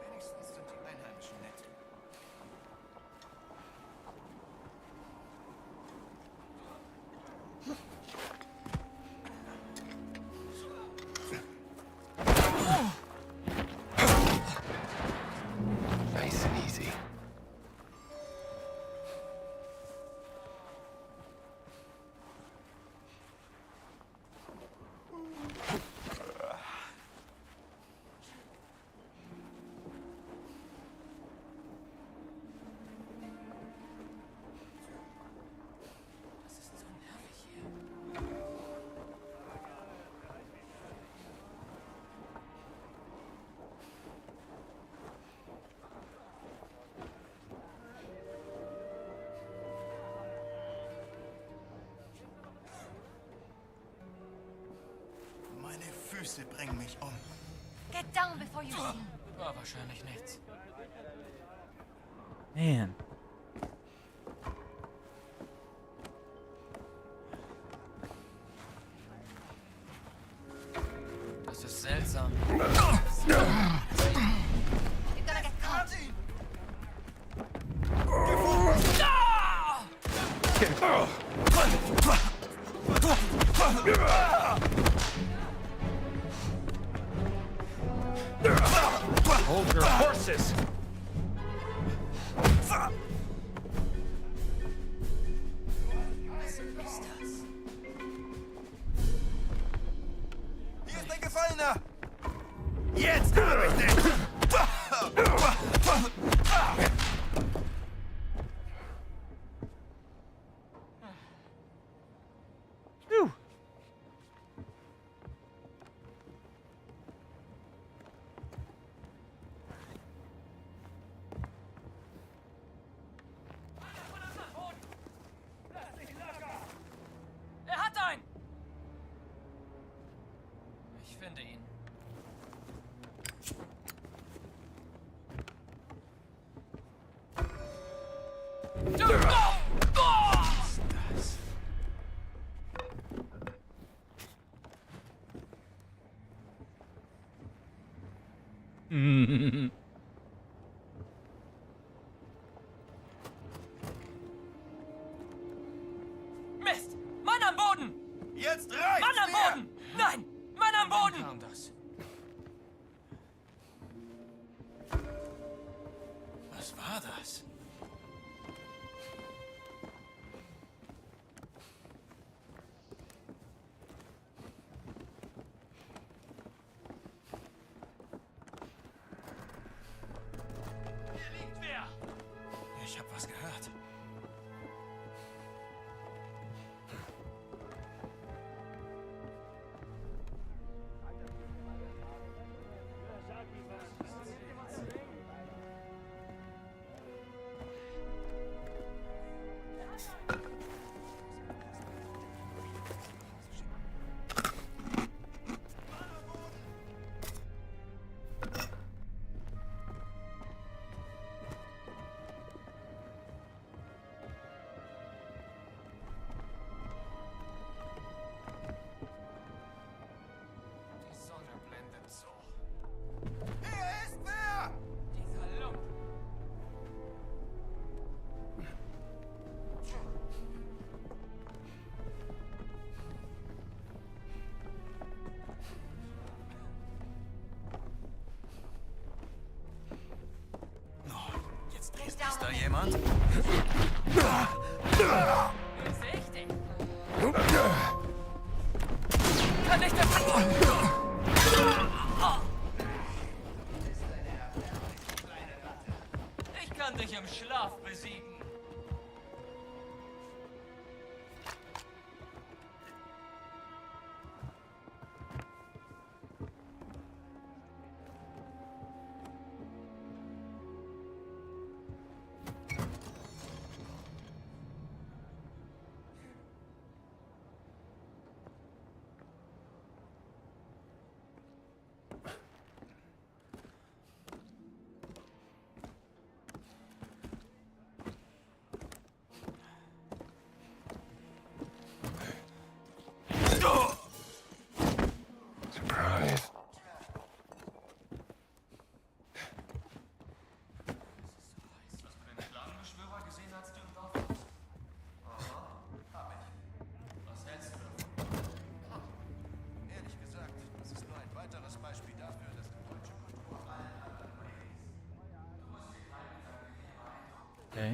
Wenigstens sind die Einheimischen nett. Nice and easy. Das ist so nervig hier. Meine Füße bringen mich um. Get down before you see. War wahrscheinlich nichts. Man. Das ist seltsam. You're gonna get caught. Hold your horses! Was ist das? Hier ist ein Gefallener! Jetzt habe ich dich! Phew. Er hat einen! Ich finde ihn. Mist! Mann am Boden! Jetzt reicht's Mann am mir! Boden! Nein! Mann am Boden! Kam das. war das? Hier liegt wer! Ich hab was gehört. Die Sonne blendet so. Hier ist wer! Dieser Lump. Jetzt ist da jemand? Sehe ich den? Kann ich das? Ich kann dich im Schlaf besiegen. Surprise. Hast du den Schlangenbeschwörer gesehen, als du im Dorf warst? Aha, hab ich. Was hältst du davon? Ehrlich gesagt, das ist nur ein weiteres Beispiel dafür, dass die deutsche Kultur auf allen anderen ist. Okay.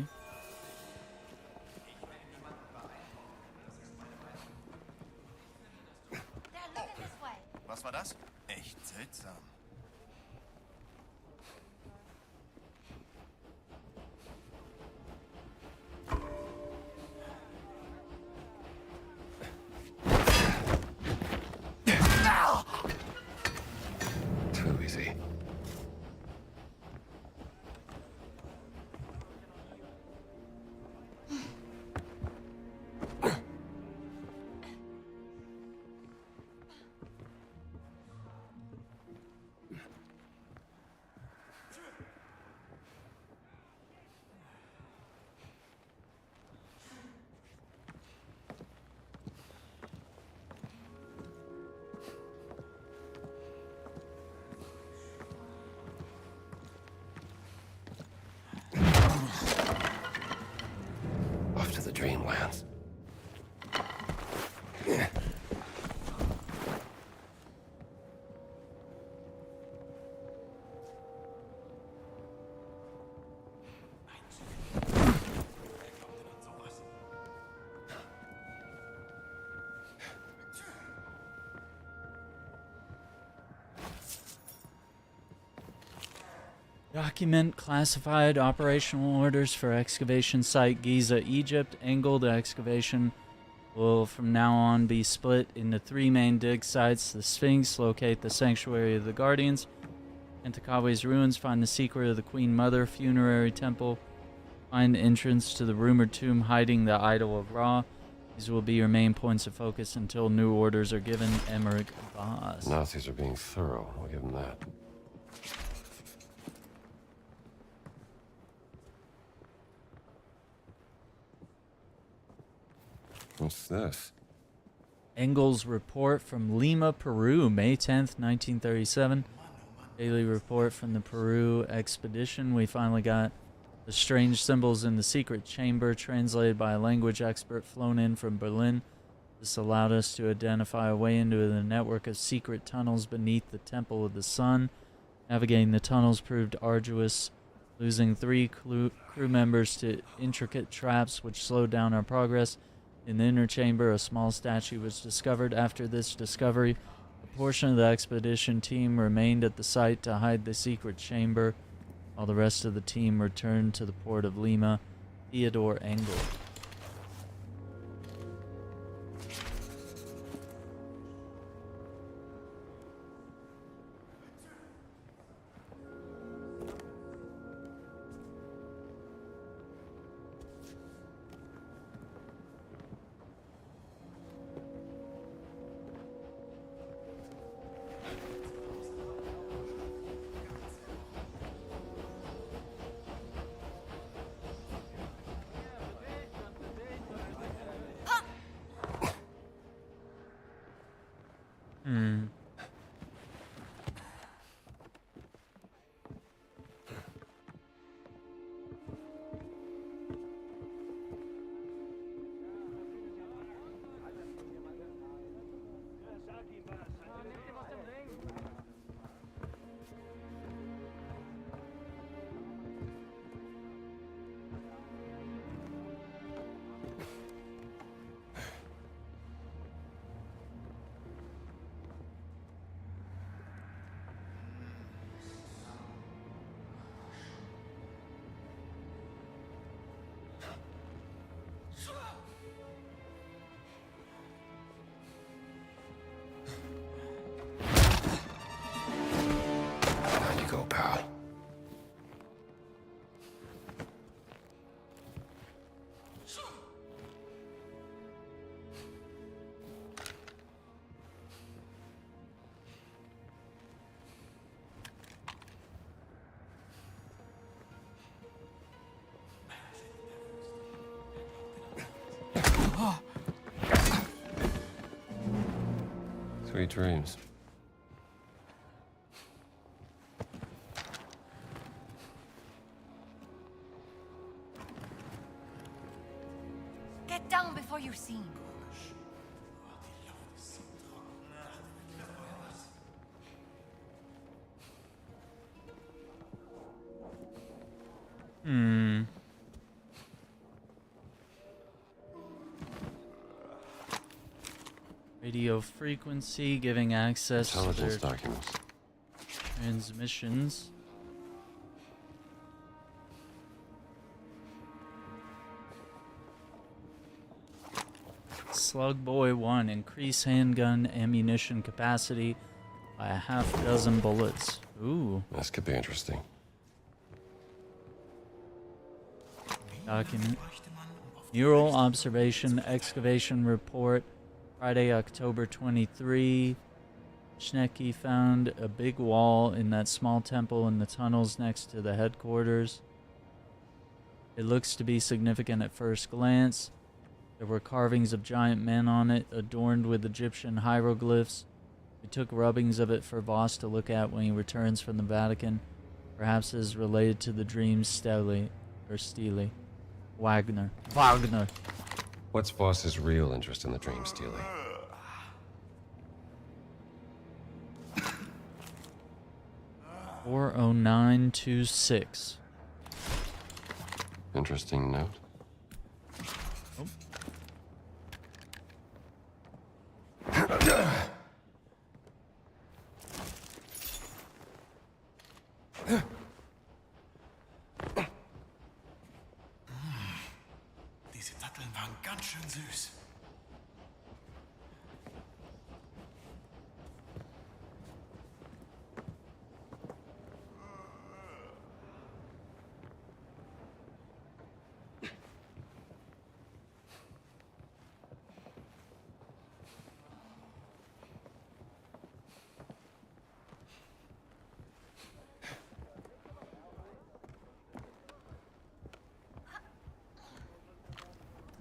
Dad, look at this way. Was war das? Echt seltsam. Too easy. Off to the dreamlands. Document classified operational orders for excavation site Giza, Egypt. Angled excavation will from now on be split into 3 main dig sites. The Sphinx, locate the Sanctuary of the Guardians. Antikawe's ruins, find the secret of the Queen Mother. Funerary temple, find entrance to the rumored tomb hiding the idol of Ra. These will be your main points of focus until new orders are given. Emmerich Voss. Nazis are being thorough. I'll give them that. What's this? Engel's report from Lima, Peru, May 10th, 1937. Daily report from the Peru expedition. We finally got the strange symbols in the secret chamber, translated by a language expert flown in from Berlin. This allowed us to identify a way into the network of secret tunnels beneath the Temple of the Sun. Navigating the tunnels proved arduous losing 3 crew members to intricate traps which slowed down our progress. In the inner chamber, a small statue was discovered. After this discovery, a portion of the expedition team remained at the site to hide the secret chamber, while the rest of the team returned to the port of Lima. Theodore Engel. Down you go, pal. Sweet dreams. Get down before you're seen. Radio frequency giving access to Intelligence their documents. transmissions. Slug Boy 1, increase handgun ammunition capacity by a half-dozen bullets. Ooh. This could be interesting. Document. Mural observation excavation report. Friday, October 23. Schnecke found a big wall in that small temple in the tunnels next to the headquarters. It looks to be significant at first glance. There were carvings of giant men on it, adorned with Egyptian hieroglyphs. We took rubbings of it for Voss to look at when he returns from the Vatican. Perhaps it is related to the dream Stele. Wagner. What's Voss's real interest in the dream stealing? $40926. Interesting note. Diese Datteln waren ganz schön süß.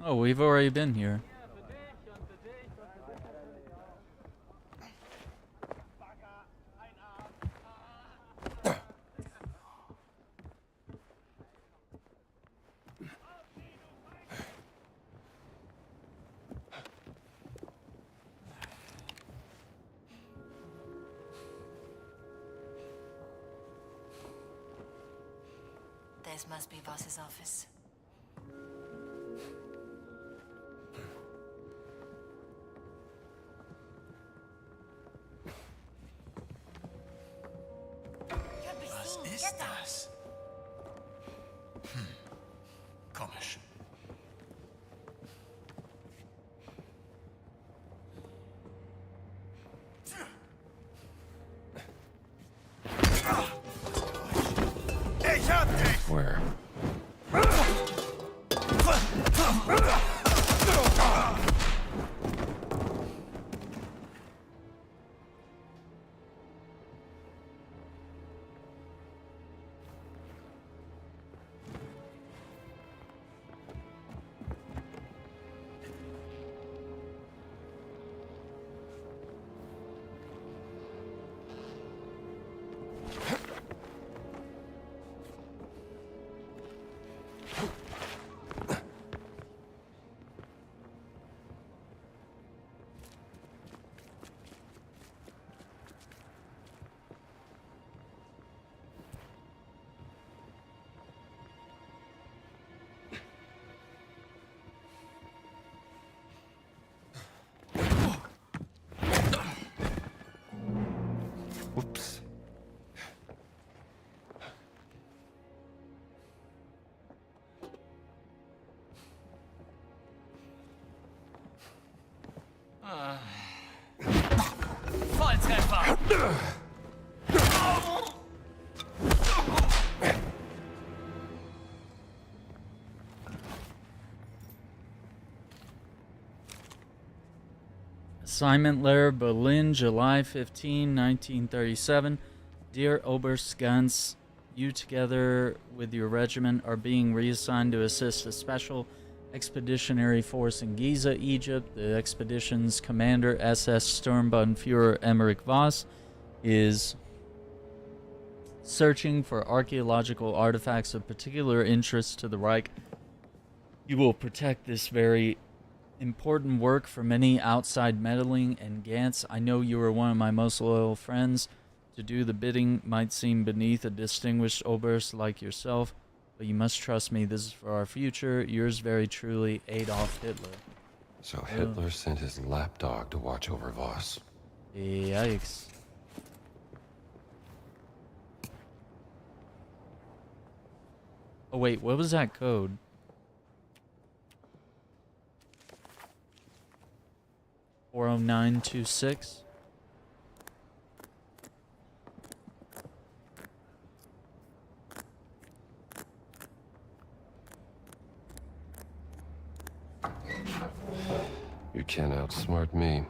Oh, we've already been here. This must be Voss's office. Was ist das? Komisch. Ich hab dich! Where? Whoops. Volltreffer! Assignment Letter, Berlin, July 15, 1937. Dear Oberst Ganz, you together with your regiment are being reassigned to assist a special expeditionary force in Giza, Egypt. The expedition's commander, SS Sturmbannführer Emmerich Voss, is searching for archaeological artifacts of particular interest to the Reich. You will protect this very important work from any outside meddling, and Gantz, I know you are one of my most loyal friends. To do the bidding might seem beneath a distinguished Oberst like yourself, but you must trust me, this is for our future. Yours very truly, Adolf Hitler. So Hitler sent his lapdog to watch over Voss. Yikes. Oh wait, what was that code? "40926. You can't outsmart me.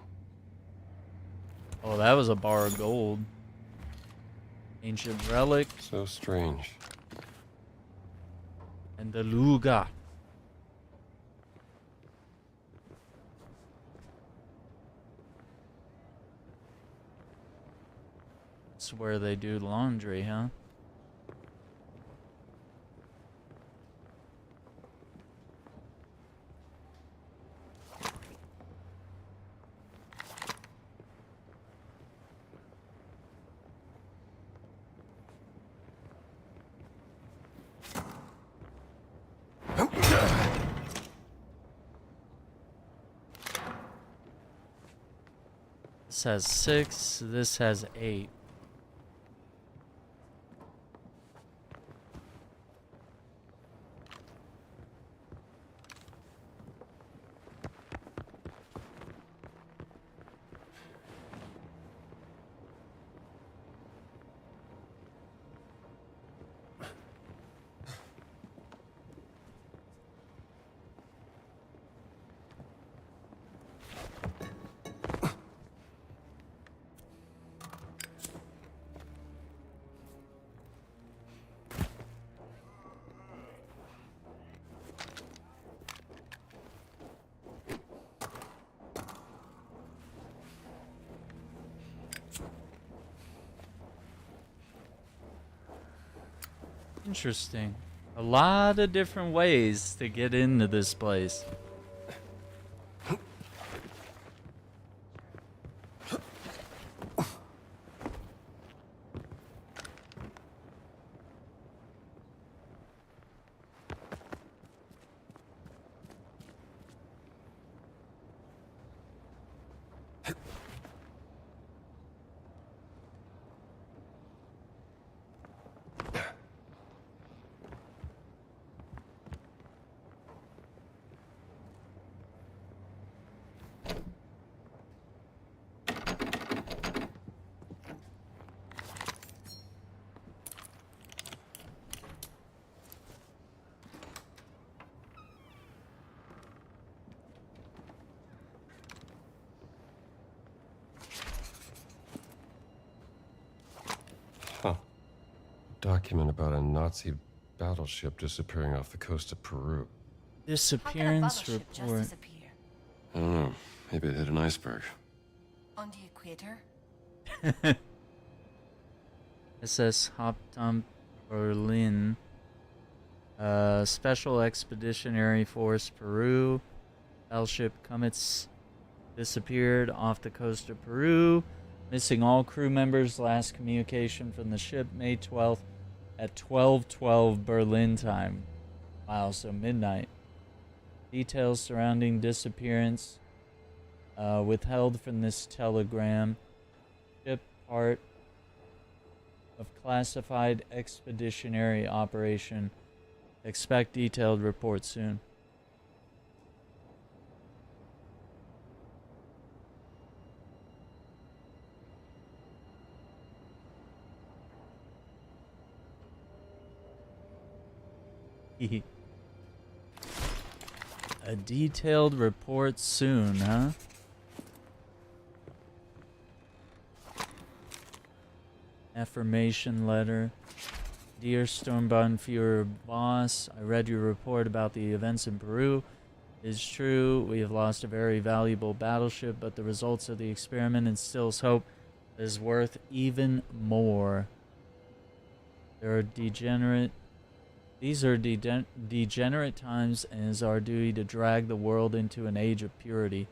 Oh, that was a bar of gold. Ancient relic. So strange. And the Luga. That's where they do laundry, huh? This has 6, this has 8. Interesting. A lot of different ways to get into this place. document about a Nazi battleship disappearing off the coast of Peru. Disappearance report. I don't know. Maybe it hit an iceberg. On the equator? SS Hauptamt Berlin. Special Expeditionary Force Peru. Battleship Comets disappeared off the coast of Peru. Missing all crew members. Last communication from the ship May 12th at 12:12 Berlin time. Wow, so midnight. Details surrounding disappearance withheld from this telegram. Ship part of classified expeditionary operation. Expect detailed report soon. A detailed report soon, huh? Affirmation letter. Dear Sturmbannführer Boss, I read your report about the events in Peru. It is true, we have lost a very valuable battleship, but the results of the experiment instills hope that is worth even more. These are degenerate times, and it is our duty to drag the world into an age of purity.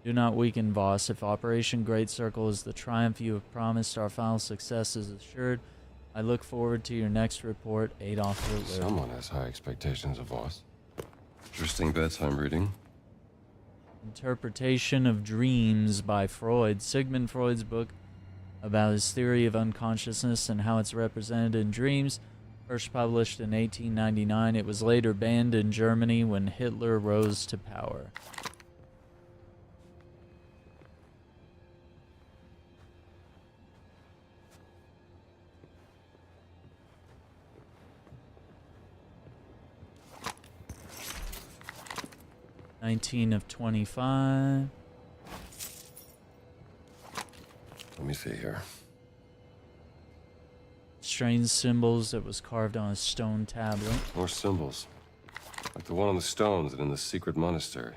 Do not weaken, Voss. If Operation Great Circle is the triumph you have promised, our final success is assured. I look forward to your next report, Adolf Hitler. Someone has high expectations of Voss. Interesting bedtime reading. Interpretation of Dreams by Freud. Sigmund Freud's book about his theory of unconsciousness and how it's represented in dreams. First published in 1899, it was later banned in Germany when Hitler rose to power. (19 of 25). Let me see here. Strange symbols that was carved on a stone tablet. More symbols. Like the one on the stones and in the secret monastery.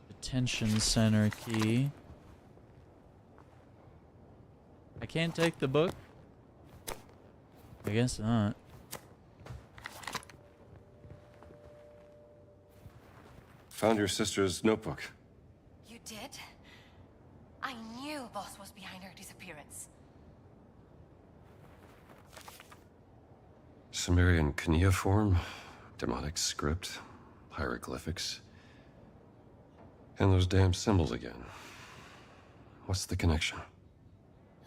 Detention center key. I can't take the book? I guess not. Found your sister's notebook. You did? I knew Boss was behind her disappearance. Sumerian cuneiform, demonic script, hieroglyphics. And those damn symbols again. What's the connection?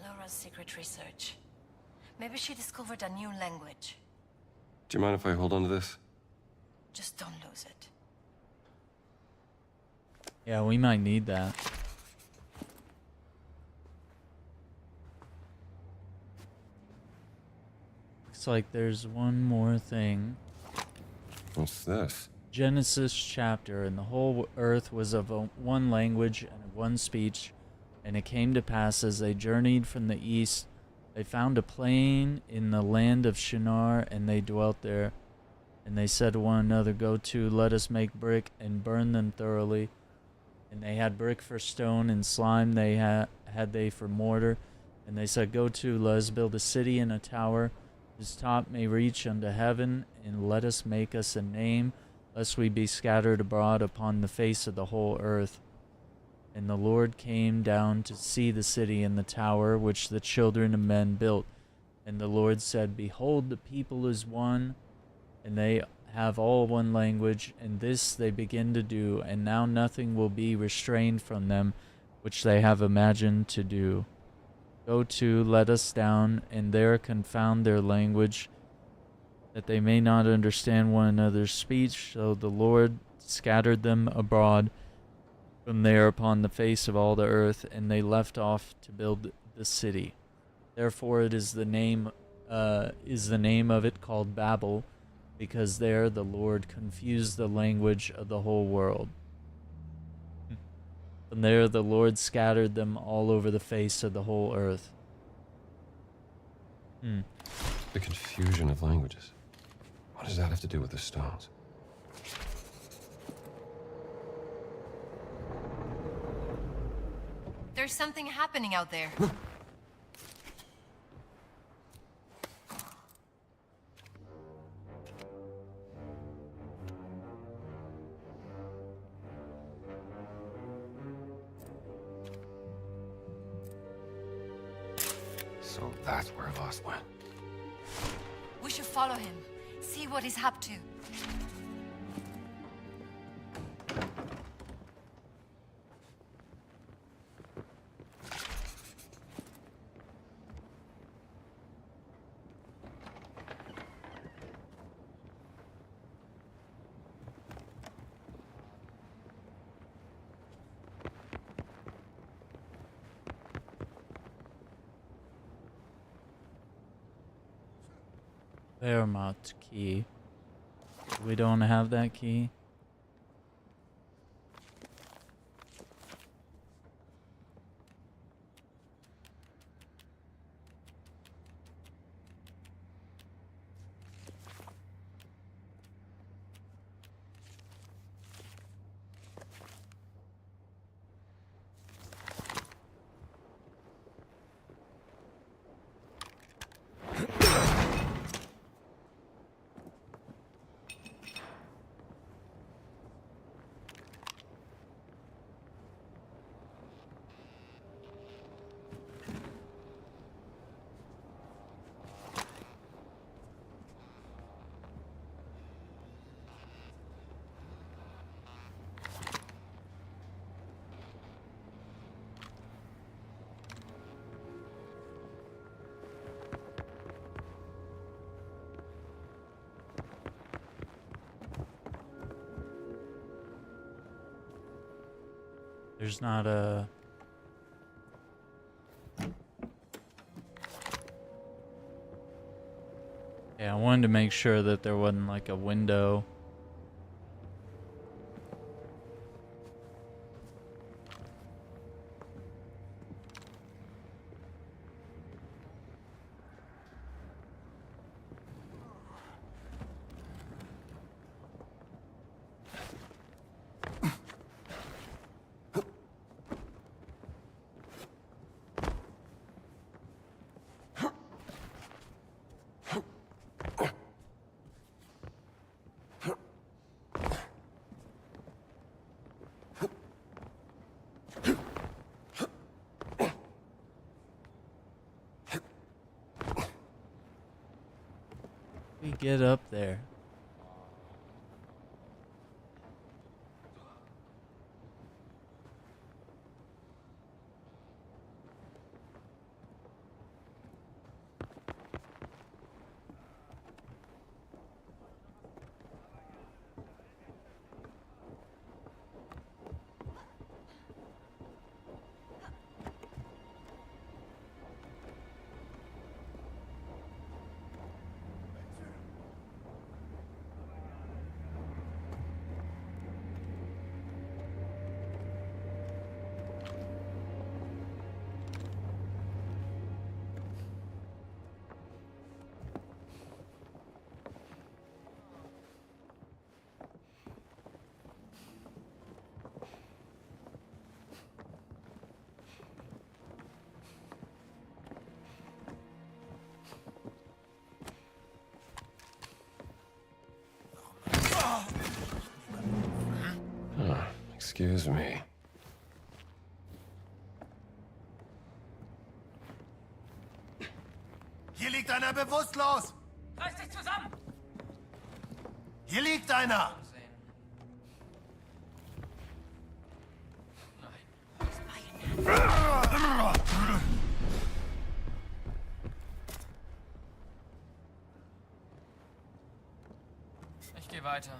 Laura's secret research. Maybe she discovered a new language. Do you mind if I hold on to this? Just don't lose it. Yeah, we might need that. Looks like there's one more thing. What's this? Genesis chapter, and the whole earth was of one language and of one speech, and it came to pass as they journeyed from the east, they found a plain in the land of Shinar, and they dwelt there. And they said to one another, Go to, let us make brick and burn them thoroughly. And they had brick for stone, and slime they had they for mortar. And they said, Go to, let us build a city and a tower, whose top may reach unto heaven, and let us make us a name, lest we be scattered abroad upon the face of the whole earth. And the Lord came down to see the city and the tower which the children of men built. And the Lord said, Behold, the people is one, and they have all one language, and this they begin to do, and now nothing will be restrained from them which they have imagined to do. Go to, let us down, and there confound their language, that they may not understand one another's speech. So the Lord scattered them abroad from there upon the face of all the earth, and they left off to build the city. Therefore it is the name of it called Babel, because there the Lord confused the language of the whole world. And there the Lord scattered them all over the face of the whole earth. The confusion of languages. What does that have to do with the stones? There's something happening out there. So that's where Voss went. We should follow him. See what he's up to. Fairmont key. We don't have that key. There's not a... Yeah, I wanted to make sure that there wasn't like a window. We get up there. Excuse me. Hier liegt einer bewusstlos! Reiß dich zusammen! Hier liegt einer! Ich gehe weiter.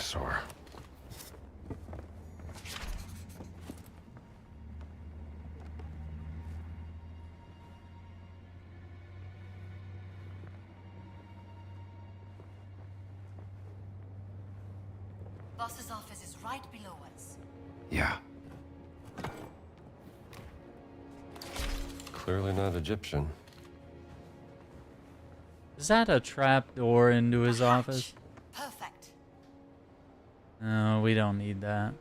dinosaur. Boss's office is right below us. Yeah. Clearly not Egyptian. Is that a trap door into his office? Perfect. No, we don't need that.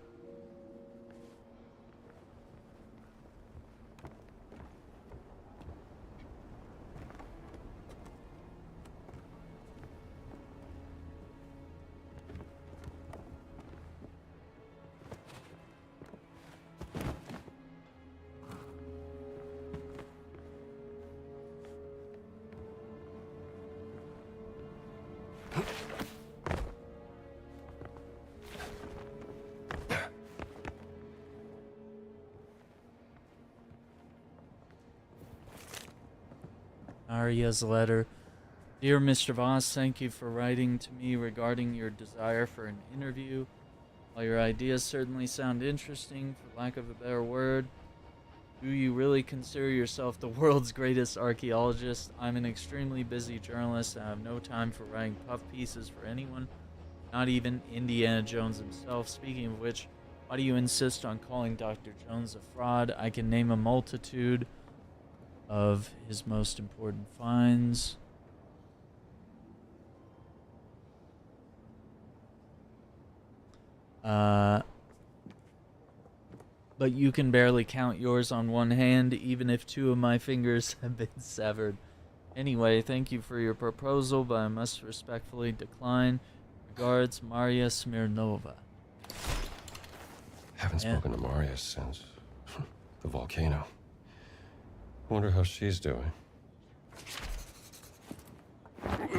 Arya's letter. Dear Mr. Voss, thank you for writing to me regarding your desire for an interview. While your ideas certainly sound interesting, for lack of a better word, do you really consider yourself the world's greatest archaeologist? I'm an extremely busy journalist and I have no time for writing puff pieces for anyone, not even Indiana Jones himself. Speaking of which, why do you insist on calling Dr. Jones a fraud? I can name a multitude of his most important finds. But you can barely count yours on one hand, even if 2 of my fingers have been severed. Anyway, thank you for your proposal, but I must respectfully decline. Regards, Maria Smirnova. Haven't spoken to Maria since the volcano. Wonder how she's doing. $100.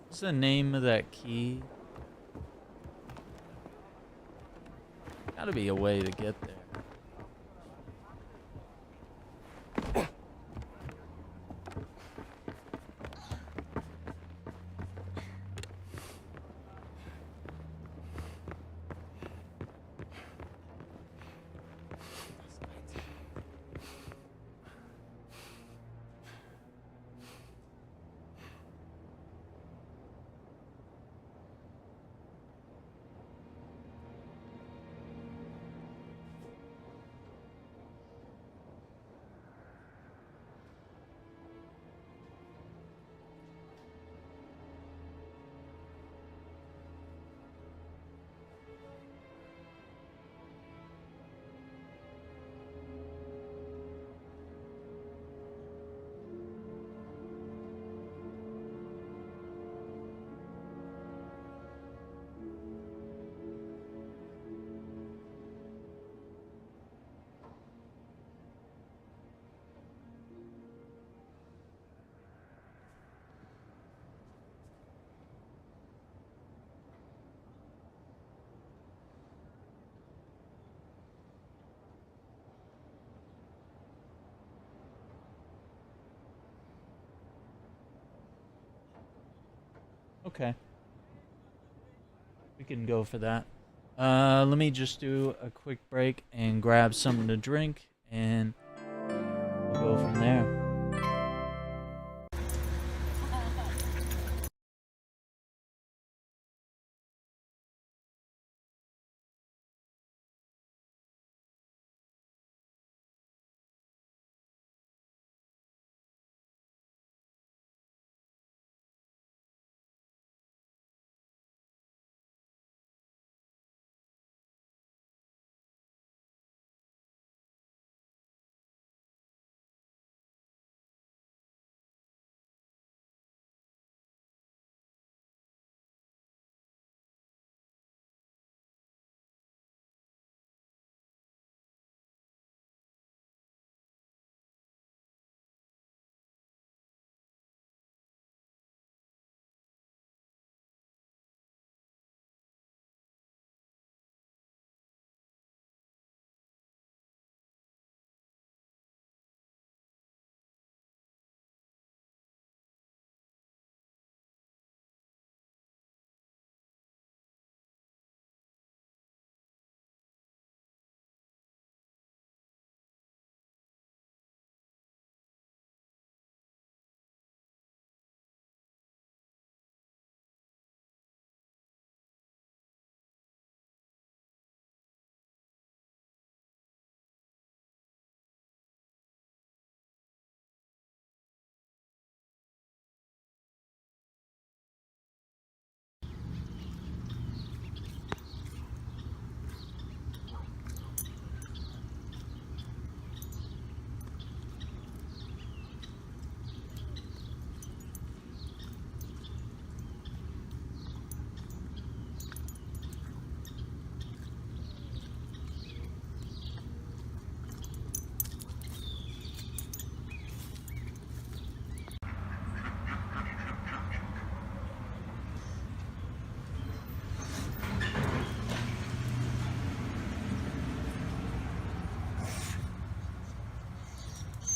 What's the name of that key? Gotta be a way to get there. Okay. We can go for that. Let me just do a quick break and grab something to drink, and we'll go from there.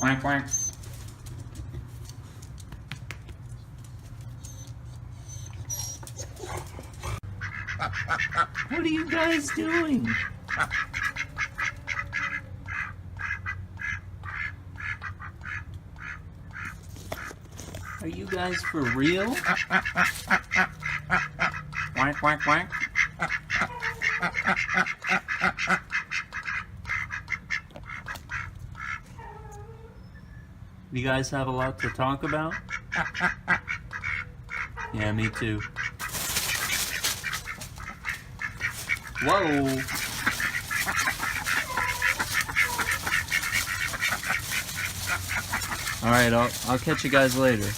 Quack, quack. What are you guys doing? Are you guys for real? Quack, quack, quack. You guys have a lot to talk about? Yeah, me too. Whoa! Alright, I'll catch you guys later.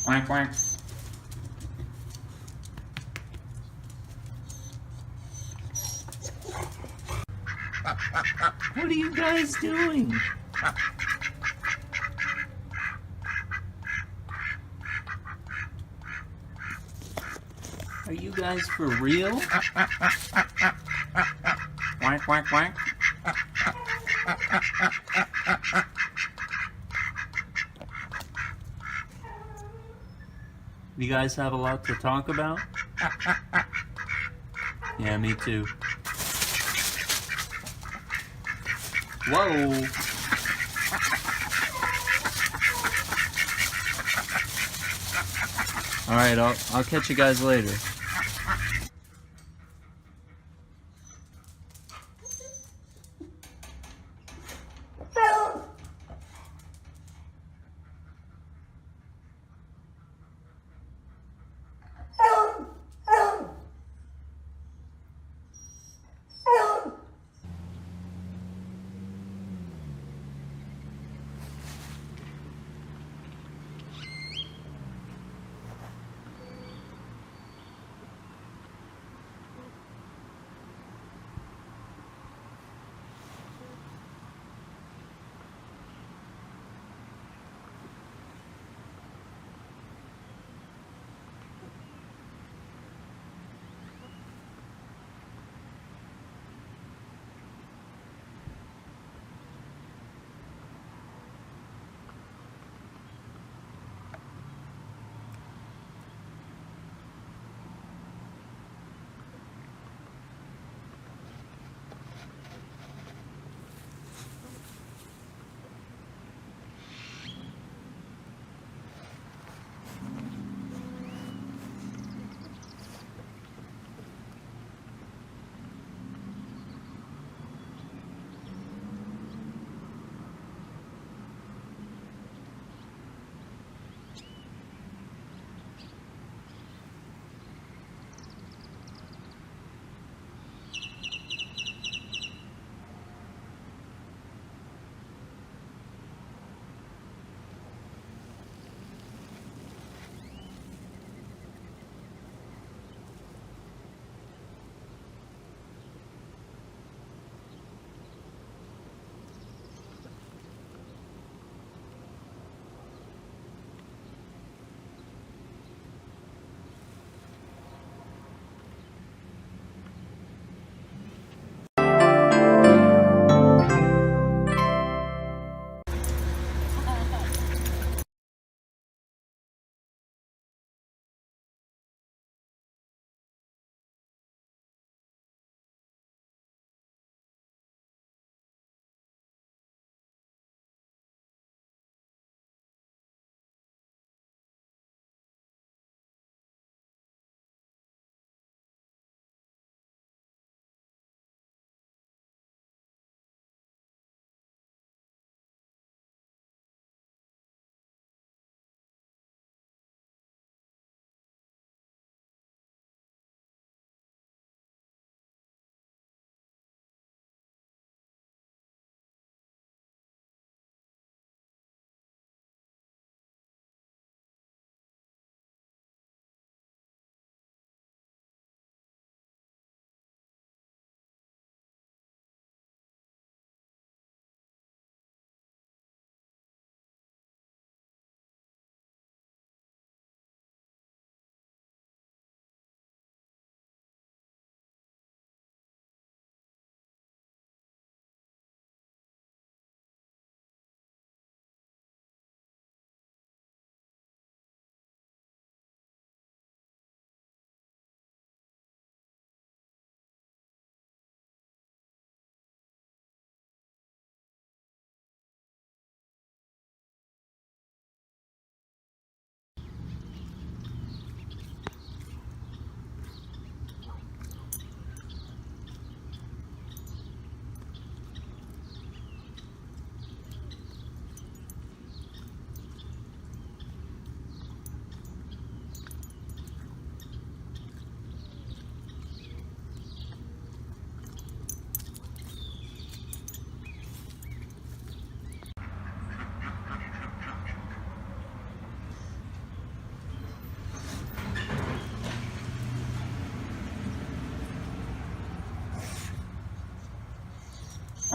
Quack, quack. What are you guys doing? Are you guys for real? Quack, quack, quack. You guys have a lot to talk about? Yeah, me too. Whoa! Alright, I'll catch you guys later.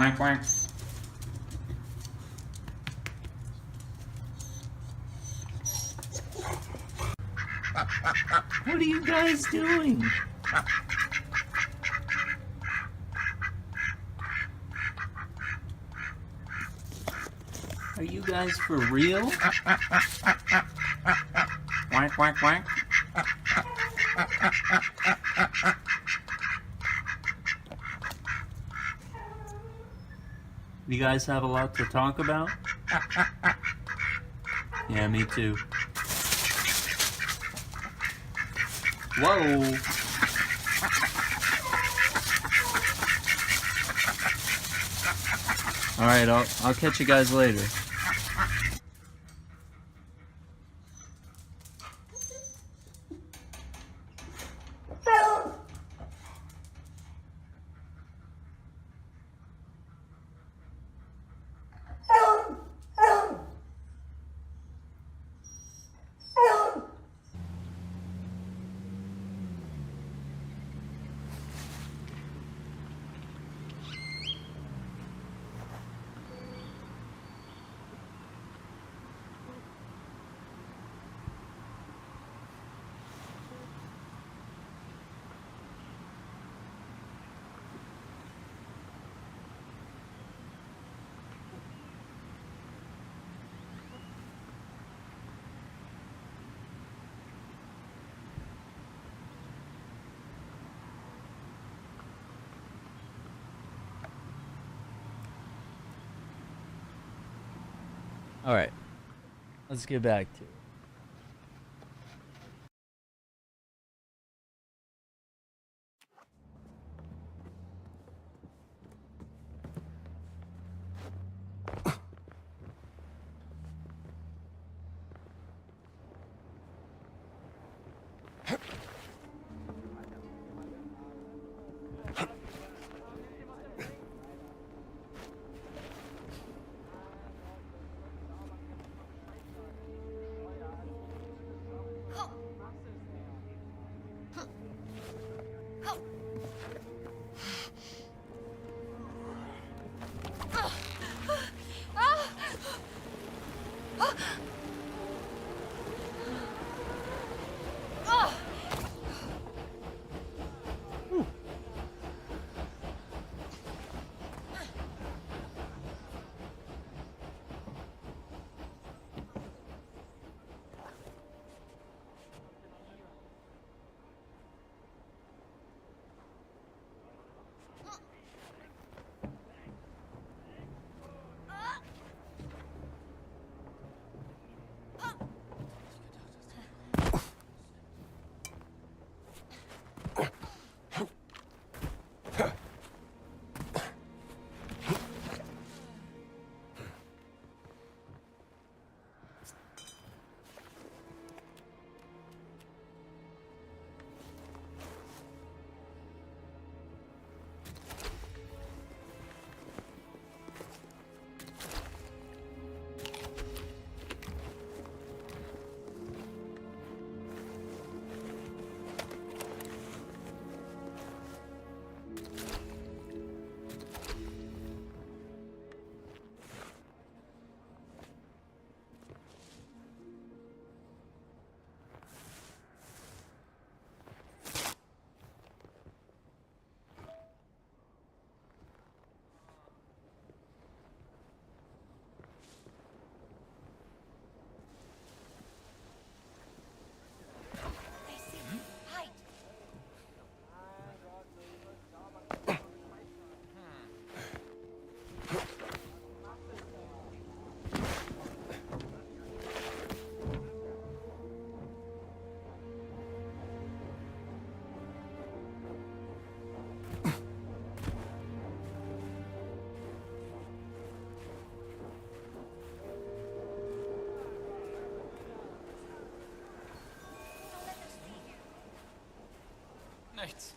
Quack, quack. What are you guys doing? Are you guys for real? Quack, quack, quack. You guys have a lot to talk about? Yeah, me too. Whoa! Alright, I'll catch you guys later. Alright, let's get back to it. Nichts.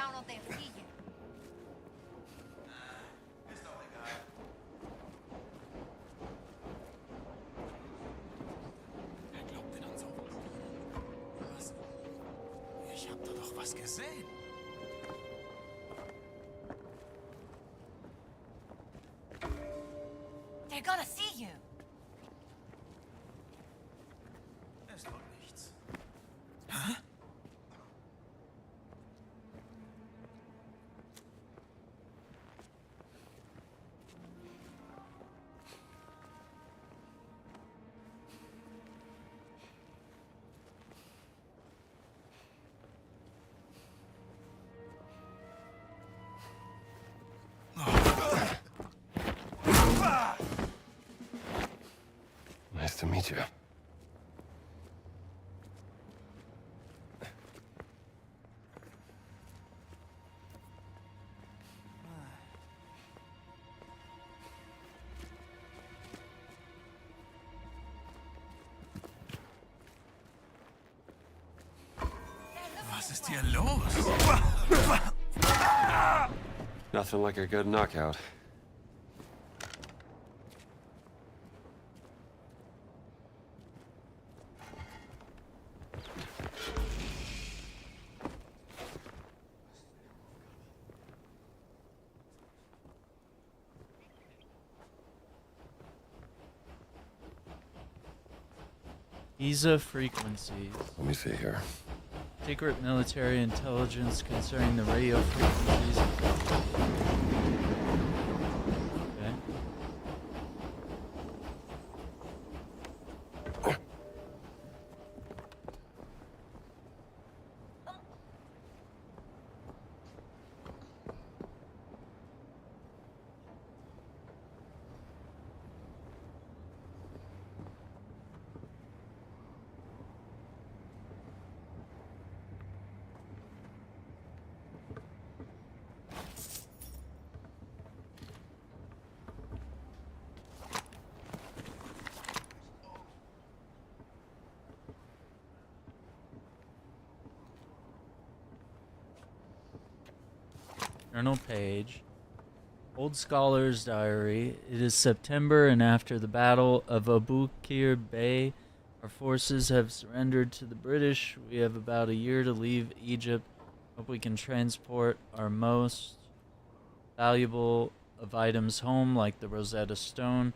down or they'll see you. Ist doch egal. Wer glaubt denn an sowas? Was? Ich hab da doch was gesehen. They're gonna see you. Es tut nichts. Hä? Nice to meet you. Was ist hier los? Nothing like a good knockout. Giza frequencies. Let me see here. Secret military intelligence concerning the radio frequencies. Okay. Journal page. Old Scholar's Diary. It is September, and after the Battle of Abu Qir Bay, our forces have surrendered to the British. We have about a year to leave Egypt. Hope we can transport our most valuable of items home, like the Rosetta Stone.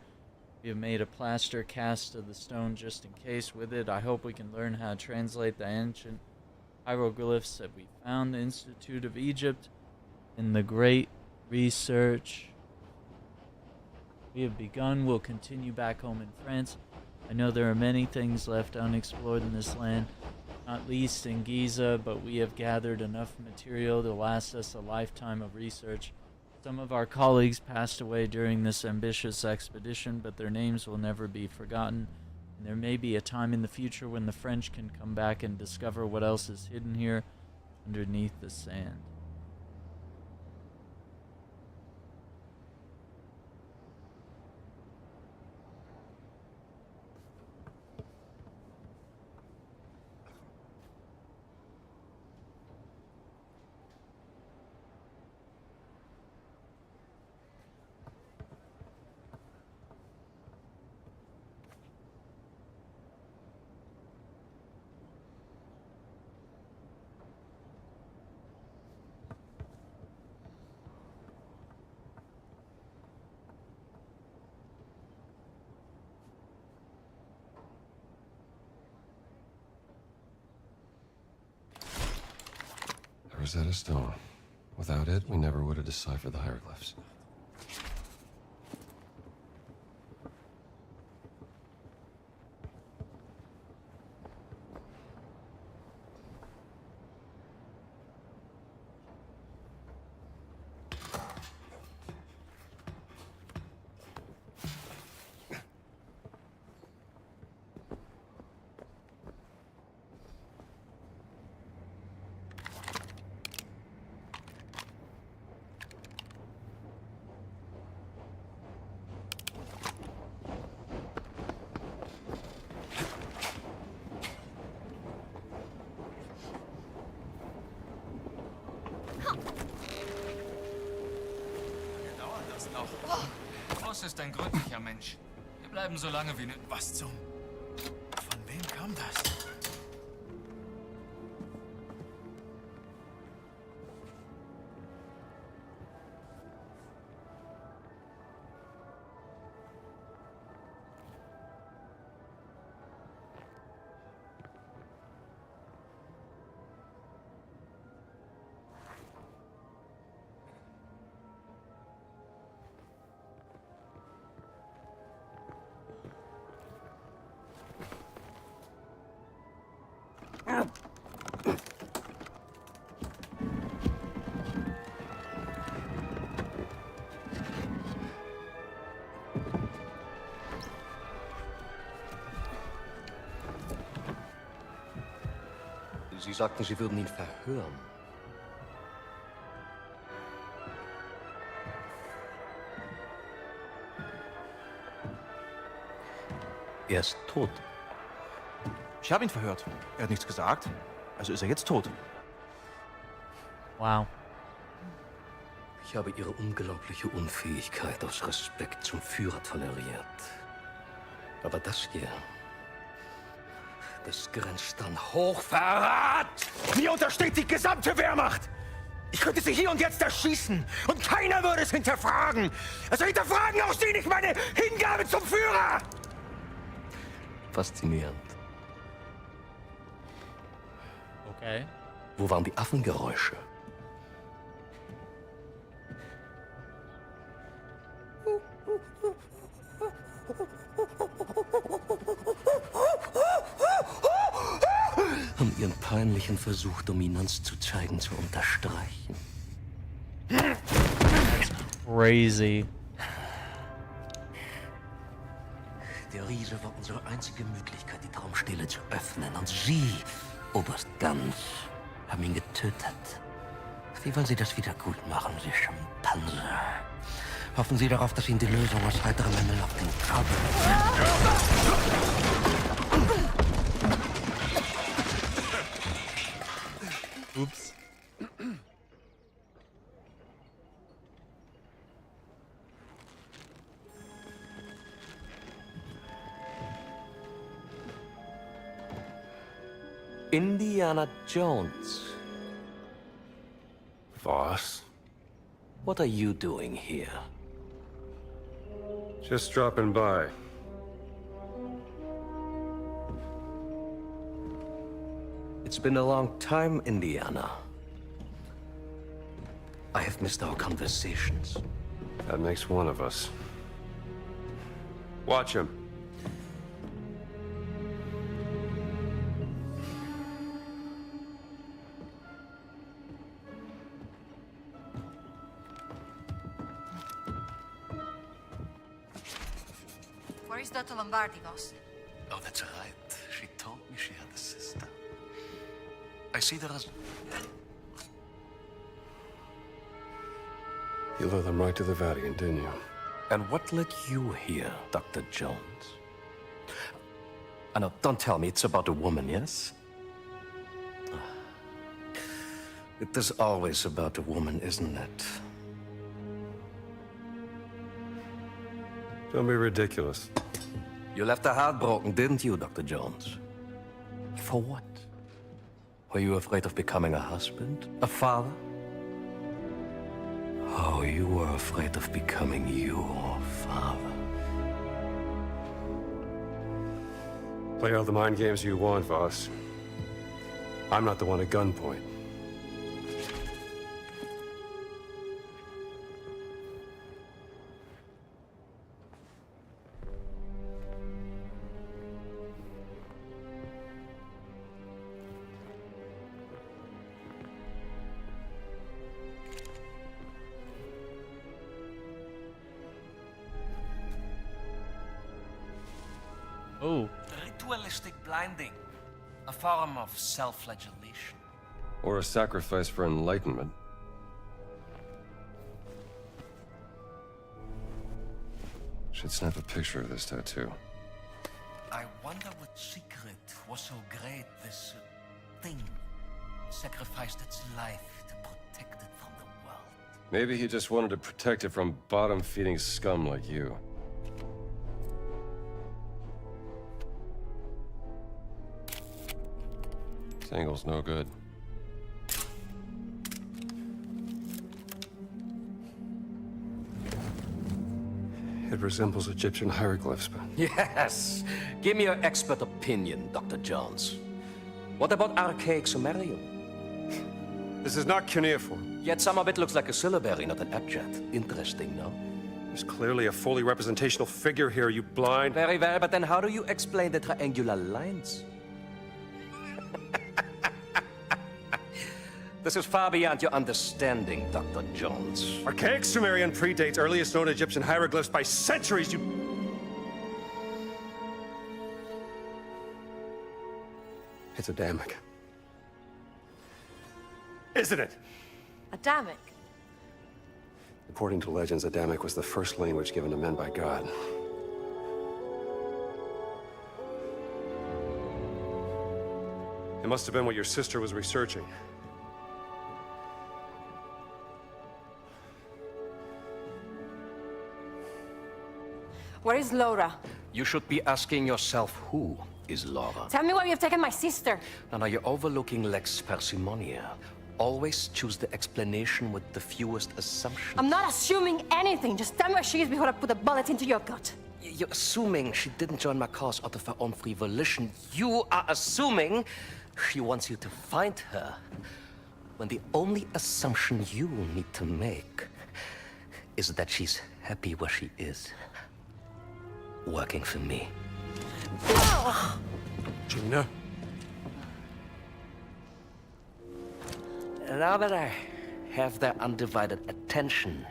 We have made a plaster cast of the stone just in case. With it, I hope we can learn how to translate the ancient hieroglyphs that we found. The Institute of Egypt in the Great Research we have begun will continue back home in France. I know there are many things left unexplored in this land, not least in Giza, but we have gathered enough material to last us a lifetime of research. Some of our colleagues passed away during this ambitious expedition, but their names will never be forgotten. And there may be a time in the future when the French can come back and discover what else is hidden here underneath the sand. The Rosetta Stone. Without it, we never would have deciphered the hieroglyphs. Auch. Voss ist ein gründlicher Mensch. Wir bleiben so lange wie nötig. Was zum... Von wem kam das? Sie sagten, Sie würden ihn verhören. Er ist tot. Ich habe ihn verhört. Er hat nichts gesagt. Also ist er jetzt tot. Wow. Ich habe Ihre unglaubliche Unfähigkeit aus Respekt zum Führer toleriert. Aber das hier... das grenzt an Hochverrat! Mir untersteht die gesamte Wehrmacht! Ich könnte sie hier und jetzt erschießen und keiner würde es hinterfragen! Also hinterfragen auch Sie nicht meine Hingabe zum Führer! Faszinierend. Okay. Wo waren die Affengeräusche? Um Ihren peinlichen Versuch, Dominanz zu zeigen, zu unterstreichen. Crazy. Der Riese war unsere einzige Möglichkeit, die Traumstele zu öffnen. Und Sie, Oberst Ganz, haben ihn getötet. Wie wollen Sie das wieder gut machen, Sie Schimpanse? Hoffen Sie darauf, dass Ihnen die Lösung aus heiterem Himmel auf den Kopf... Ups. Indiana Jones. Voss? What are you doing here? Just dropping by. It's been a long time, Indiana. I have missed our conversations. That makes one of us. Watch him. Where is Dr. Lombardi, boss? Oh, that's right. She told me she had a sister. I see there is... You led them right to the Vatican, didn't you? And what led you here, Dr. Jones? I know, don't tell me it's about a woman, yes? It is always about a woman, isn't it? Don't be ridiculous. You left her heartbroken, didn't you, Dr. Jones? For what? Were you afraid of becoming a husband? A father? Oh, you were afraid of becoming your father. Play all the mind games you want, Voss. I'm not the one at gunpoint. Oh. Ritualistic blinding. A form of self-flagellation. Or a sacrifice for enlightenment. Should snap a picture of this tattoo. I wonder what secret was so great this thing sacrificed its life to protect it from the world. Maybe he just wanted to protect it from bottom-feeding scum like you. This angle's no good. It resembles Egyptian hieroglyphs, but... Yes! Give me your expert opinion, Dr. Jones. What about archaic Sumerian? This is not cuneiform. Yet some of it looks like a syllabary, not an abjad. Interesting, no? There's clearly a fully representational figure here, you blind... Very well, but then how do you explain the triangular lines? This is far beyond your understanding, Dr. Jones. Archaic Sumerian predates earliest known Egyptian hieroglyphs by centuries, you... It's Adamic. Isn't it? Adamic? According to legends, Adamic was the first language given to men by God. It must have been what your sister was researching. Where is Laura? You should be asking yourself, who is Laura? Tell me where you've taken my sister. Now, you're overlooking lex parsimoniae. Always choose the explanation with the fewest assumptions. I'm not assuming anything. Just tell me where she is before I put a bullet into your gut. You're assuming she didn't join my cause out of her own free volition. You are assuming she wants you to find her. When the only assumption you need to make is that she's happy where she is. Working for me. Gina? Now that I have their undivided attention,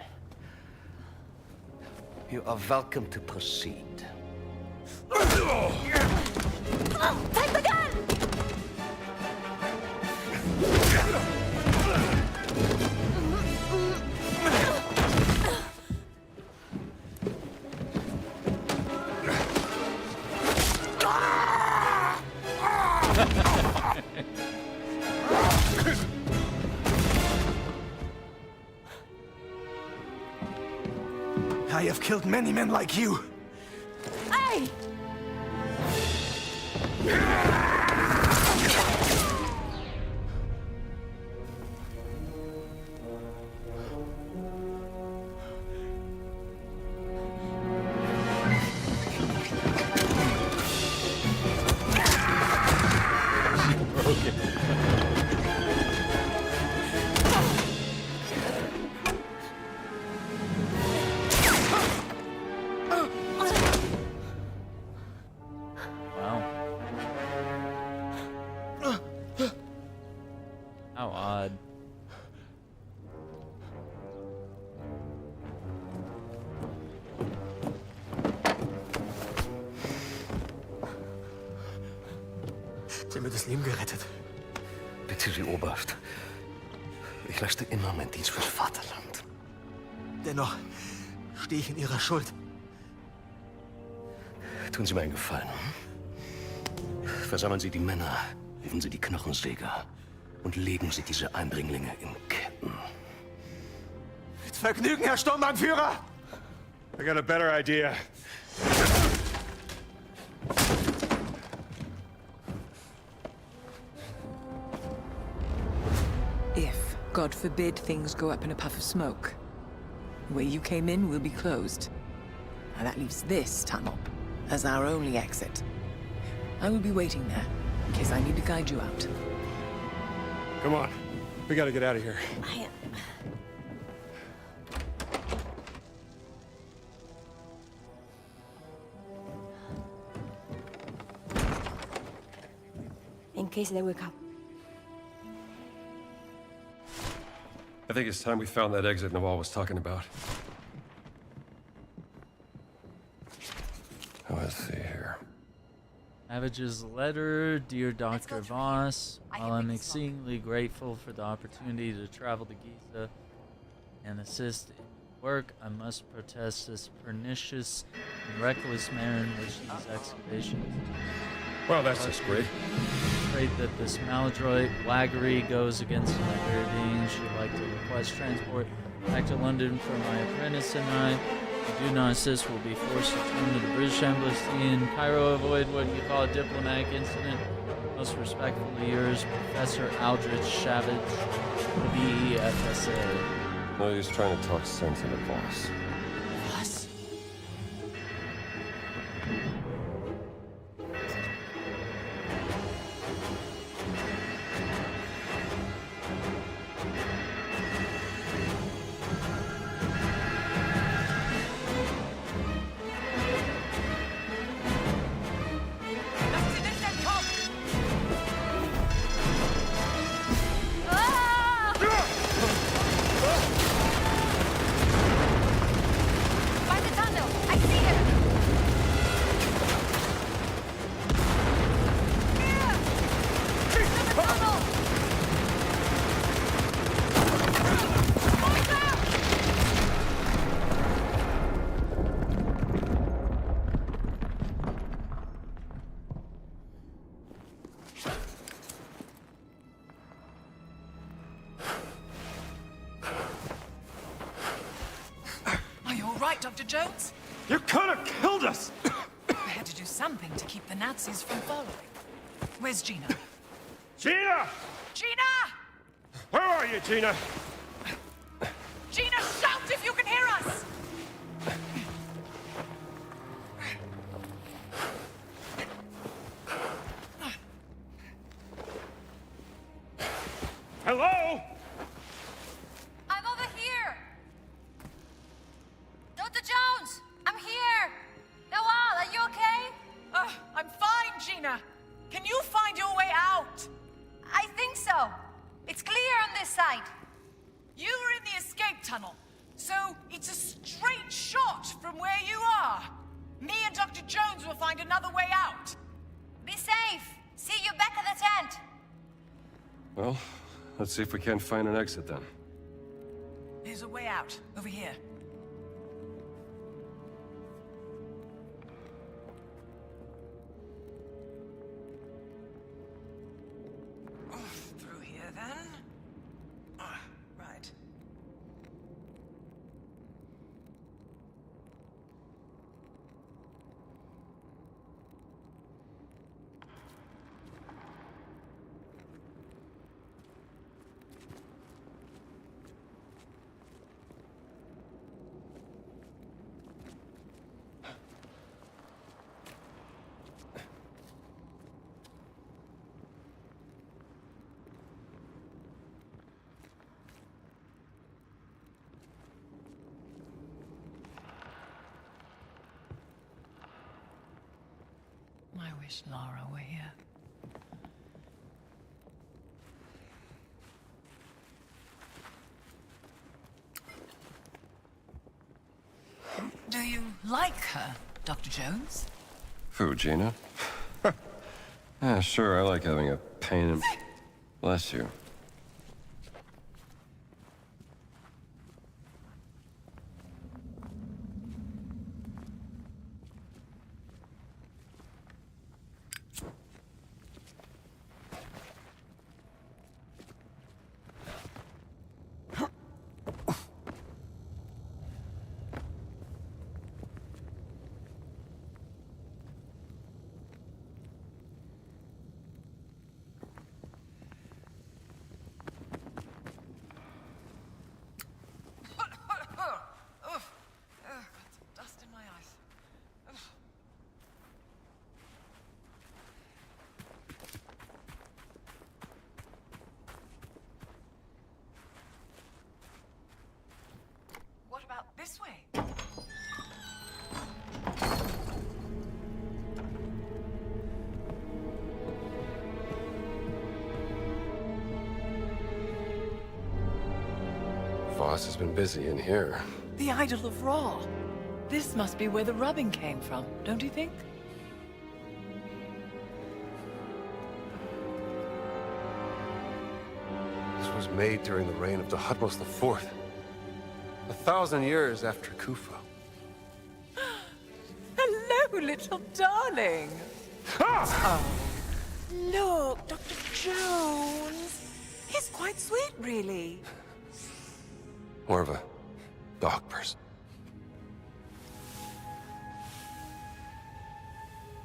you are welcome to proceed. Take the gun! I have killed many men like you. Hey! How odd. Sie haben mir das Leben gerettet. Bitte, Sie Oberst. Ich leiste immer meinen Dienst fürs Vaterland. Dennoch stehe ich in Ihrer Schuld. Tun Sie mir einen Gefallen. Versammeln Sie die Männer, rufen Sie die Knochensäger und legen Sie diese Eindringlinge in Ketten. Mit Vergnügen, Herr Sturmbannführer! I got a better idea. If, God forbid, things go up in a puff of smoke, the way you came in will be closed. Now that leaves this tunnel as our only exit. I will be waiting there, in case I need to guide you out. Come on. We gotta get out of here. In case they wake up. I think it's time we found that exit Nawal was talking about. Oh, let's see here. Savage's letter, dear Dr. Voss. While I'm exceedingly grateful for the opportunity to travel to Giza and assist in work, I must protest this pernicious and reckless manner in which these excavations. Well, that's just great. I'm afraid that this maladroit waggery goes against my very being. Should like to request transport back to London for my apprentice and I. If you do not assist, we'll be forced to return to the British Embassy in Cairo. Avoid what you call a diplomatic incident. Most respectfully yours, Professor Aldrich Shavage, BEFSA. No use trying to talk sense into boss. Boss? By the tunnel! I see him! Here! To the tunnel! Are you all right, Dr. Jones? You could have killed us! We had to do something to keep the Nazis from following. Where's Gina? Gina! Gina! Where are you, Gina? Gina, shout if you can hear us! Hello? I'm over here! Dr. Jones! I'm here! Noel, are you okay? I'm fine, Gina. Can you find your way out? I think so. It's clear on this side. You were in the escape tunnel, so it's a straight shot from where you are. Me and Dr. Jones will find another way out. Be safe. See you back at the tent. Well, let's see if we can't find an exit then. There's a way out, over here. Through here, then. Right. I wish Lara were here. Do you like her, Dr. Jones? Who, Gina? Yeah, sure, I like having a pain in... Bless you. What about this way? Voss has been busy in here. The Idol of Ra. This must be where the rubbing came from, don't you think? This was made during the reign of Thutmose IV. 1,000 years after Khufu. Hello, little darling. Oh. Look, Dr. Jones. He's quite sweet, really. More of a Dog person.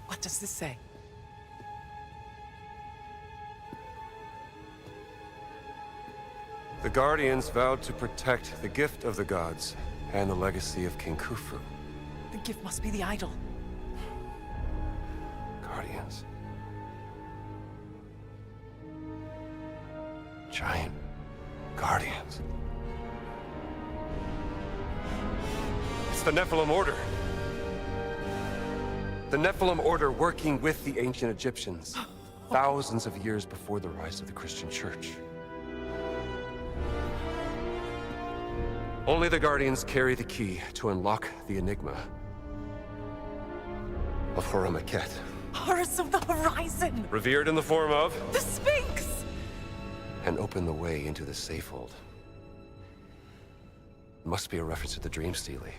What does this say? The Guardians vowed to protect the gift of the gods and the legacy of King Khufu. The gift must be the idol. Guardians. Giant Guardians. It's the Nephilim Order. The Nephilim Order working with the ancient Egyptians, thousands of years before the rise of the Christian Church. Only the Guardians carry the key to unlock the enigma of Horamaket. Horus of the Horizon! Revered in the form of the Sphinx! And open the way into the Safehold. Must be a reference to the Dream Stele.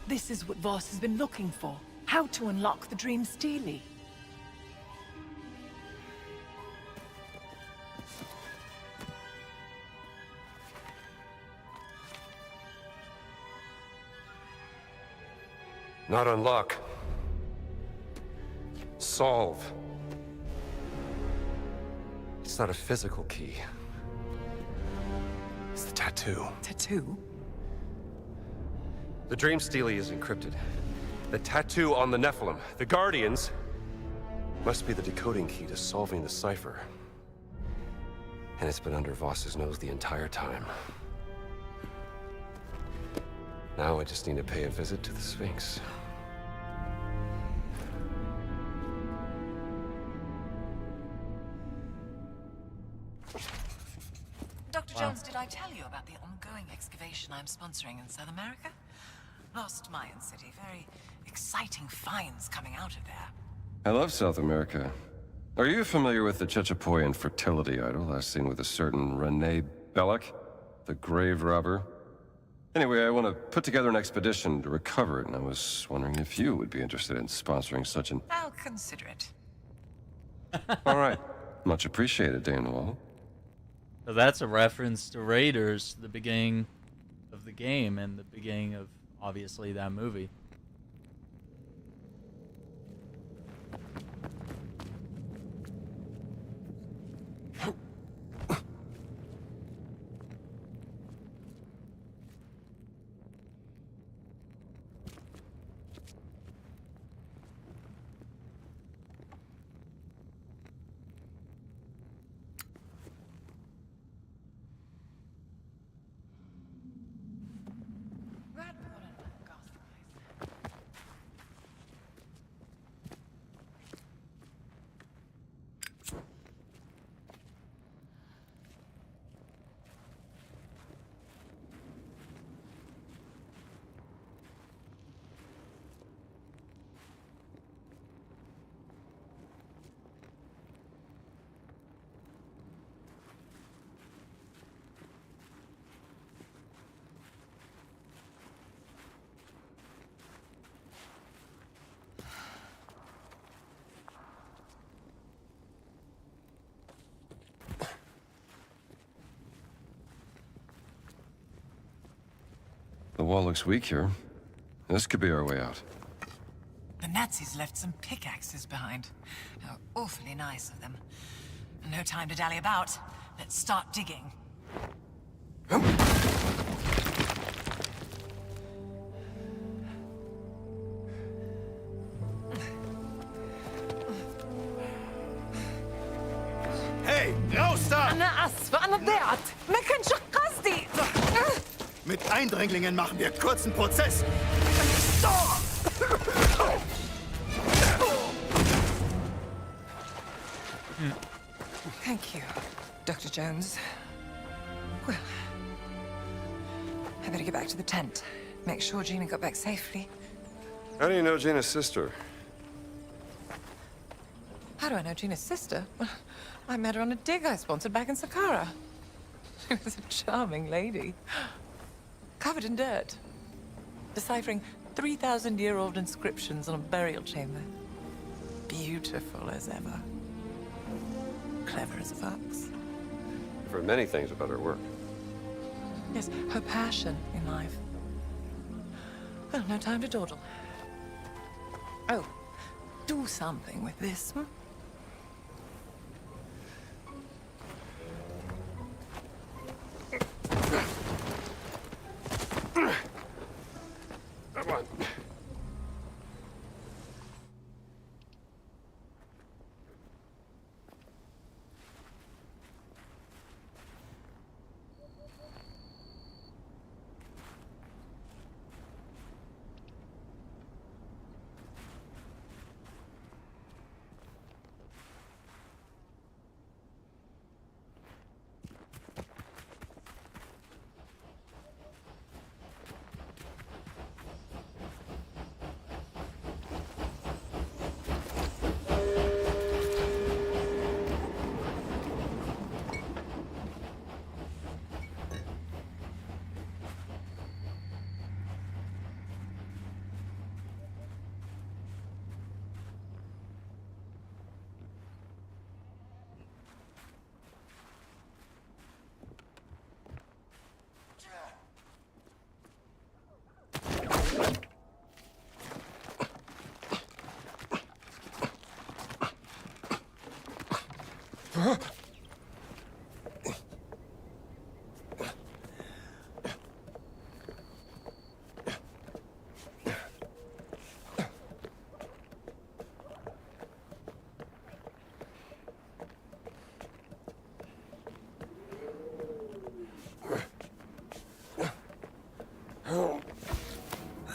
This is what Voss has been looking for. How to unlock the Dream Stele. Not unlock. Solve. It's not a physical key. It's the tattoo. Tattoo? The Dream Stele is encrypted. The tattoo on the Nephilim, the Guardians, must be the decoding key to solving the cipher. And it's been under Voss's nose the entire time. Now I just need to pay a visit to the Sphinx. Dr. Jones, did I tell you about the ongoing excavation I'm sponsoring in South America? Lost Mayan city. Very exciting finds coming out of there. I love South America. Are you familiar with the Chechapoyan fertility idol last seen with a certain Renee Belloc, the grave robber? Anyway, I want to put together an expedition to recover it, and I was wondering if you would be interested in sponsoring such an... I'll consider it. All right. Much appreciated, Dane Wall. So that's a reference to Raiders, the beginning of the game, and the beginning of, obviously, that movie. The wall looks weak here. This could be our way out. The Nazis left some pickaxes behind. How awfully nice of them. No time to dally about. Let's start digging. Hey, raus da! أنا آسفة أنا ضيعت ما كانش قصدي. Mit Eindringlingen machen wir kurzen Prozess. Thank you, Dr. Jones. Well, I better get back to the tent. Make sure Gina got back safely. How do you know Gina's sister? How do I know Gina's sister? Well, I met her on a dig I sponsored back in Saqqara. She was a charming lady. Covered in dirt. Deciphering 3,000-year-old inscriptions on a burial chamber. Beautiful as ever. Clever as a fox. I've heard many things about her work. Yes, her passion in life. Well, no time to dawdle. Oh, do something with this, hmm? Come on.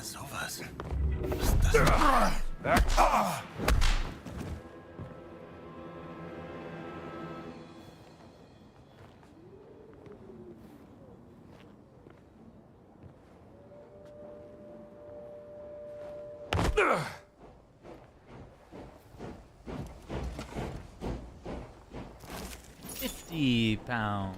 Sowas. Was ist das? Back off! £50.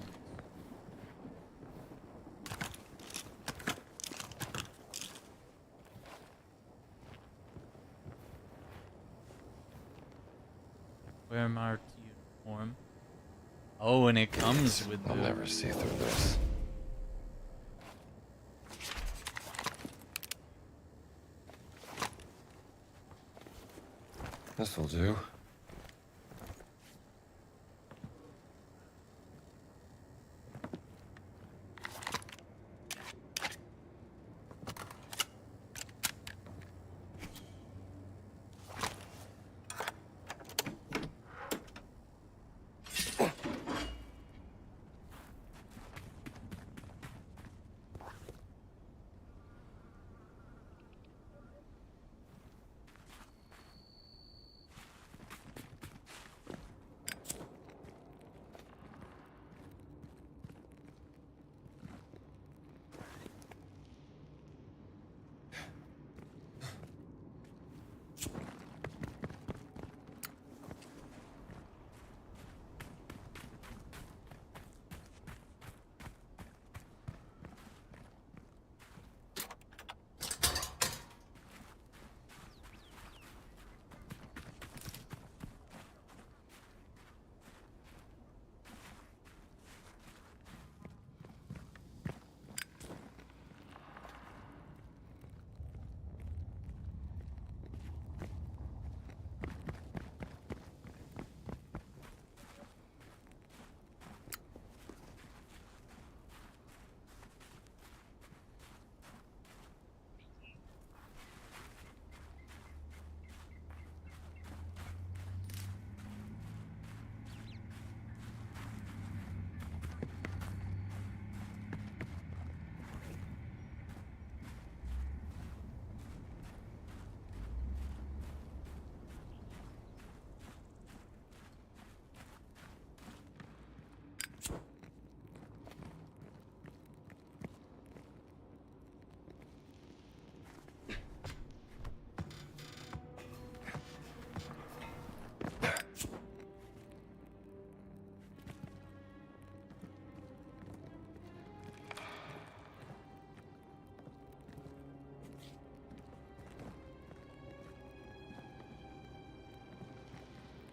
Wear marked uniform. Oh, and it comes with I'll the... never see through this. This'll do.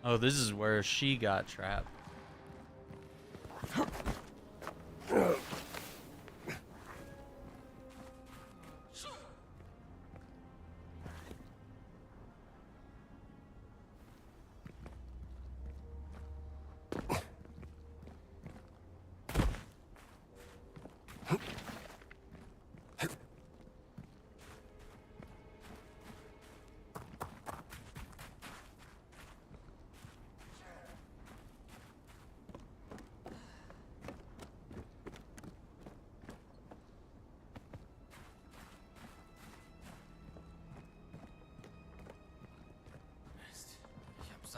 Oh, this is where she got trapped.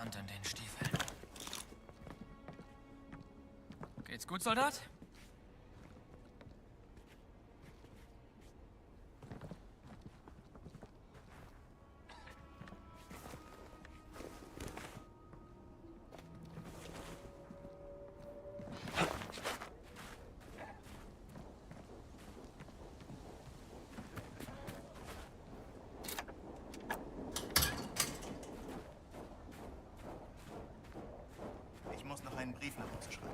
Sand in den Stiefeln. Geht's gut, Soldat? Ich muss noch einen Brief nach Hause schreiben.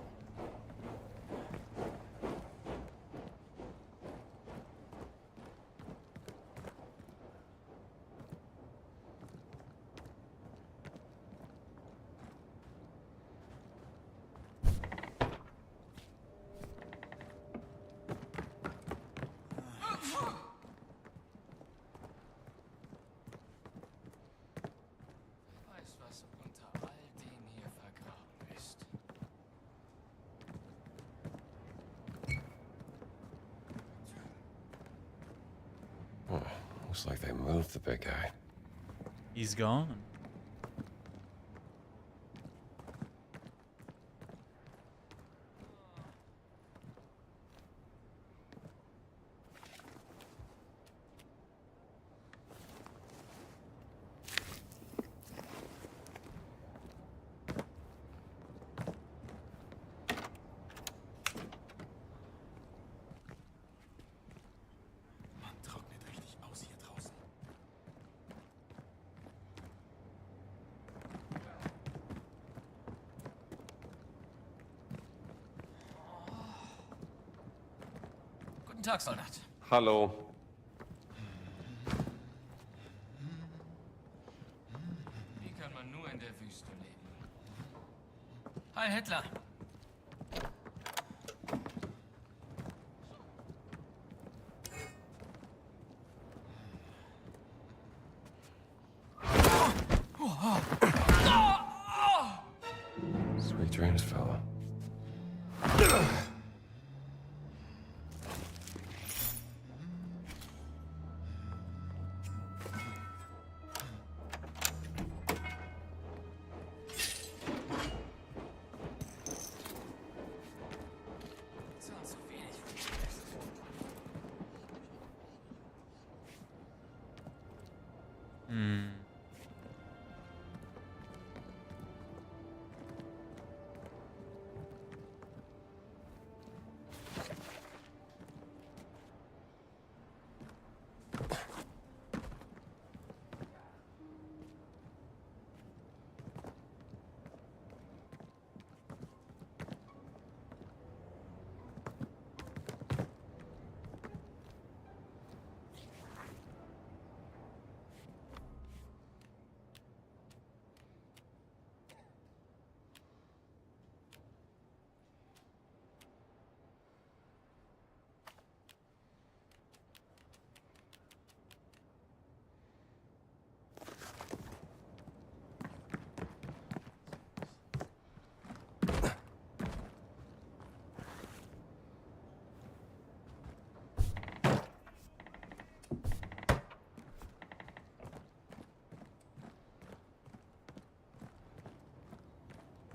Weiß, was unter all dem hier vergraben ist. Oh, looks like they moved the big guy. He's gone. Mann, trocknet richtig aus hier draußen. Guten Tag, Soldat. Hallo. Wie kann man nur in der Wüste leben? Heil Hitler! Sweet dreams, fella. Hmm.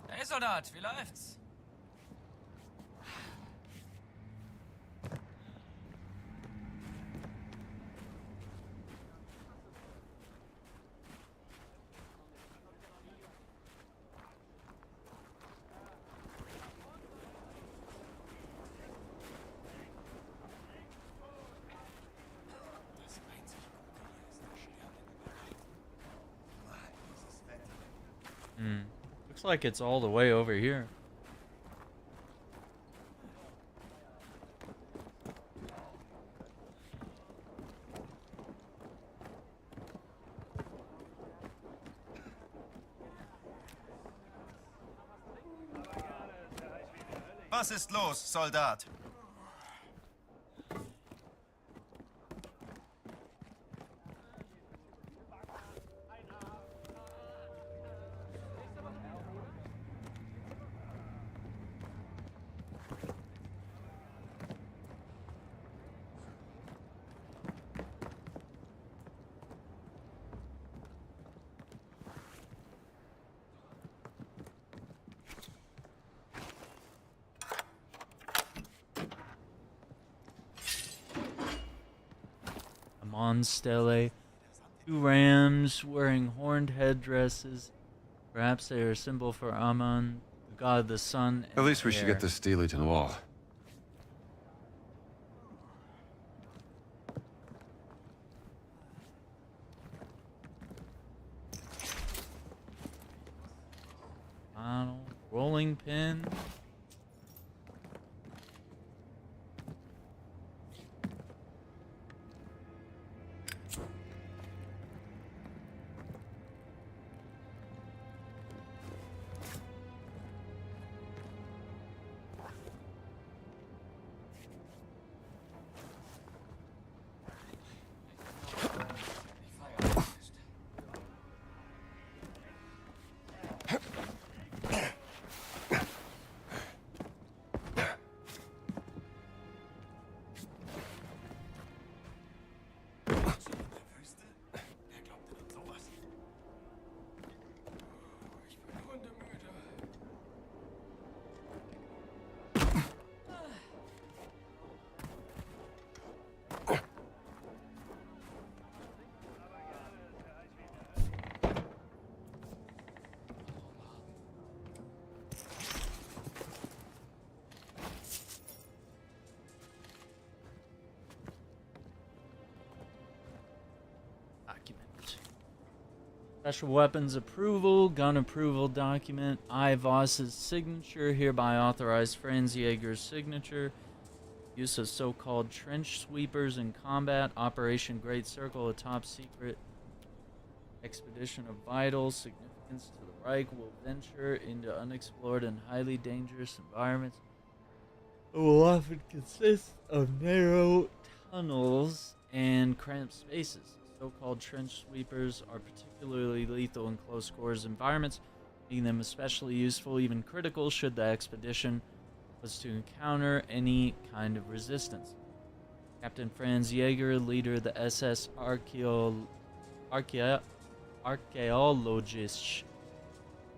Hey, Soldat, wie läuft's? Looks like it's all the way over here. Was ist los, Soldat? Monstele. 2 rams wearing horned headdresses. Perhaps they are a symbol for Amun, the god of the sun. At least we should get this stele to the wall. Rolling pin. Special weapons approval, gun approval document, I. Voss's signature, hereby authorized Franz Jaeger's signature. Use of so-called trench sweepers in combat, Operation Great Circle, a top secret expedition of vital significance to the Reich, will venture into unexplored and highly dangerous environments. It will often consist of narrow tunnels and cramped spaces. So-called trench sweepers are particularly lethal in close quarters environments, making them especially useful, even critical, should the expedition was to encounter any kind of resistance. Captain Franz Jaeger, leader of the SS archaeologist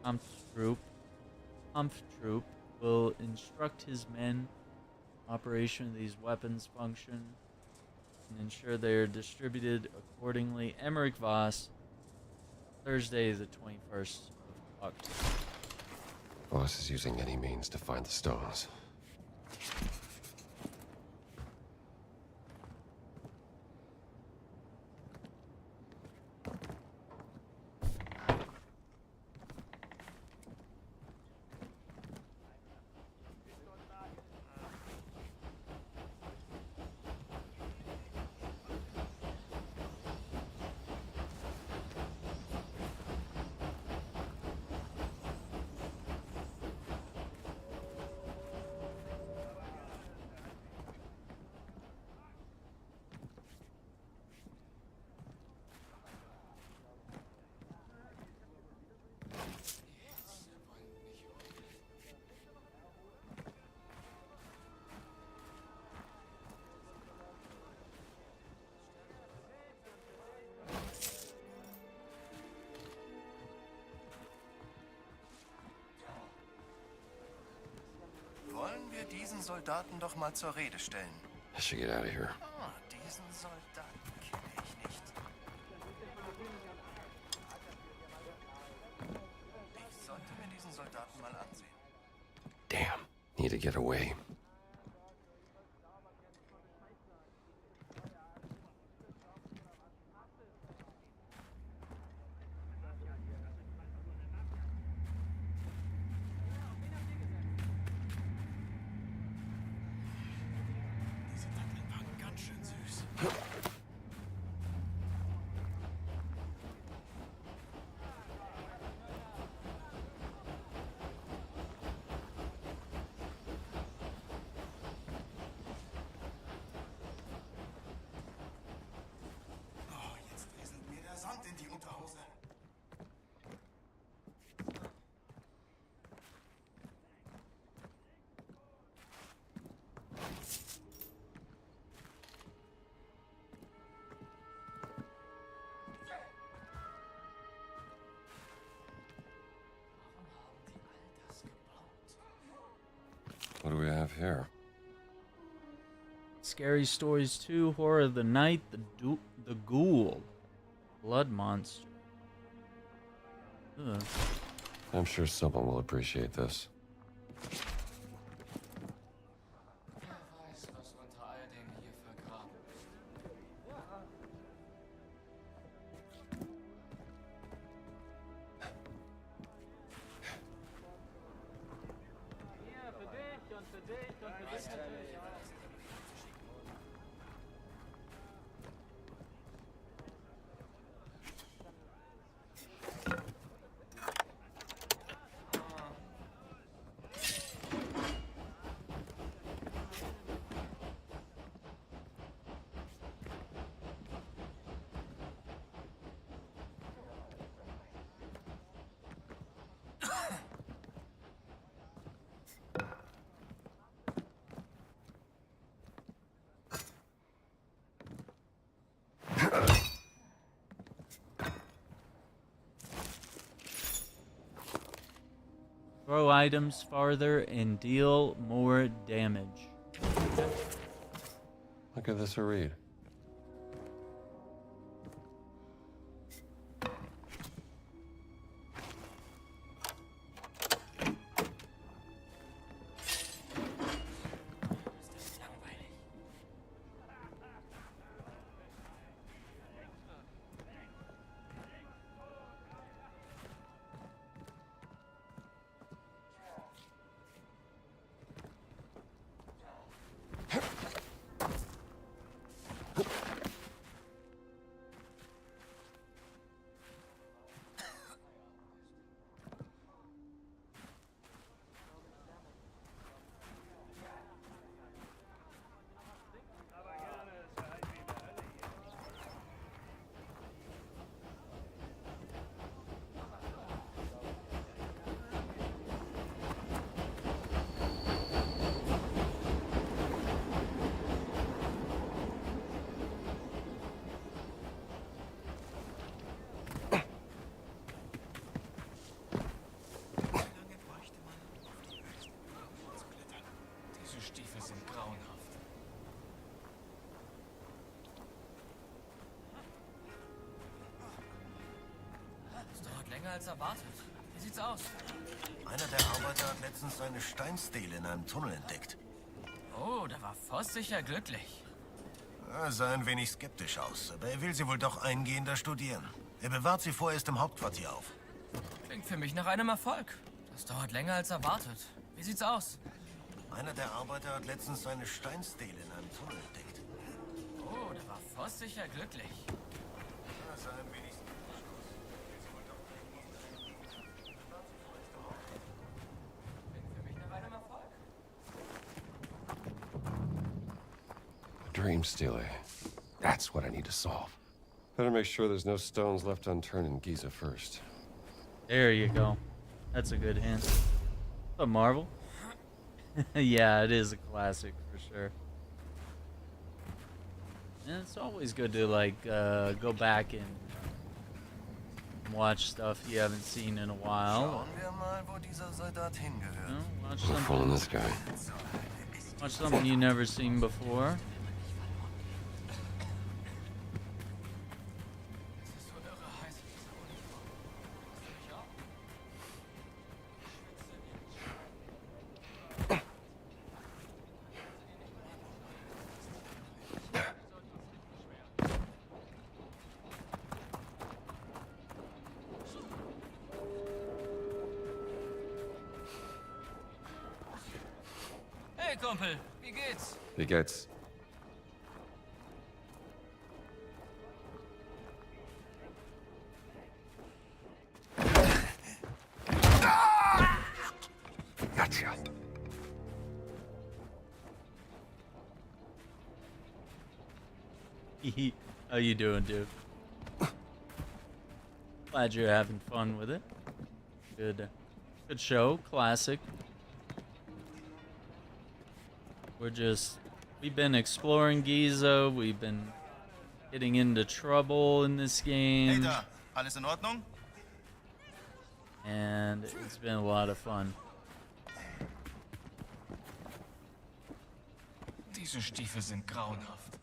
Kampftroop, will instruct his men operation of these weapons function and ensure they are distributed accordingly. Emmerich Voss, Thursday the 21st of October. Voss is using any means to find the stones. Wollen wir diesen Soldaten doch mal zur Rede stellen? I should get out of here. Oh, diesen Soldaten kenne ich nicht. Ich sollte mir diesen Soldaten mal ansehen. Damn, need to get away. In die Unterhose. What do we have here? Scary Stories 2, Horror of the Night, the Ghoul, Blood Monster. Ugh. I'm sure someone will appreciate this. Throw items farther and deal more damage. I'll give this a read. Als erwartet. Wie sieht's aus? Einer der Arbeiter hat letztens eine Steinstele in einem Tunnel entdeckt. Oh, da war Voss sicher glücklich. Er sah ein wenig skeptisch aus, aber er will sie wohl doch eingehender studieren. Er bewahrt sie vorerst im Hauptquartier auf. Klingt für mich nach einem Erfolg. Das dauert länger als erwartet. Wie sieht's aus? Einer der Arbeiter hat letztens eine Steinstele in einem Tunnel entdeckt. Oh, da war Voss sicher glücklich. Er sah ein wenig Dream Stealer. That's what I need to solve. Better make sure there's no stones left unturned in Giza first. There you go. That's a good hint. A Marvel? Yeah, it is a classic for sure. And it's always good to like go back and watch stuff you haven't seen in a while. Schauen wir mal, wo dieser Soldat hingehört. Watch I'm fooling this guy. Watch something you've never seen before. Hey Kumpel, wie geht's? Wie geht's? Gotcha. How you doing, dude? Glad you're having fun with it. Good show, classic. We've been exploring Giza, we've been getting into trouble in this game. Hey da, alles in Ordnung? And it's been a lot of fun. Die Diese Stiefel sind grauenhaft.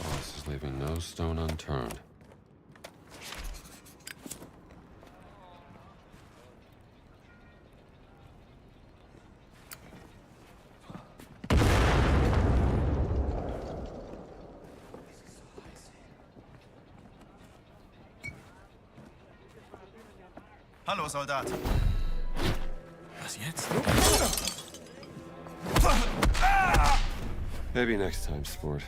Boss is leaving no stone unturned. Hallo, Soldat. Was jetzt? Maybe next time, sport.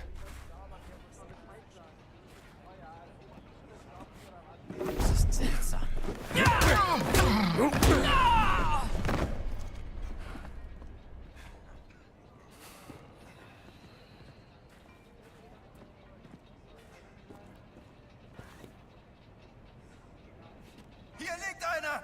Das ist seltsam. Hier liegt einer!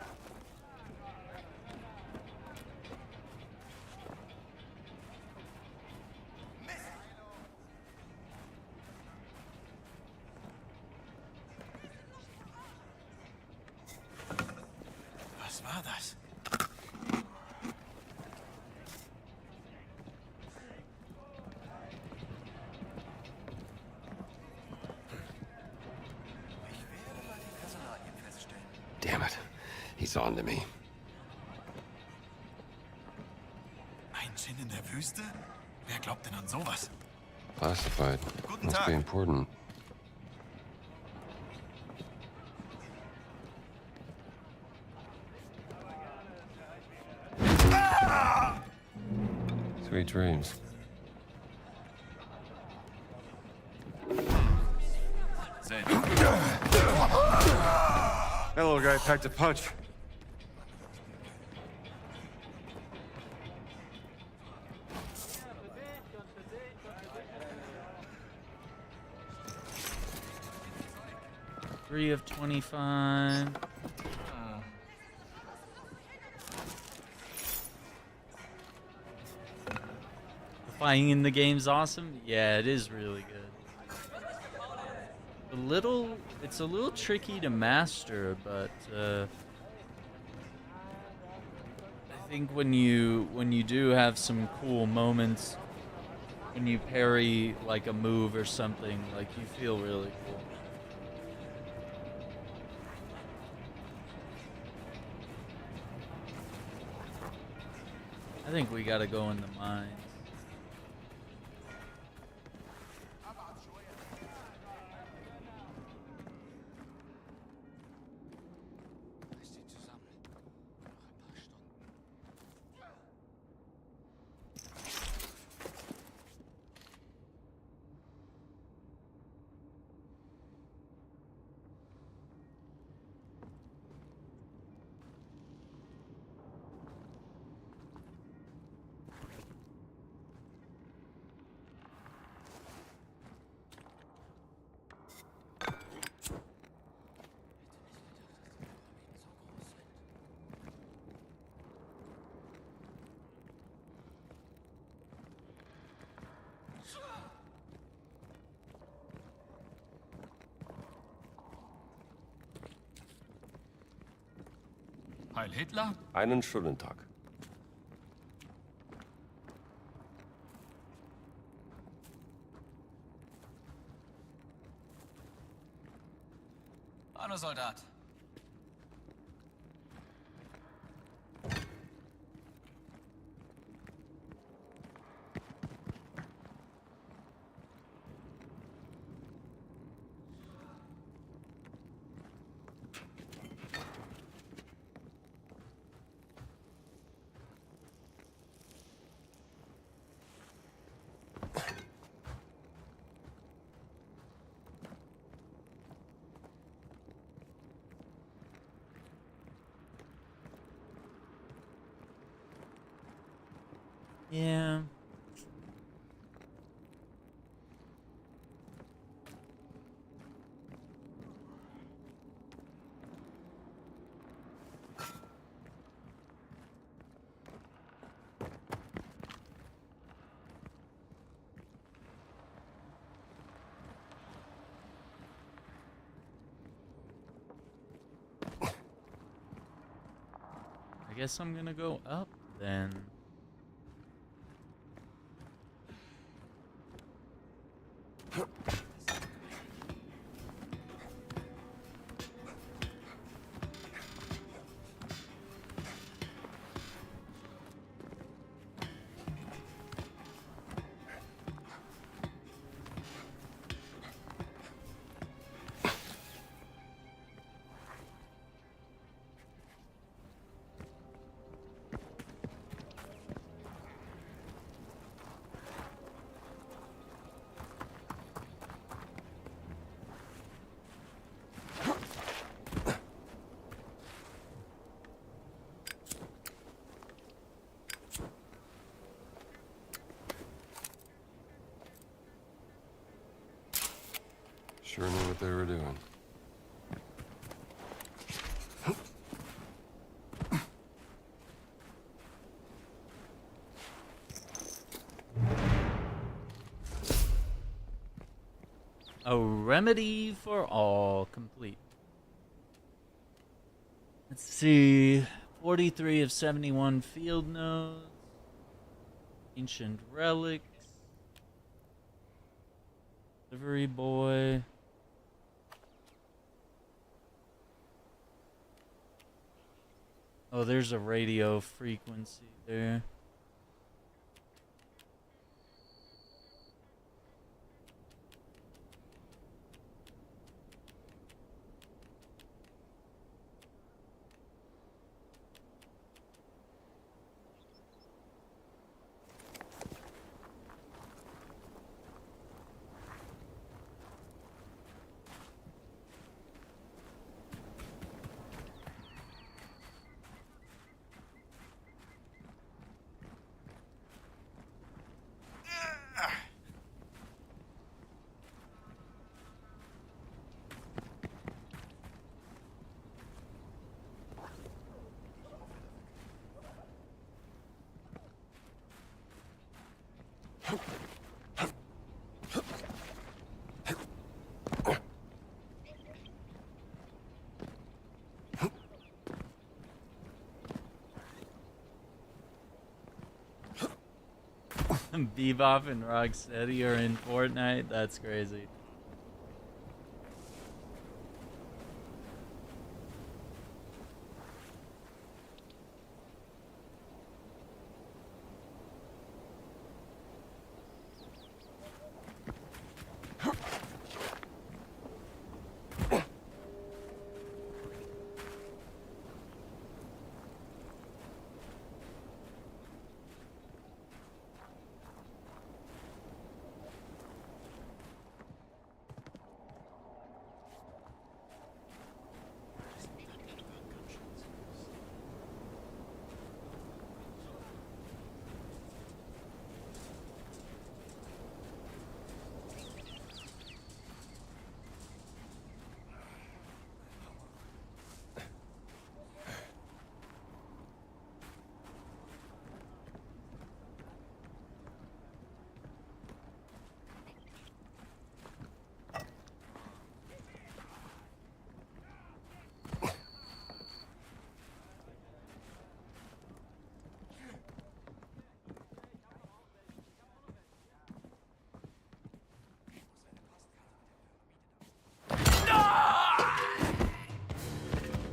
Was war das? Damn it. He's on to me. Ein Djinn in der Wüste? Wer glaubt denn an sowas? Classified. Guten Must Tag. be important. Sweet dreams. That little guy packed a punch. Three of 25. The fighting in the game's awesome. Yeah, it is really good. It's a little tricky to master, but I think when you do have some cool moments, when you parry like a move or something, like you feel really cool. I think we gotta go in the mines. Heil Hitler? Einen schönen Tag. Hallo, Soldat. Yeah. guess I'm gonna go up then. Sure knew what they were doing. A remedy for all complete. Let's see. 43 of 71 field notes. Ancient relics. Livery boy. Oh, there's a radio frequency there. Bebop and Rocksteady are in Fortnite? That's crazy.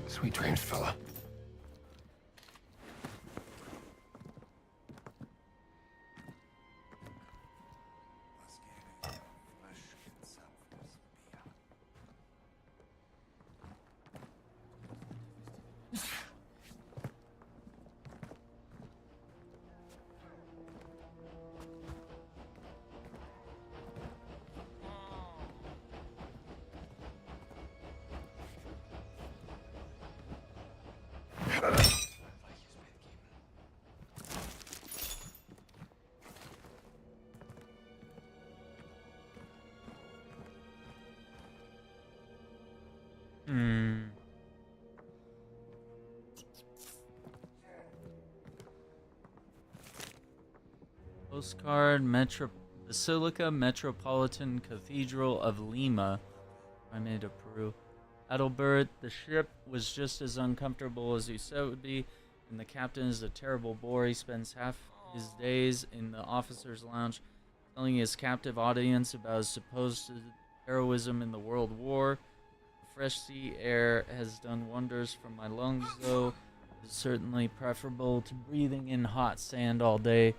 Sweet dreams, fella. Postcard, Basilica Metropolitan Cathedral of Lima, Primate of Peru. Adalbert, the ship was just as uncomfortable as you said it would be. and the captain is a terrible bore. He spends half his days in the officers' lounge telling his captive audience about his supposed heroism in the World War. The fresh sea air has done wonders for my lungs, though. It's certainly preferable to breathing in hot sand all day.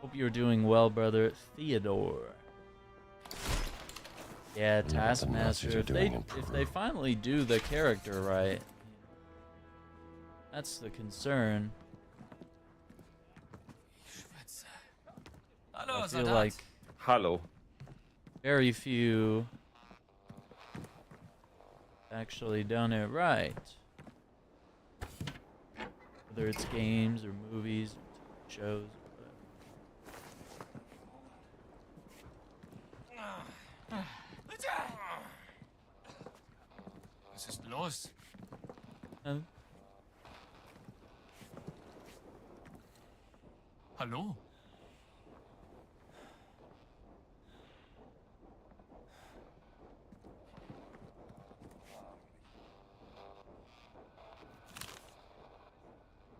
Hope you're doing well, brother. Theodore. Yeah, Taskmaster. If they finally do the character right, that's the concern. I feel like very few actually done it right. Whether it's games or movies or shows. Was ist los? Hallo?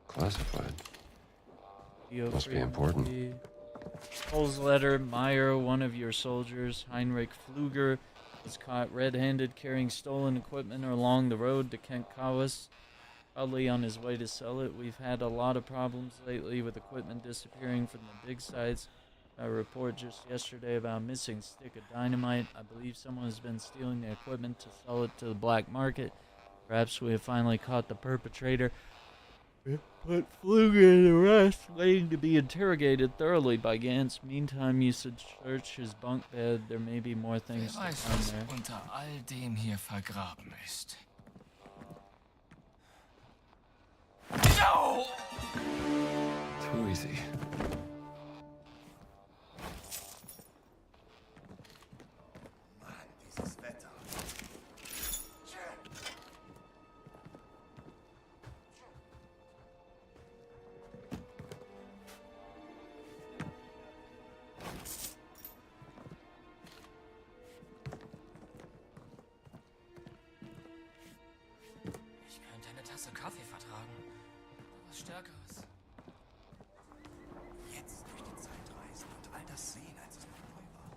Classified. Must be important. Cole's letter, Meyer, one of your soldiers, Heinrich Pfluger, was caught red-handed carrying stolen equipment along the road to Kent Kawas, probably on his way to sell it. We've had a lot of problems lately with equipment disappearing from the dig sites. A report just yesterday about a missing stick of dynamite. I believe someone has been stealing the equipment to sell it to the black market. Perhaps we have finally caught the perpetrator. Put Pfluger in arrest, waiting to be interrogated thoroughly by Gantz. Meantime, you should search his bunk bed. There may be more things to Wer weiß, find was there. unter all dem hier vergraben ist. No! Too easy. Mann, dieses Wetter. Ich könnte eine Tasse Kaffee vertragen. Aber was Stärkeres. Jetzt durch die Zeit reisen und all das sehen, als es noch neu war.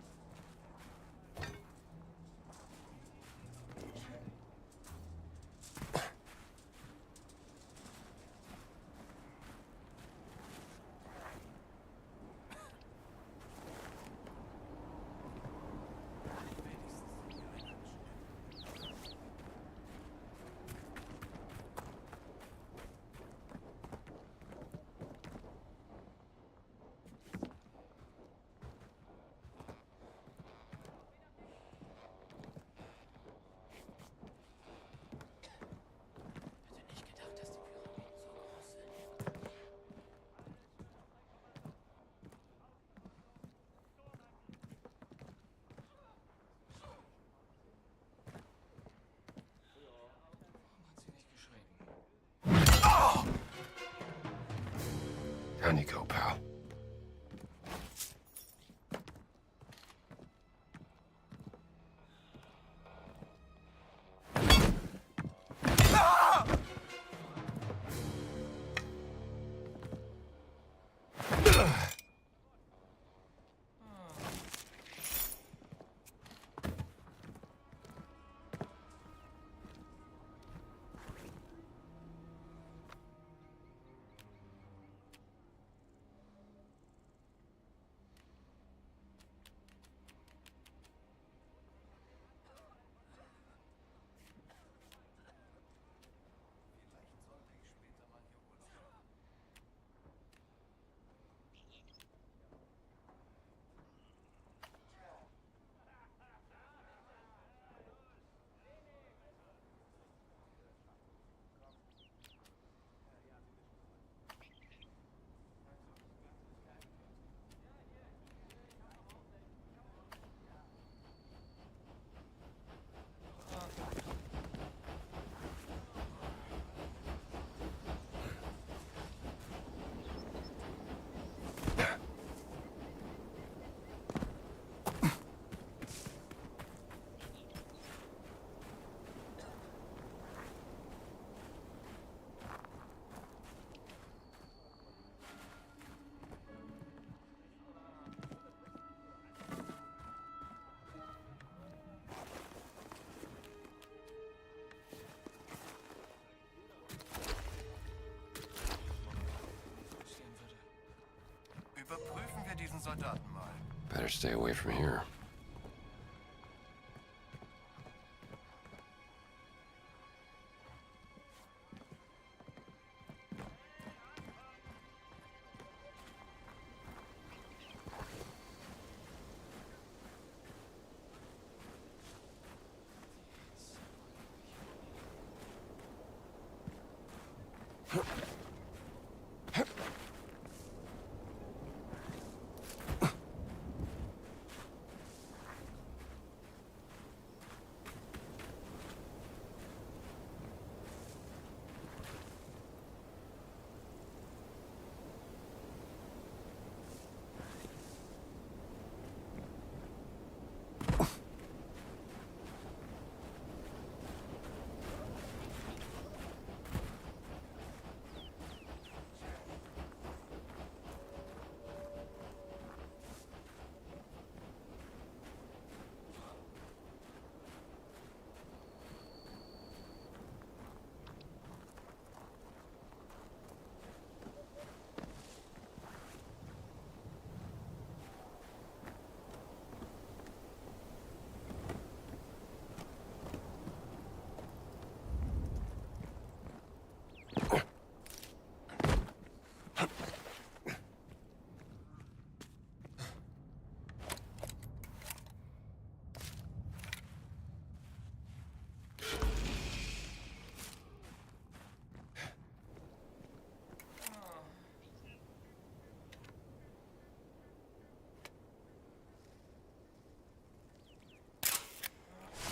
Down you go, pal. Soldaten mal. Better stay away from here.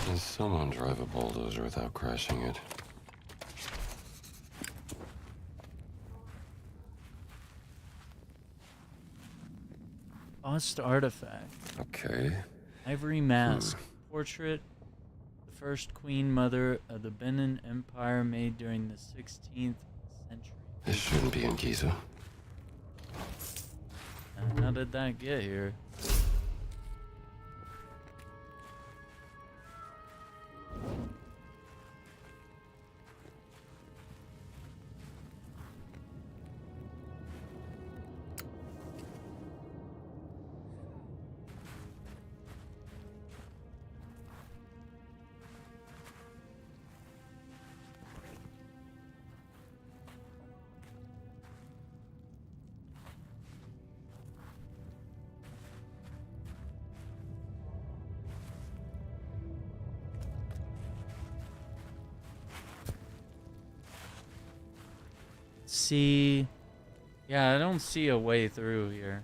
Can someone drive a bulldozer without crashing it? Lost artifact. Okay. Ivory mask. Portrait. The first queen mother of the Benin Empire, made during the 16th century. This shouldn't be in Giza. How did that get here? See, yeah, I don't see a way through here.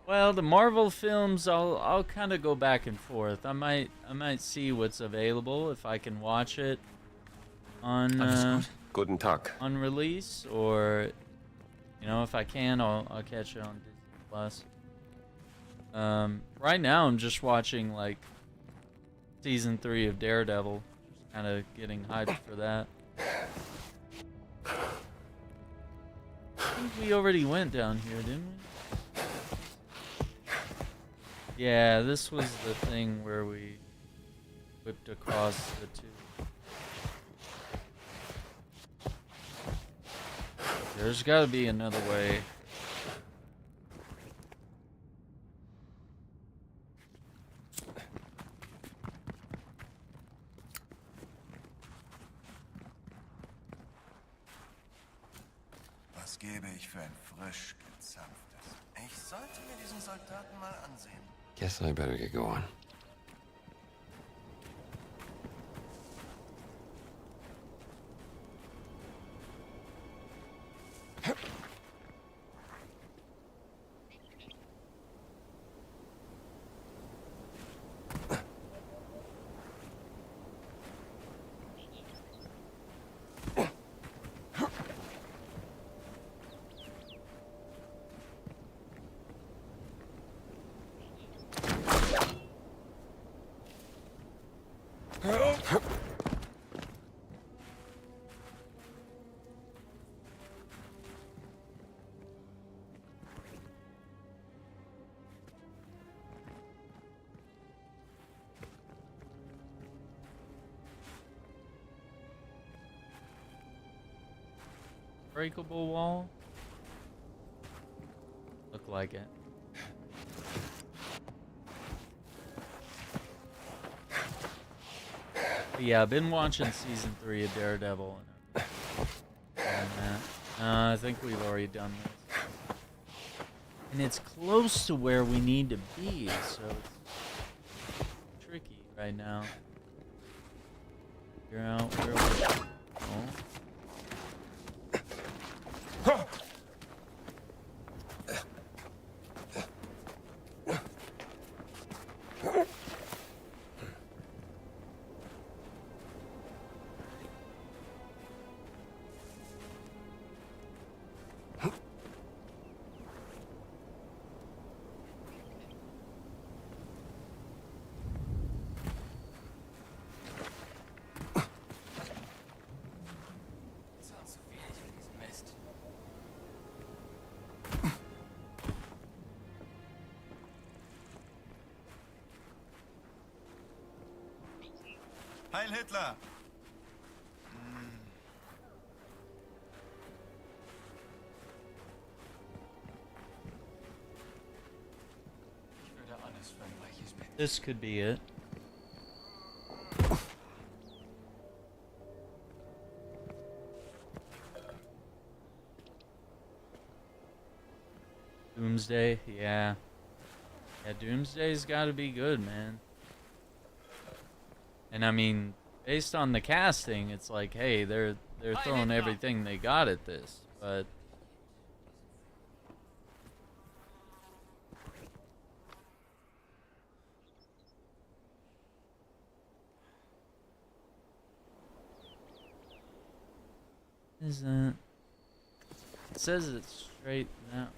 Well, the Marvel films, I'll kind of go back and forth. I might see what's available if I can watch it on Guten Tag. on release, or you know, if I can, I'll catch it on Disney Plus. Right now I'm just watching like season 3 of Daredevil, just kind of getting hyped for that. I think we already went down here, didn't we? Yeah, this was the thing where we whipped across the two. There's got to be another way. Was gäbe ich für ein frisch gezapftes. Ich sollte mir diesen Soldaten mal ansehen. Guess I better get going. Breakable wall? Look like it. But yeah, I've been watching season 3 of Daredevil. And I think we've already done this. And it's close to where we need to be, so it's tricky right now. Figure out where we're going. Heil Hitler! Ich würde alles für ein weiches Bett. This could be it. Doomsday, yeah. Yeah, Doomsday's gotta be good, man. And I mean, based on the casting, it's like, hey, they're throwing everything they got at this, but is that? It says it's straight that way.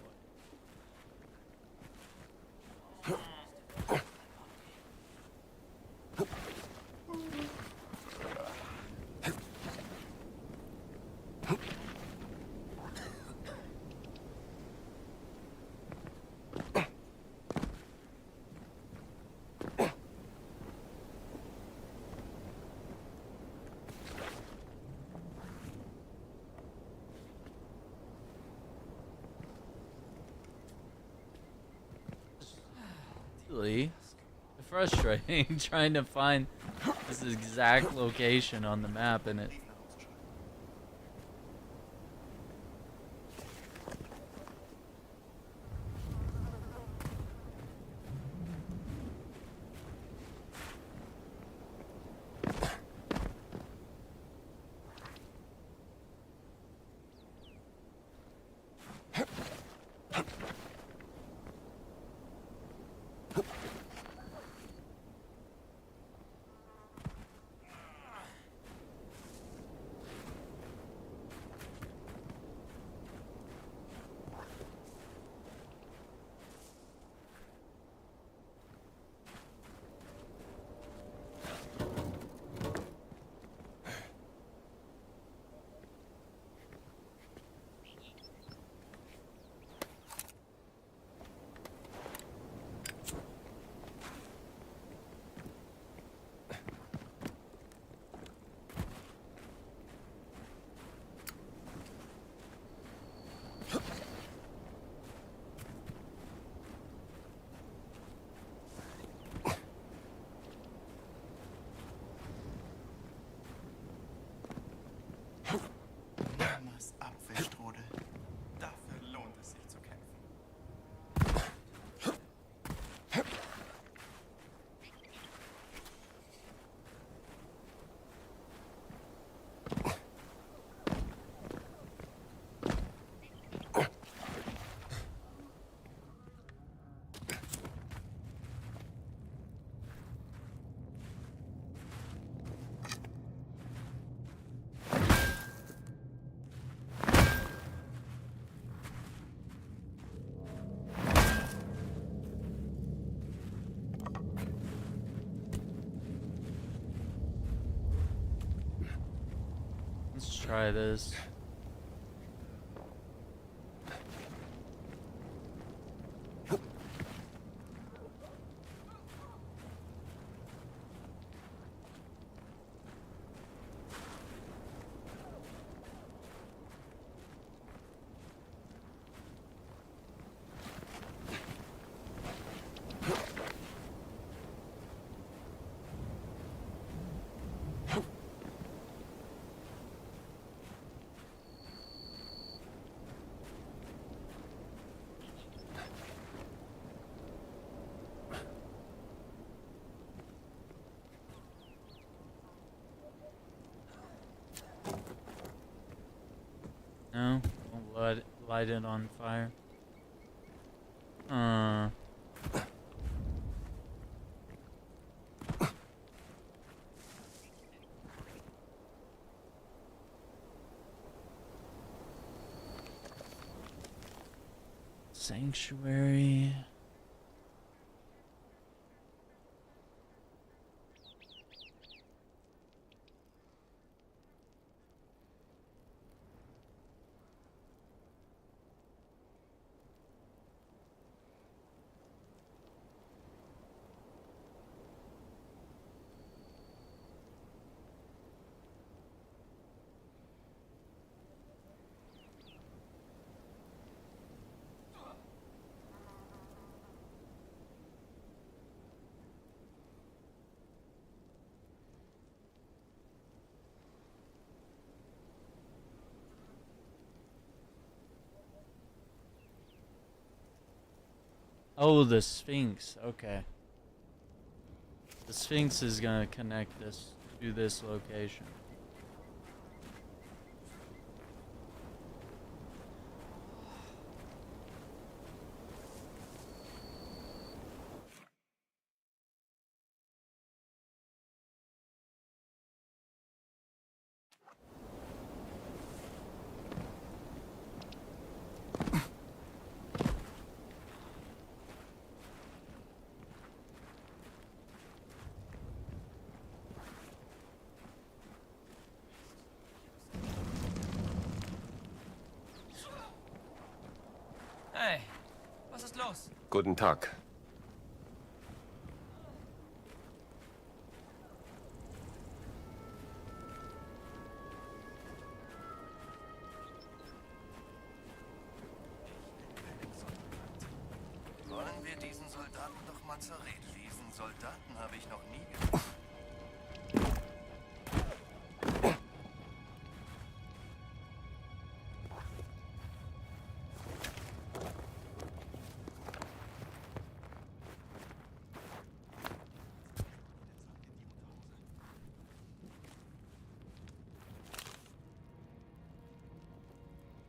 Really frustrating trying to find this exact location on the map, and it try this. No, won't light it on fire. Sanctuary. Oh, the Sphinx. Okay. The Sphinx is gonna connect us to this location. Hey, was ist los? Guten Tag. Wollen wir diesen Soldaten doch mal zur Rede? Diesen Soldaten habe ich noch nie gesehen.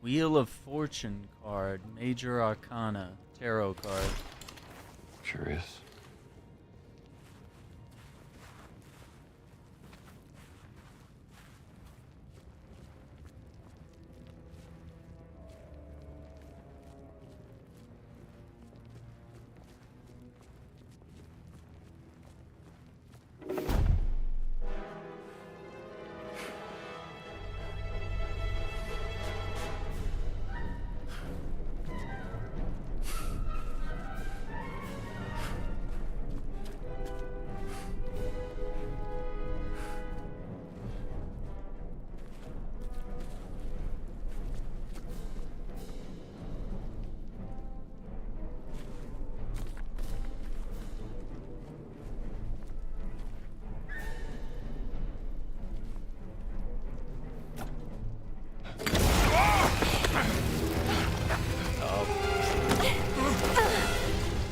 Wheel of Fortune card, Major Arcana, tarot card. Curious.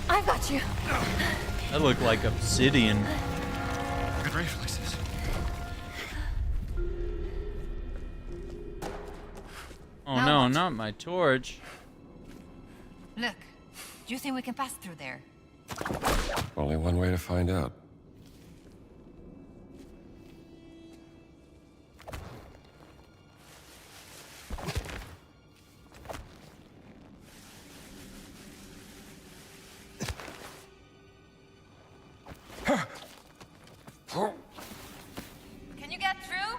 I got you. That looked like obsidian. Good reflexes. Oh no, not my torch. Look, do you think we can pass through there? Only one way to find out. Can you get through?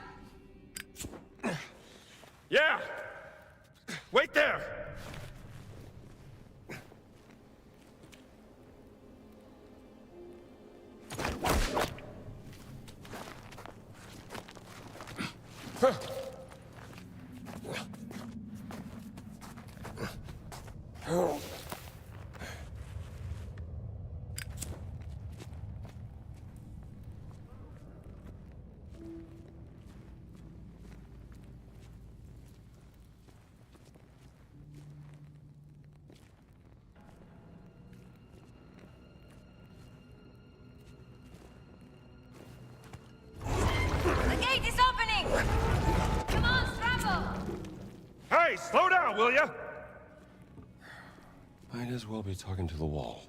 The gate is opening! Come on, scramble! Hey, slow down, will ya? Might as well be talking to the wall.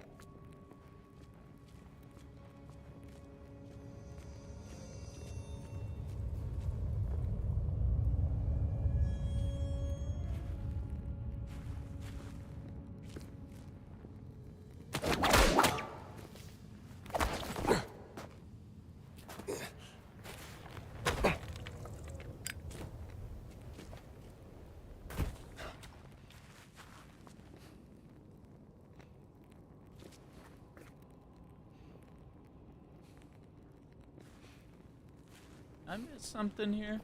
I missed something here.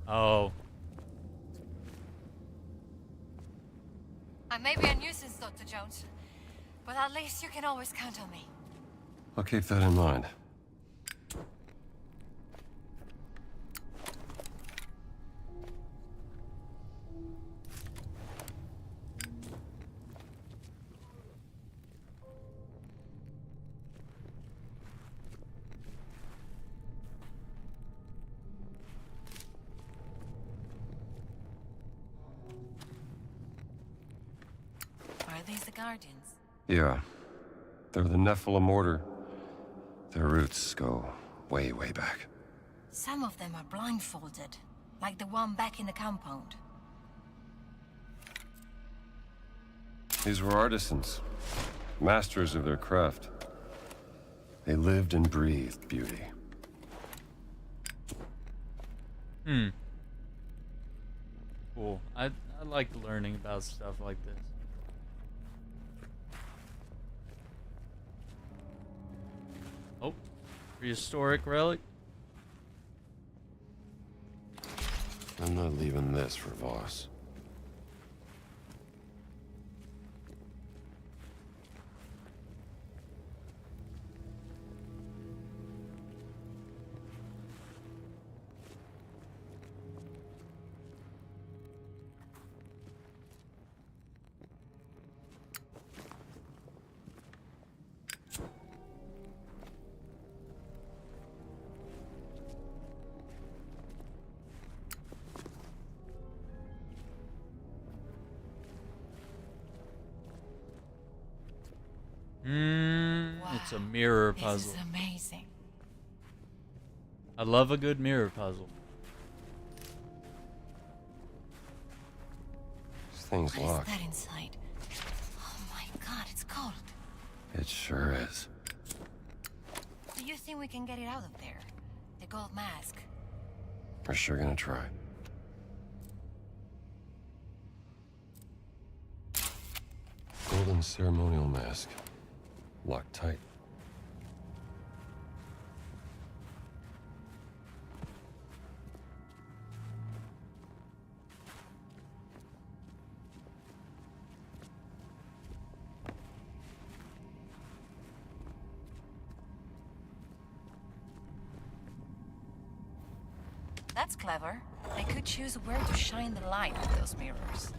Oh. I may be a nuisance, Dr. Jones, but at least you can always count on me. I'll keep that in mind. Are these the Guardians? Yeah. They're the Nephilim Order. Their roots go way, way back. Some of them are blindfolded, like the one back in the compound. These were artisans, masters of their craft. They lived and breathed beauty. Cool. I like learning about stuff like this. Oh, prehistoric relic. I'm not leaving this for Voss. It's a mirror puzzle. This is amazing. I love a good mirror puzzle. This thing's What locked. is that inside? Oh my god, it's cold. It sure is. Do you think we can get it out of there? The gold mask. We're sure gonna try. Golden ceremonial mask. Locked tight. That's clever. They could choose where to shine the light with those mirrors.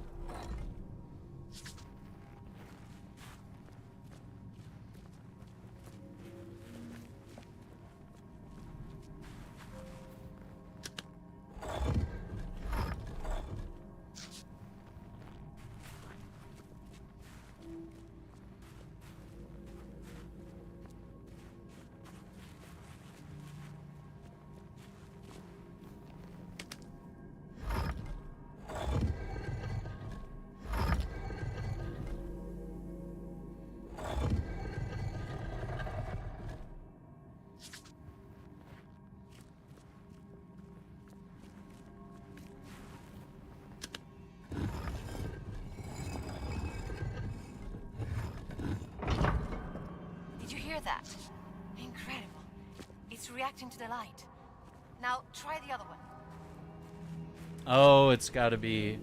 hear that? Incredible. It's reacting to the light. Now, try the other one. Oh, it's gotta be...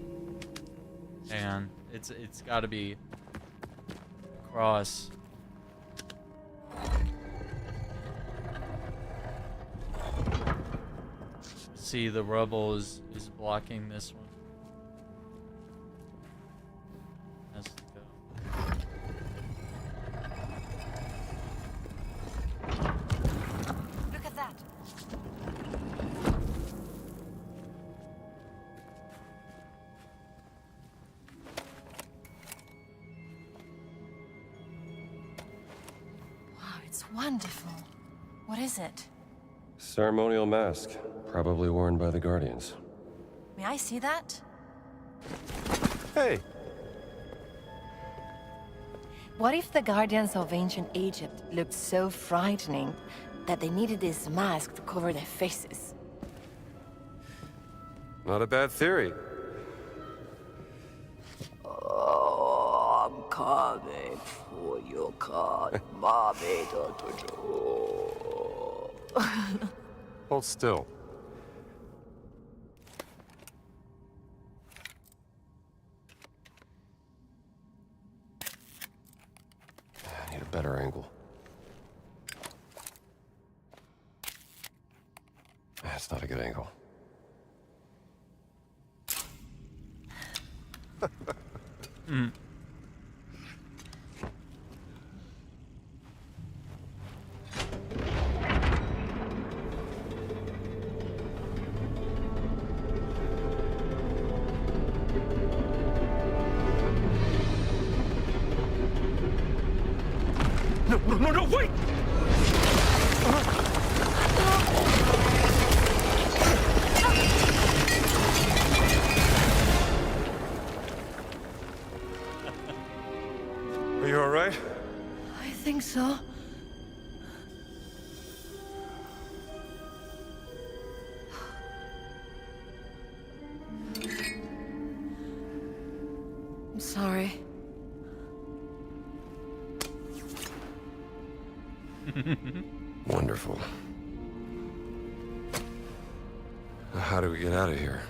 Hang on. It's gotta be... Cross. See, the rubble is blocking this one. Has to go. Look at that. Wow, it's wonderful. What is it? Ceremonial mask, probably worn by the Guardians. May I see that? Hey! What if the Guardians of ancient Egypt looked so frightening that they needed this mask to cover their faces? Not a bad theory. Oh, I'm coming for your card, mommy. Hold still. I need a better angle. That's not a good angle. No, wait! Are you all right? I think so. I'm sorry. Wonderful. How do we get out of here?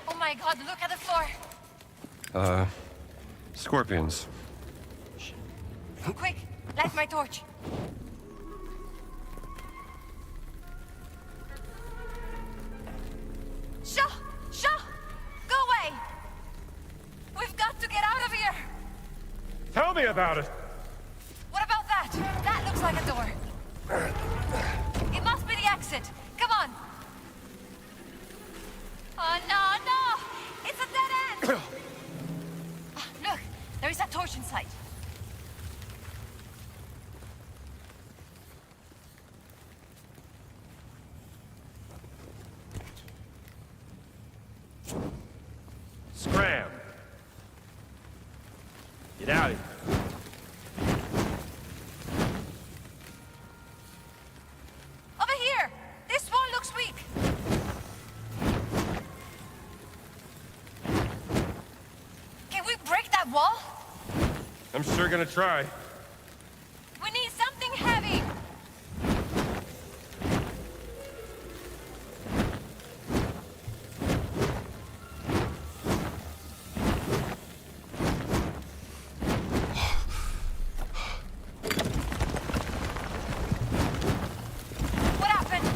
Oh my god, look at the floor! Scorpions. Quick, light my torch. Shaw! Go away! We've got to get out of here! Tell me about it! What about that? That looks like a door. It must be the exit. Come on! Oh, no! It's a dead end! Look, there is a torch in sight. Scram! Get out of here. Over here! This wall looks weak. Can we break that wall? I'm sure gonna try. We need something heavy. What happened?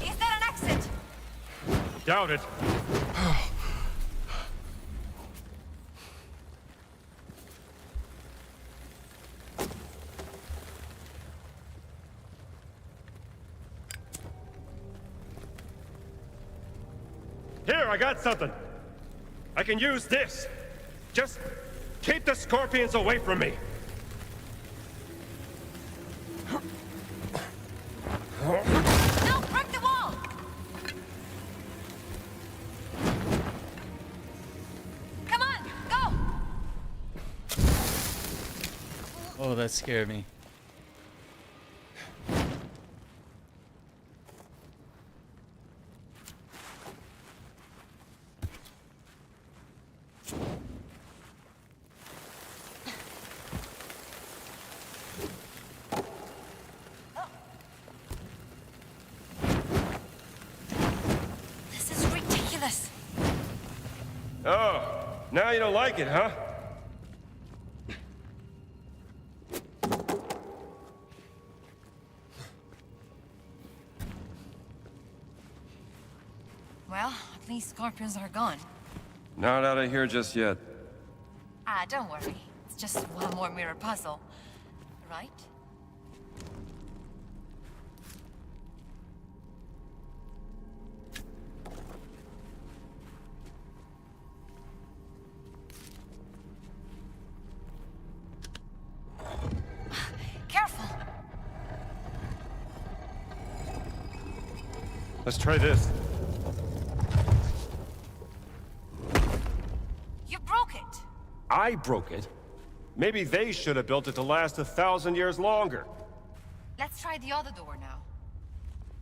Is there an exit? Doubt it. Here, I got something. I can use this. Just keep the scorpions away from me. No, break the wall! Come on, go! Oh, that scared me. Now you don't like it, huh? Well, at least scorpions are gone. Not out of here just yet. Ah, don't worry. It's just one more mirror puzzle. Right? Careful! Let's try this. You broke it! I broke it? Maybe they should have built it to last 1,000 years longer. Let's try the other door now.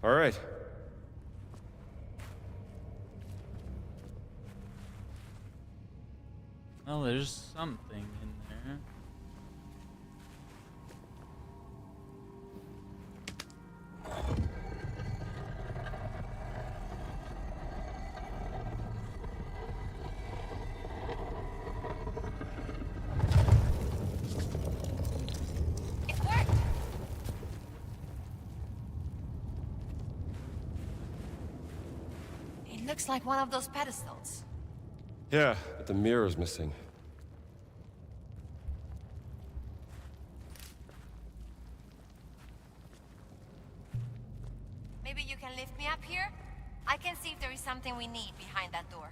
All right. Well, there's something in there. It worked! It looks like one of those pedestals. Yeah, but the mirror's missing. Maybe you can lift me up here? I can see if there is something we need behind that door.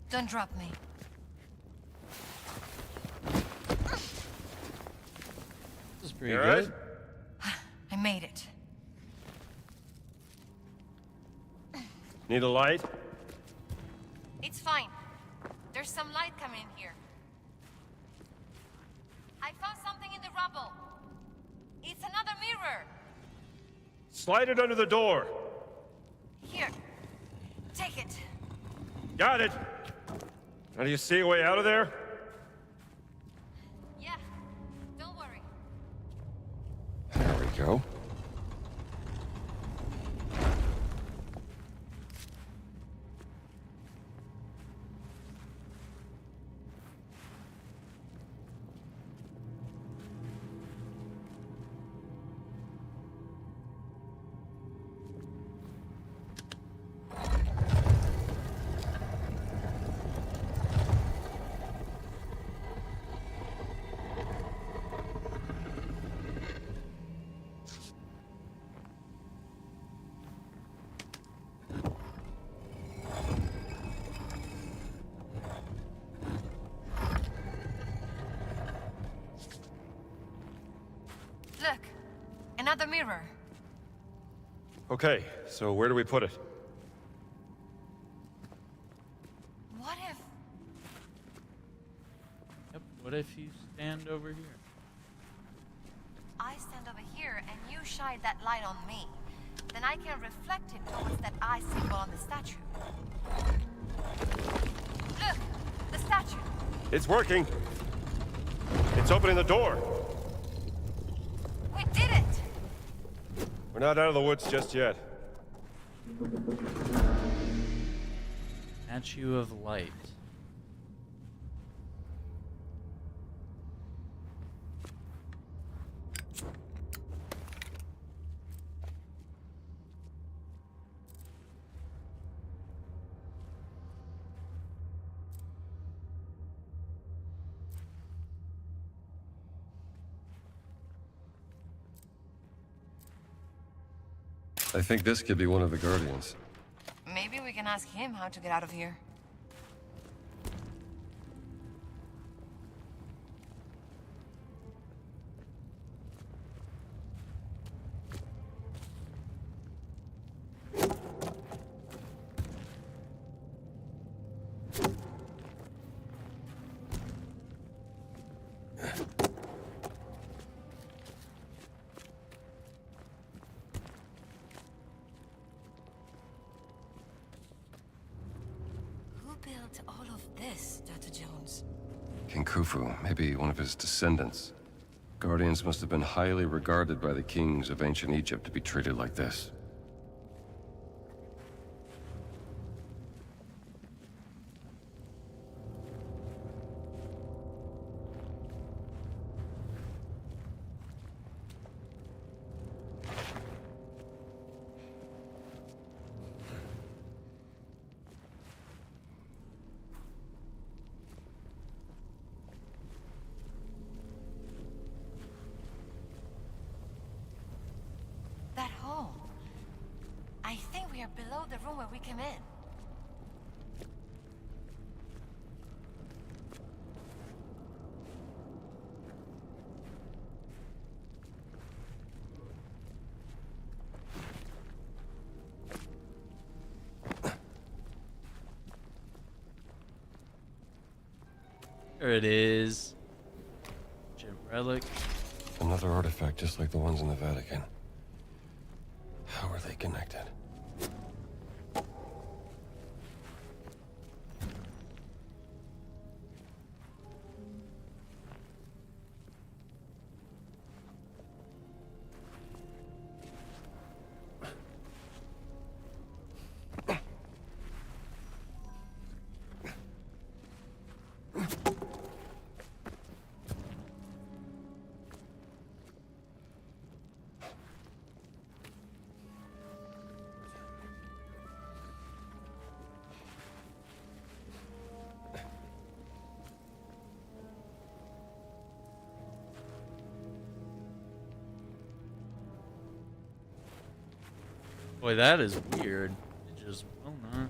Don't drop me. This is pretty You all good. right? I made it. Need a light? It's fine. There's some light coming in here. I found something in the rubble. It's another mirror. Slide it under the door. Here. Take it. Got it. Now do you see a way out of there? Yeah. Don't worry. There we go. Look. Another mirror. Okay, so where do we put it? What if... Yep, what if you stand over here? I stand over here and you shine that light on me? Then I can reflect it towards that eye symbol on the statue. Look! The statue! It's working. It's opening the door. We did it! We're not out of the woods just yet. Statue of Light. I think this could be one of the Guardians. Maybe we can ask him how to get out of here. Built all of this, Dr. Jones? King Khufu, maybe one of his descendants. Guardians must have been highly regarded by the kings of ancient Egypt to be treated like this. below the room where we came in. There it is. Gem relic. Another artifact just like the ones in the Vatican. How are they connected? Boy, that is weird. It just will not.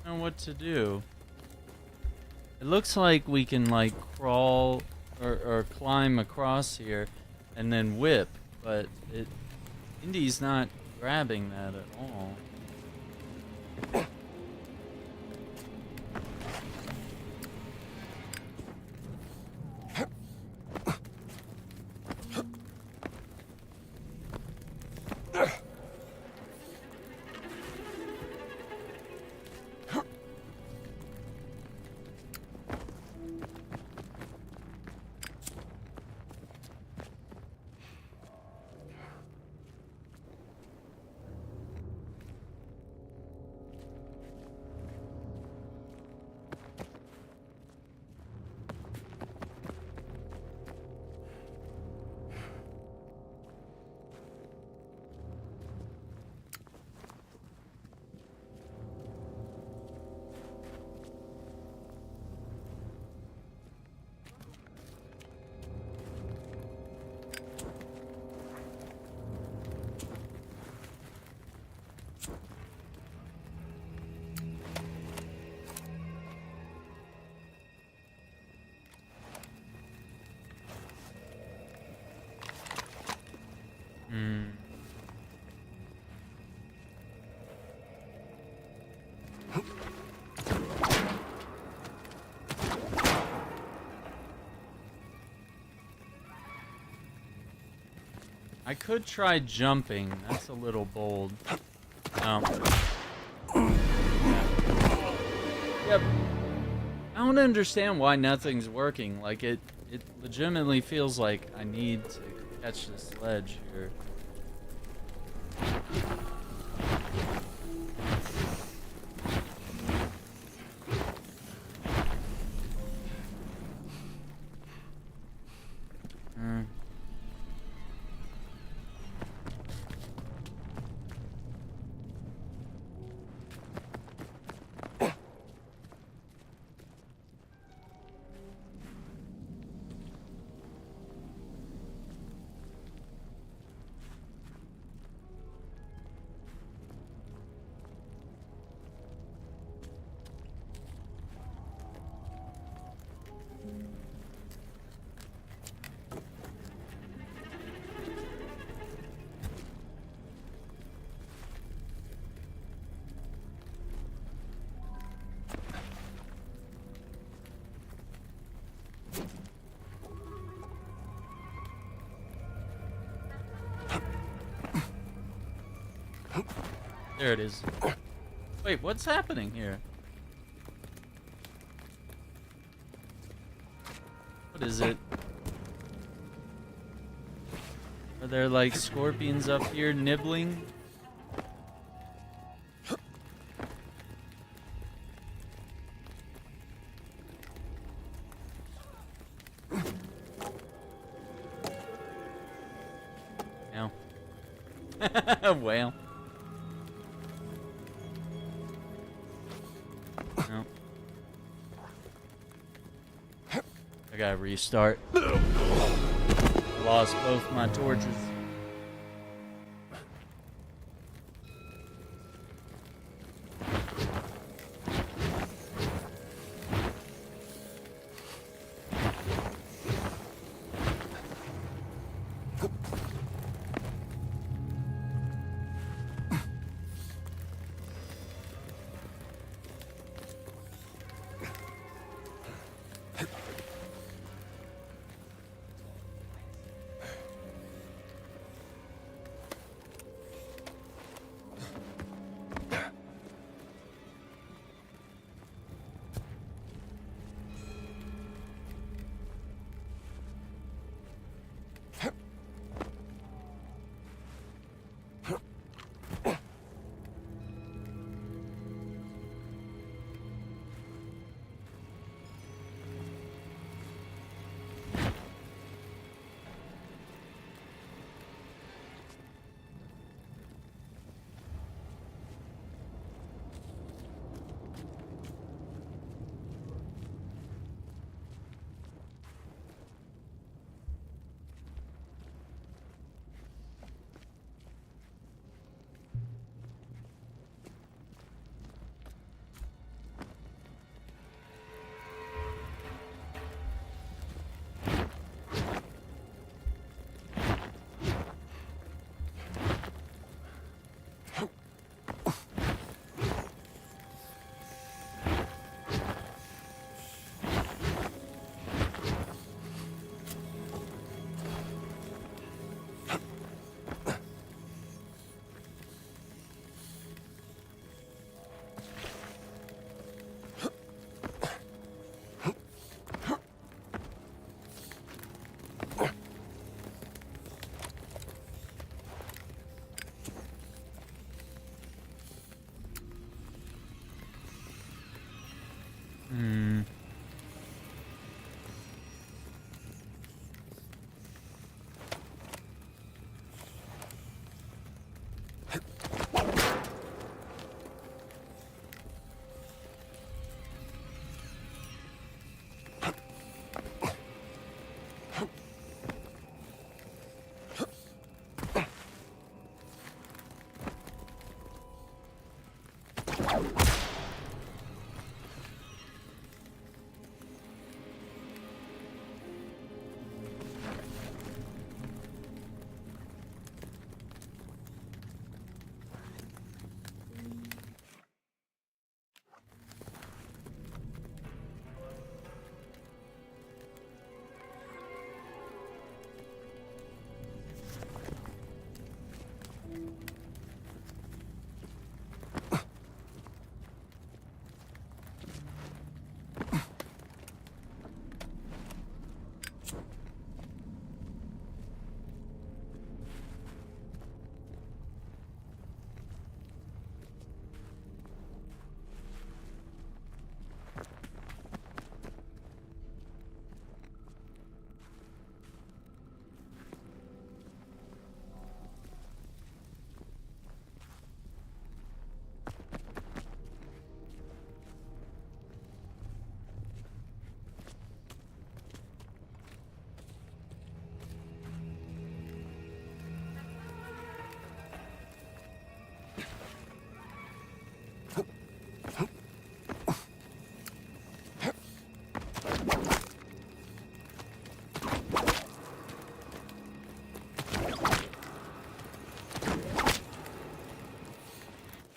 Know what to do. It looks like we can like crawl or climb across here and then whip, but Indy's not grabbing that at all. I could try jumping. That's a little bold. No. Yep. I don't understand why nothing's working. Like, it legitimately feels like I need to catch this ledge here. There it is. Wait, what's happening here? What is it? Are there like scorpions up here nibbling? No. Well. No. I gotta restart. Lost both my torches.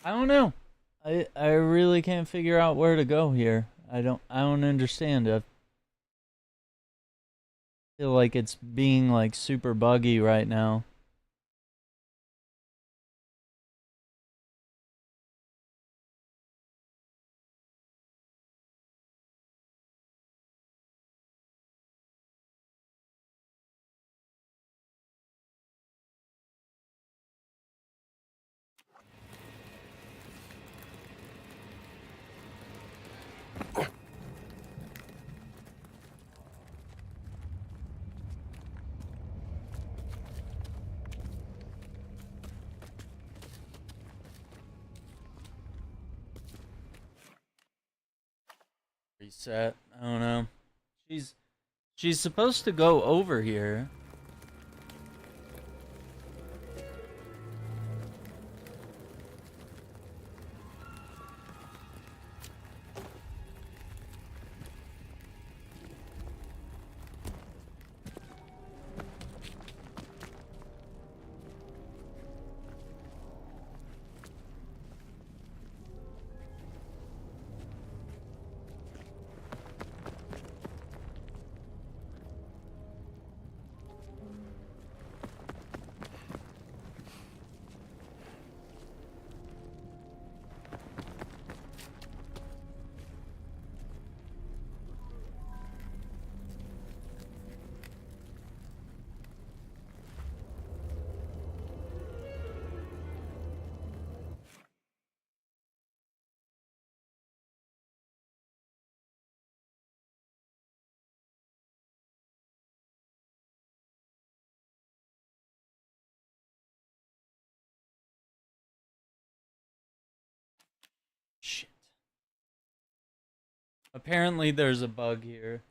I don't know. I really can't figure out where to go here. I don't understand. I feel like it's being like super buggy right now. Reset. I don't know. She's supposed to go over here. Shit. Apparently there's a bug here.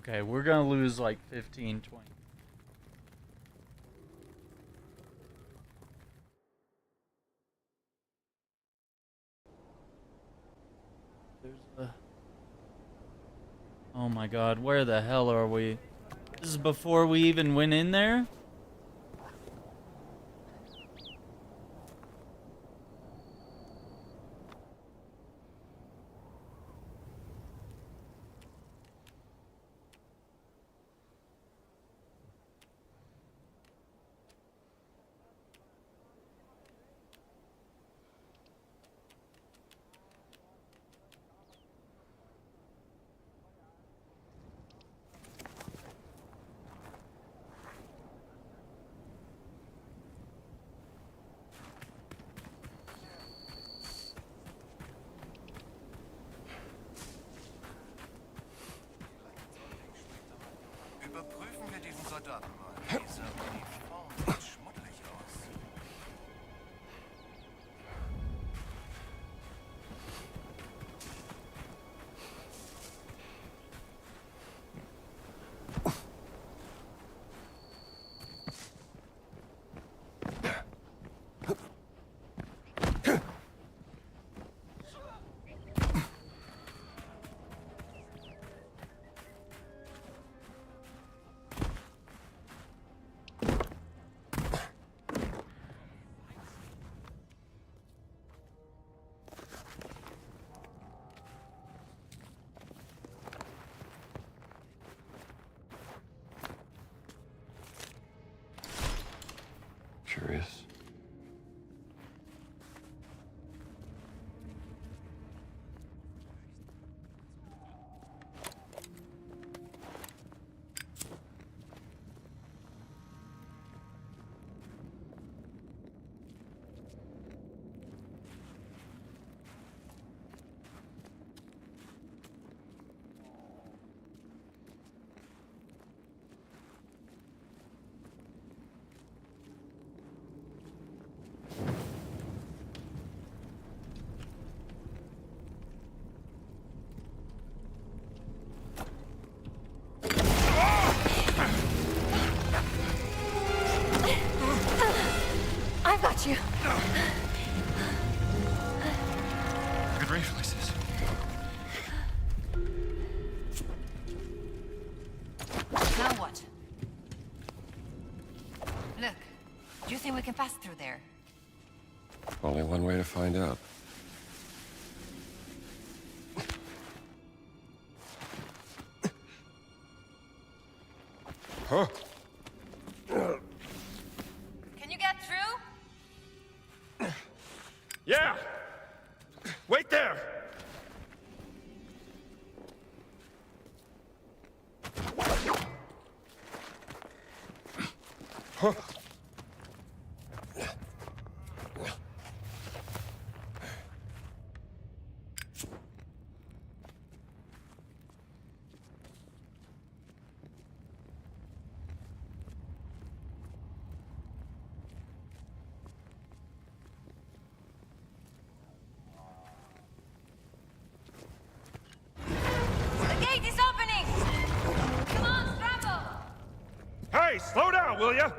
Okay, we're gonna lose like 15, 20. There's a... Oh my god, where the hell are we? This is before we even went in there? Überprüfen wir diesen Soldaten mal. Diese Uniform sieht schmuddelig aus. Curious. I've got you. Good reflexes. Now what? Look, do you think we can pass through there? Only one way to find out. Huh? Can you get through? Yeah! Wait there! Huh? The gate is opening! Come on, scramble! Hey, slow down, will ya?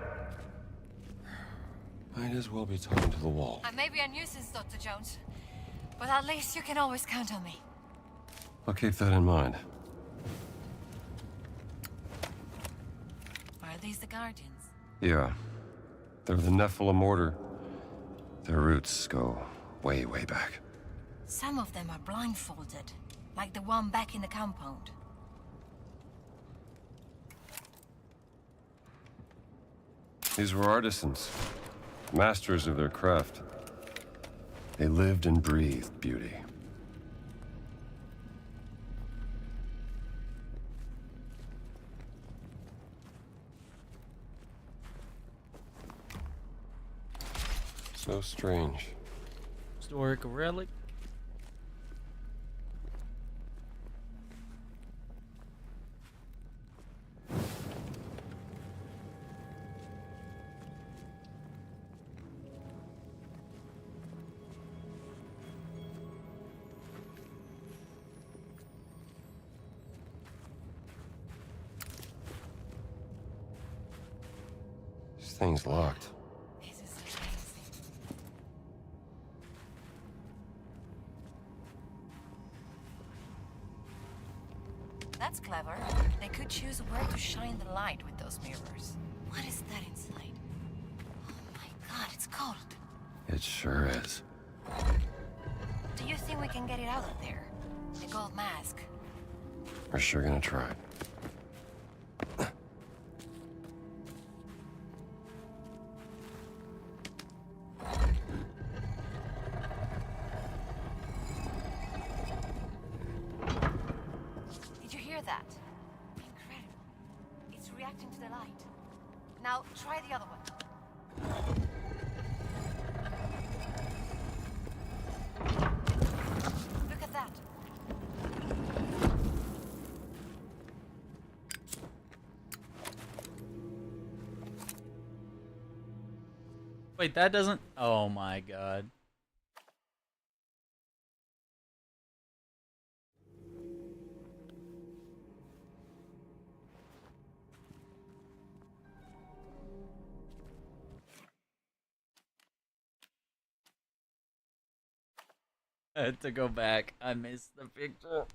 Might as well be talking to the wall. I may be a nuisance, Dr. Jones, but at least you can always count on me. I'll keep that in mind. Are these the Guardians? Yeah. They're the Nephilim Order. Their roots go way, way back. Some of them are blindfolded, like the one back in the compound. These were artisans, masters of their craft. They lived and breathed beauty. So strange. Historic relic. This thing's locked. That's clever. They could choose where to shine the light with those mirrors. What is that inside? Oh my god, it's cold. It sure is. Do you think we can get it out of there? The gold mask. We're sure gonna try. Did you hear that? Incredible. It's reacting to the light. Now, try the other one. Look at that. Wait, that doesn't... Oh my god. I had to go back. I missed the picture.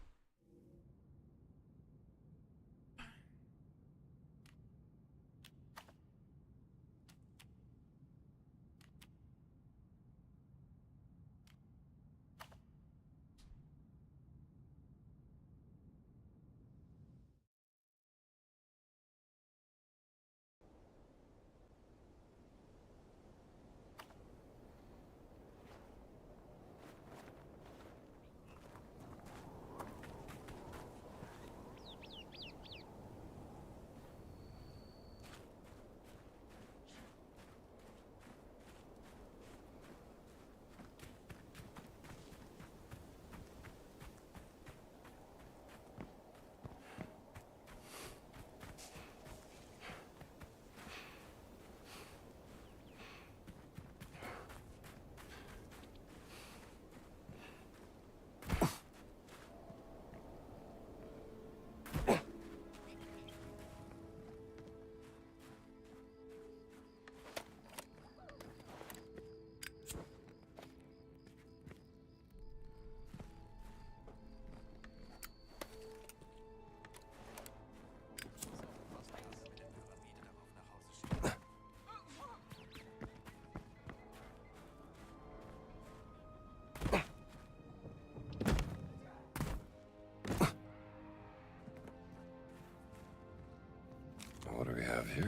What do we have here?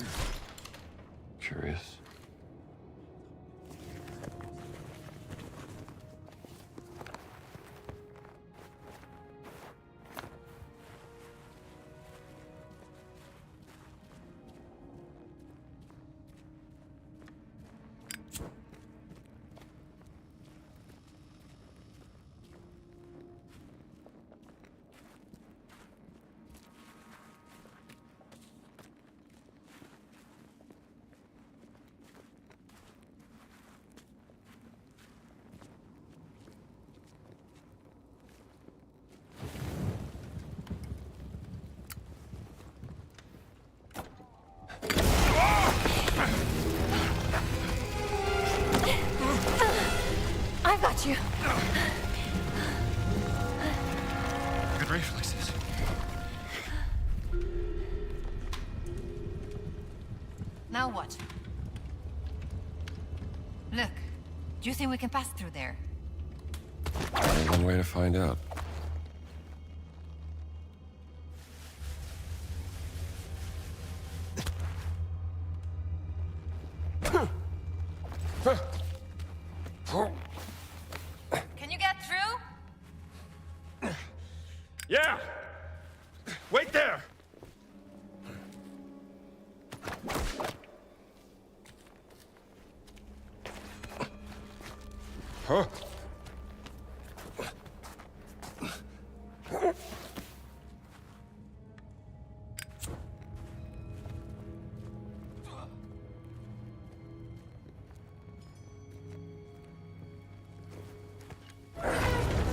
Curious. I've got you. Good reflexes. Now what? Look, do you think we can pass through there? Only one way to find out. Can you get through? Yeah! Wait there! Huh?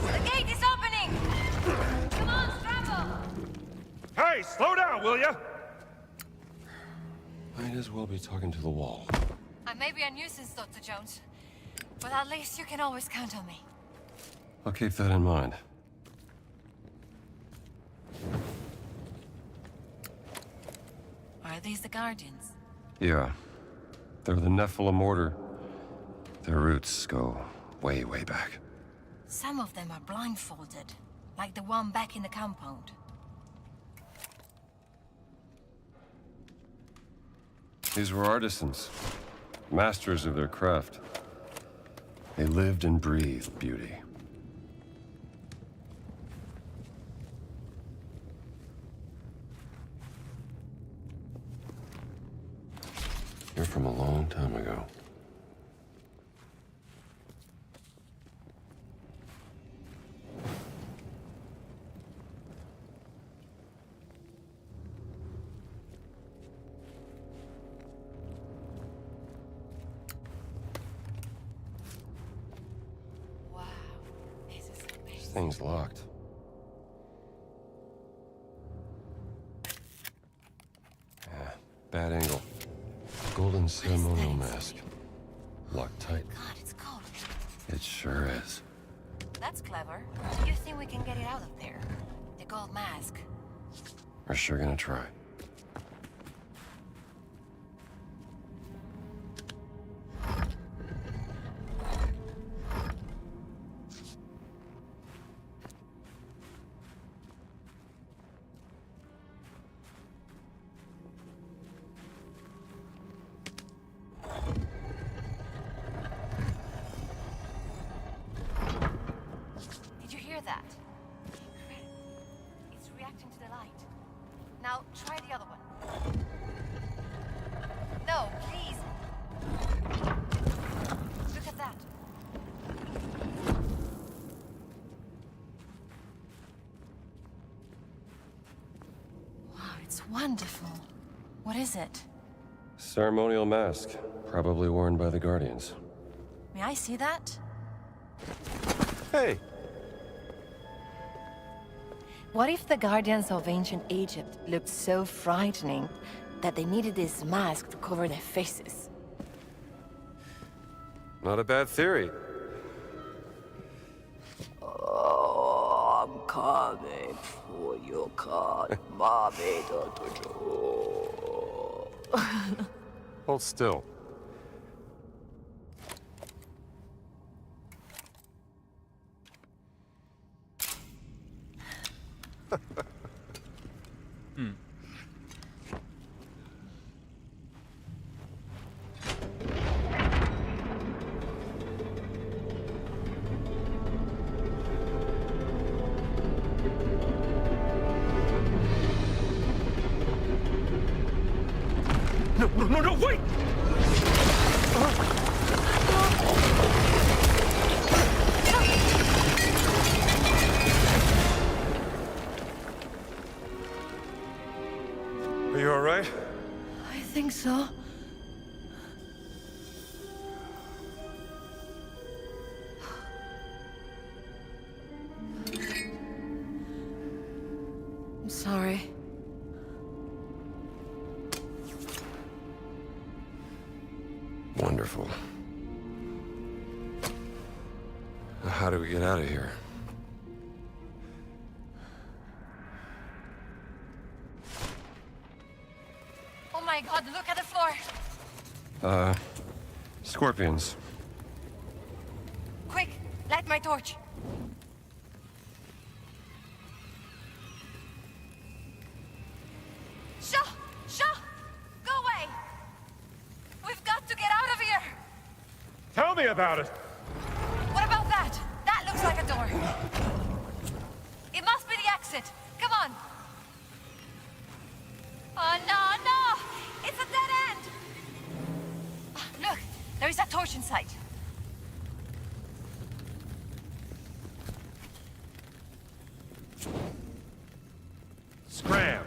The gate is opening! Come on, scramble! Hey, slow down, will ya? Might as well be talking to the wall. I may be a nuisance, Dr. Jones, but at least you can always count on me. I'll keep that in mind. Are these the Guardians? Yeah. They're the Nephilim Order. Their roots go way, way back. Some of them are blindfolded, like the one back in the compound. These were artisans, masters of their craft. They lived and breathed beauty. You're from a long time ago. Wow, this is amazing. This thing's locked. Yeah, bad angle. Golden ceremonial mask. Locked tight. God, it's cold. It sure is. That's clever. You think we can get it out of there? The gold mask. We're sure gonna try. Did you hear that? It's reacting to the light. Now, try the other one. No, please. Look at that. Wow, it's wonderful. What is it? Ceremonial mask. Probably worn by the Guardians. May I see that? Hey! What if the Guardians of ancient Egypt looked so frightening that they needed this mask to cover their faces? Not a bad theory. Oh, I'm coming for your card, Mommy, Dr. Joe. Hold still. No, wait! Are you all right? I think so. I'm sorry. Wonderful. Now, how do we get out of here? Oh my god, look at the floor! Scorpions. Quick, light my torch. Shaw! Go away! We've got to get out of here! Tell me about it! What about that? That looks like a door. It must be the exit. Come on. Oh, no! It's a dead end! Look, there is a torch in sight. Scram!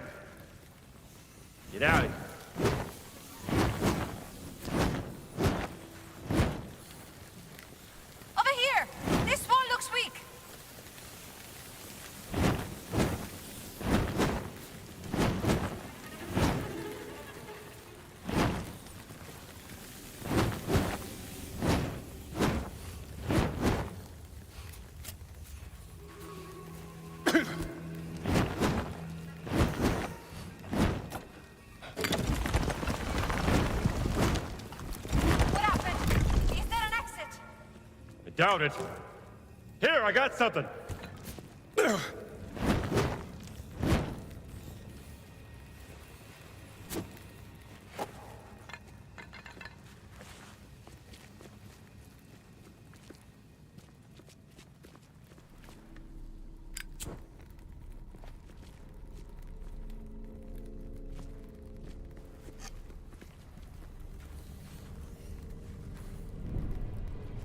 Get out of here. Over here! This wall looks weak. What happened? Is there an exit? I doubt it. Here, I got something.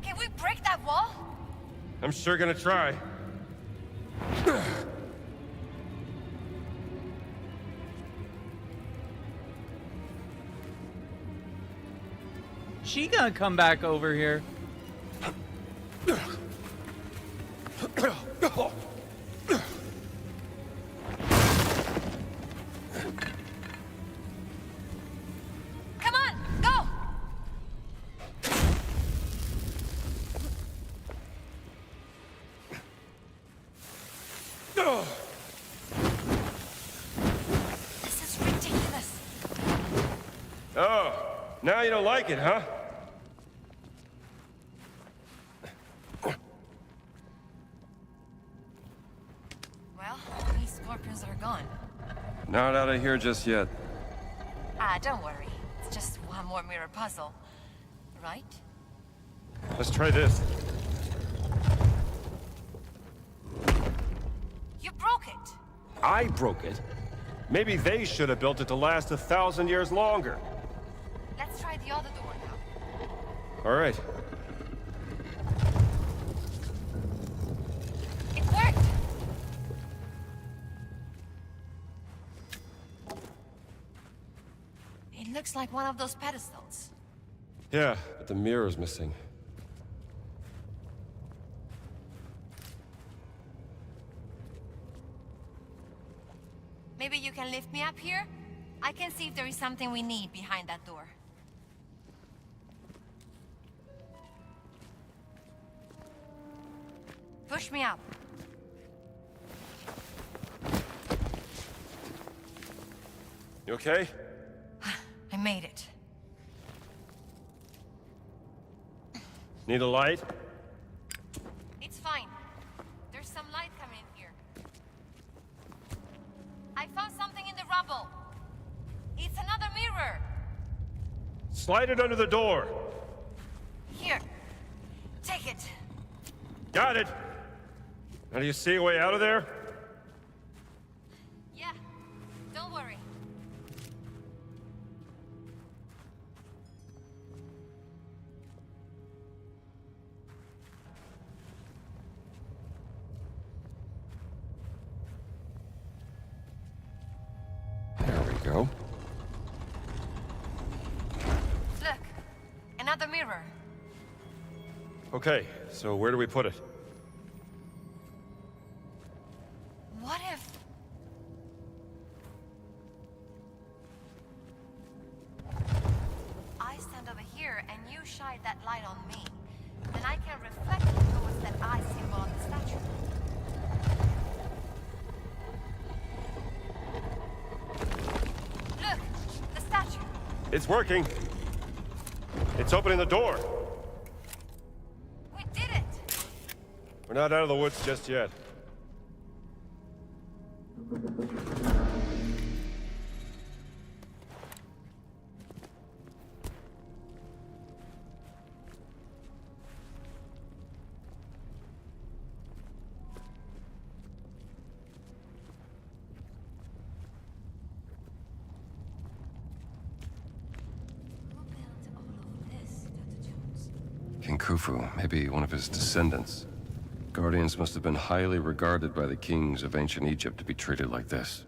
Can we break that wall? I'm sure gonna try. She gonna come back over here? Come on, go! This is ridiculous. Oh, now you don't like it, huh? Well, these scorpions are gone. Not out of here just yet. Ah, don't worry. It's just one more mirror puzzle. Right? Let's try this. You broke it! I broke it. Maybe they should have built it to last 1,000 years longer. Let's try the other door now. All right. It worked! It looks like one of those pedestals. Yeah, but the mirror's missing. Maybe you can lift me up here? I can see if there is something we need behind that door. Push me up. You okay? I made it. Need a light? It's fine. There's some light coming in here. I found something in the rubble. It's another mirror. Slide it under the door. Here. Take it. Got it. Now do you see a way out of there? Yeah. Don't worry. the mirror. Okay, so where do we put it? What if... I stand over here and you shine that light on me. Then I can reflect it towards that eye symbol on the statue. Look! The statue! It's working. It's opening the door. We did it! We're not out of the woods just yet. King Khufu, maybe one of his descendants. Guardians must have been highly regarded by the kings of ancient Egypt to be treated like this.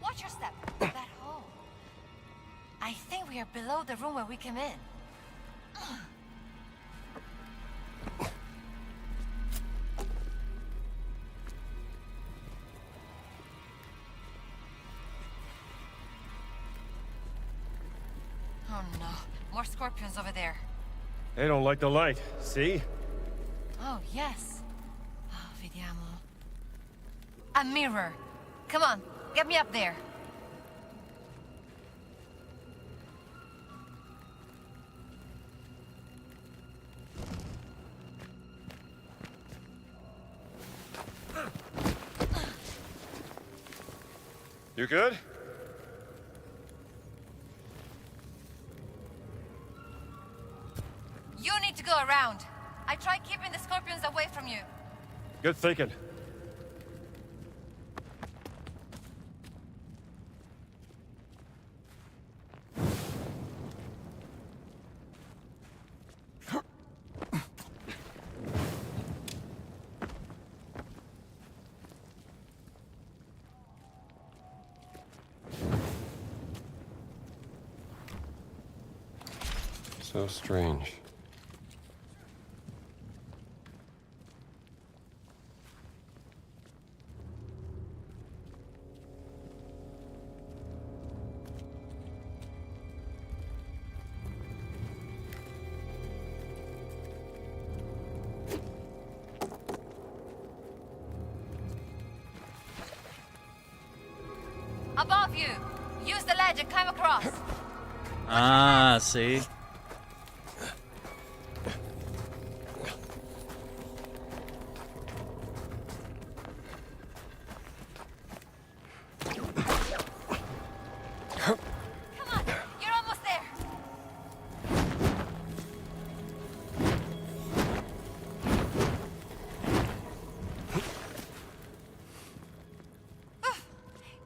Watch your step. That hole. I think we are below the room where we came in. Oh no. More scorpions over there. They don't like the light, see? Oh, yes. Oh, vediamo. A mirror. Come on, get me up there. You good? You need to go around. I tried keeping the scorpions away from you. Good thinking. So strange. Above you! Use the ledge and climb across! Ah, see? Come on, you're almost there!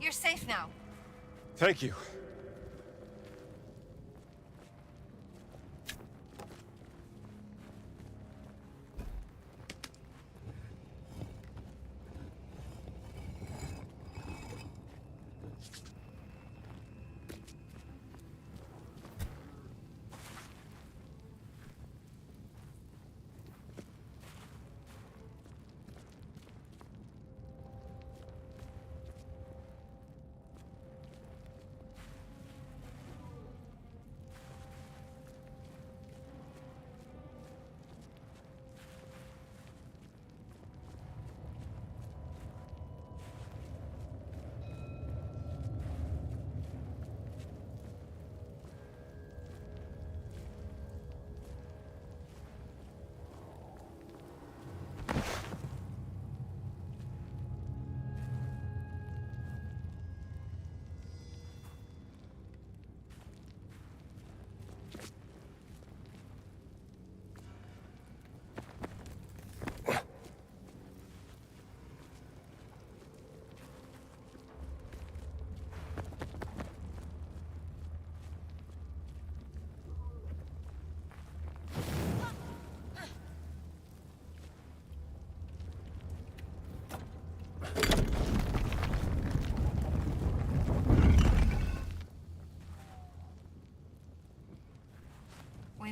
You're safe now. Thank you.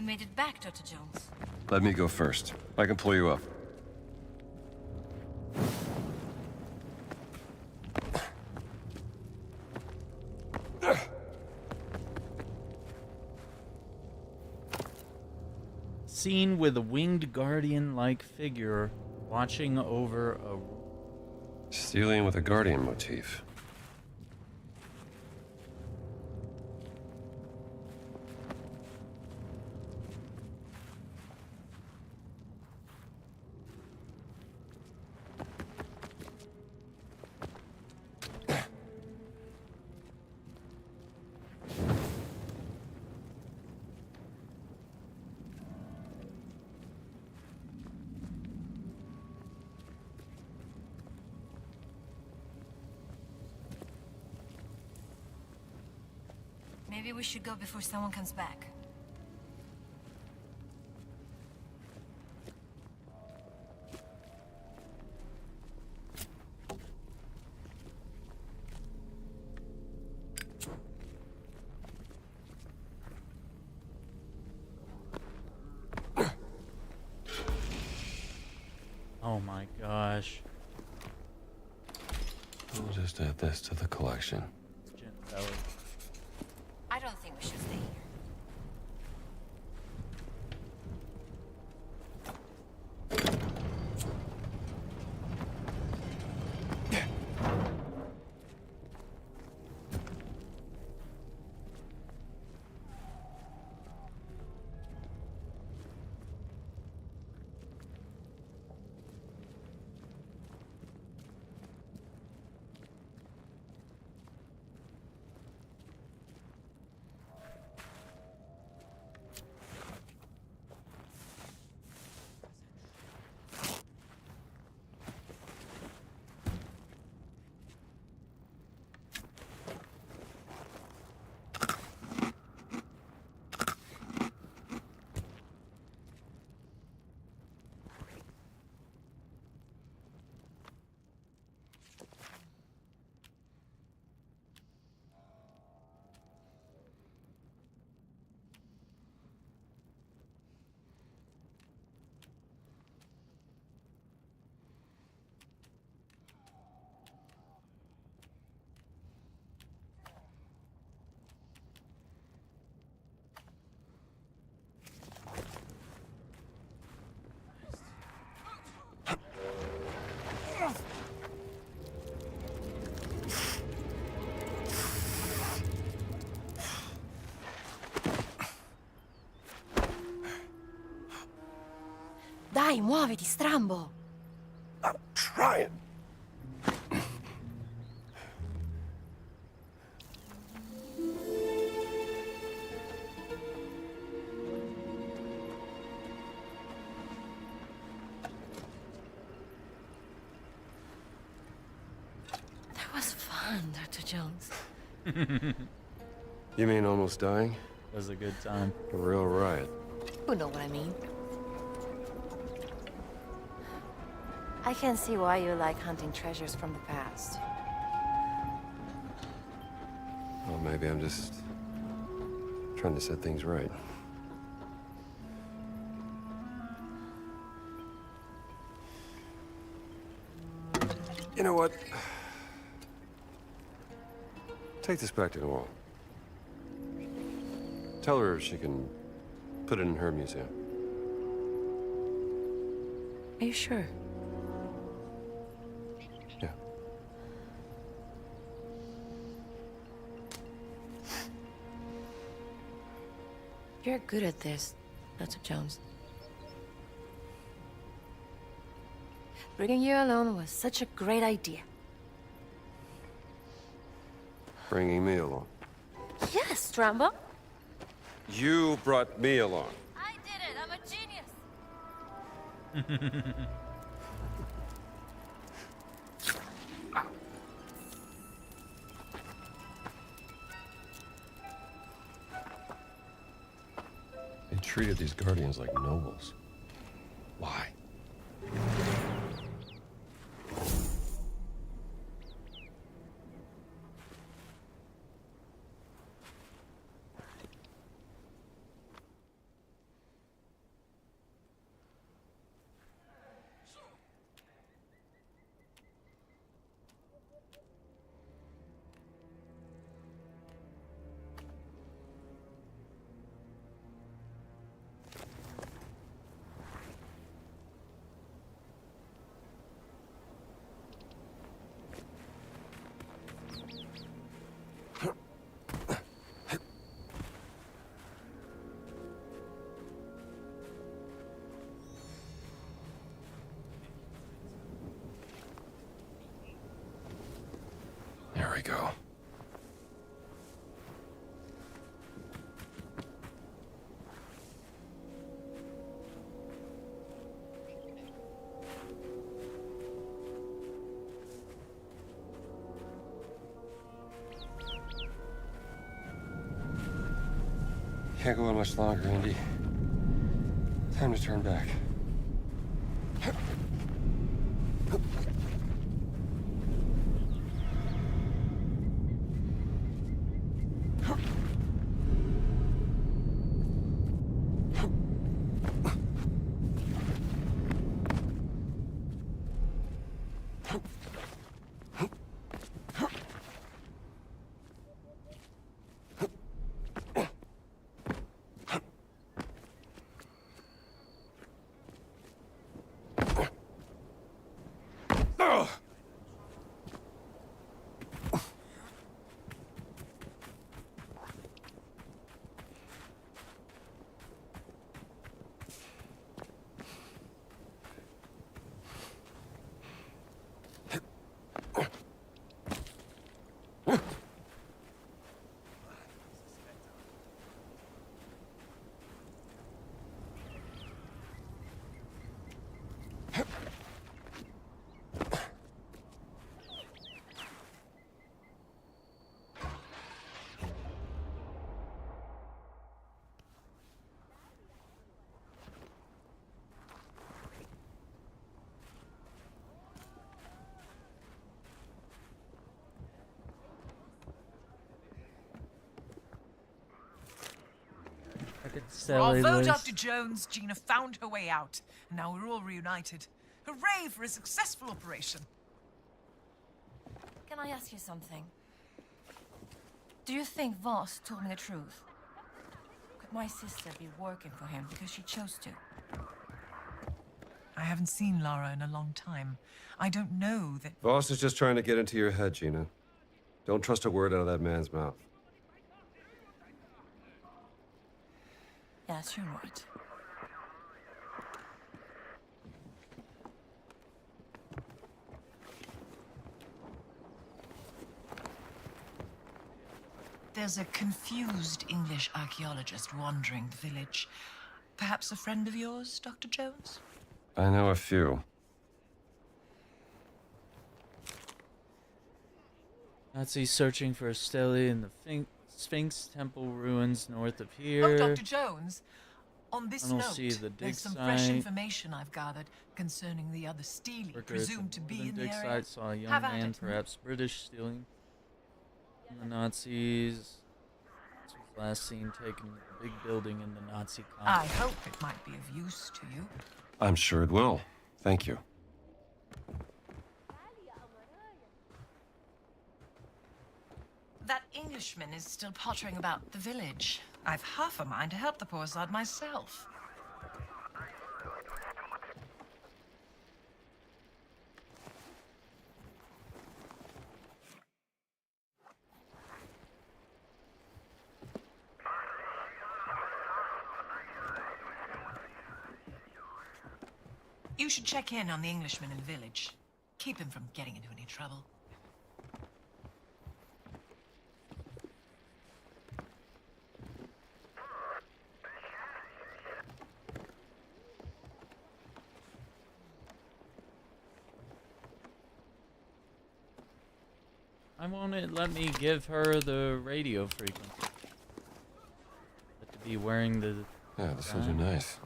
made it back, Dr. Jones. Let me go first. I can pull you up. Scene with a winged guardian-like figure watching over a... Stealing with a guardian motif. Maybe we should go before someone comes back. Oh my gosh. We'll just add this to the collection. I don't think we should stay here. Dai, muoviti, strambo! I'm trying. That was fun, Dr. Jones. You mean almost dying? That was a good time. A real riot. You know what I mean. I can see why you like hunting treasures from the past. Well, maybe I'm just trying to set things right. You know what? Take this back to the wall. Tell her she can put it in her museum. Are you sure? Yeah. You're good at this, Dr. Jones. Bringing you along was such a great idea. Bringing me along. Yes, Rambo. You brought me along. I did it. I'm a genius. They treated these guardians like nobles. Why? we go. Can't go on much longer, Indy. Time to turn back. Bravo, Dr. Jones. Gina found her way out. And now we're all reunited. Hooray for a successful operation. Can I ask you something? Do you think Voss told me the truth? Could my sister be working for him because she chose to? I haven't seen Lara in a long time. I don't know that... Voss is just trying to get into your head, Gina. Don't trust a word out of that man's mouth. Yes, you're right. There's a confused English archaeologist wandering the village. Perhaps a friend of yours, Dr. Jones? I know a few. Nazis searching for a stele in the Sphinx Temple ruins north of here. Oh, Dr. Jones, on this I don't note, see the dig there's some fresh site. information I've gathered concerning the other stele Worker at presumed the to be northern in the dig area. site saw a young Have at man, it. perhaps British, stealing from the Nazis. This was last seen taking the big building in the Nazi I complex. hope it might be of use to you. I'm sure it will. Thank you. That Englishman is still pottering about the village. I've half a mind to help the poor sod myself. You should check in on the Englishman in the village. Keep him from getting into any trouble. I won't let me give her the radio frequency. Have to be wearing the. Yeah, this will do nice.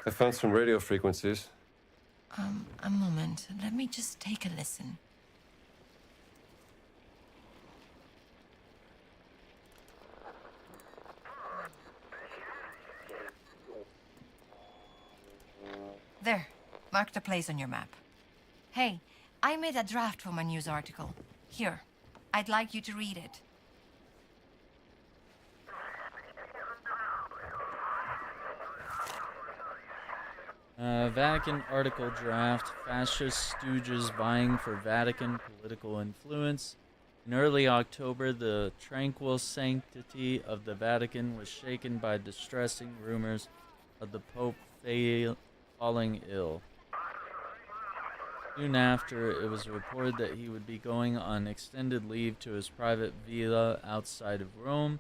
I found some radio frequencies. A moment. Let me just take a listen. There. Mark the place on your map. Hey, I made a draft for my news article. Here. I'd like you to read it. Vatican article draft. Fascist stooges vying for Vatican political influence. In early October, the tranquil sanctity of the Vatican was shaken by distressing rumors of the Pope falling ill. Soon after, it was reported that he would be going on extended leave to his private villa outside of Rome,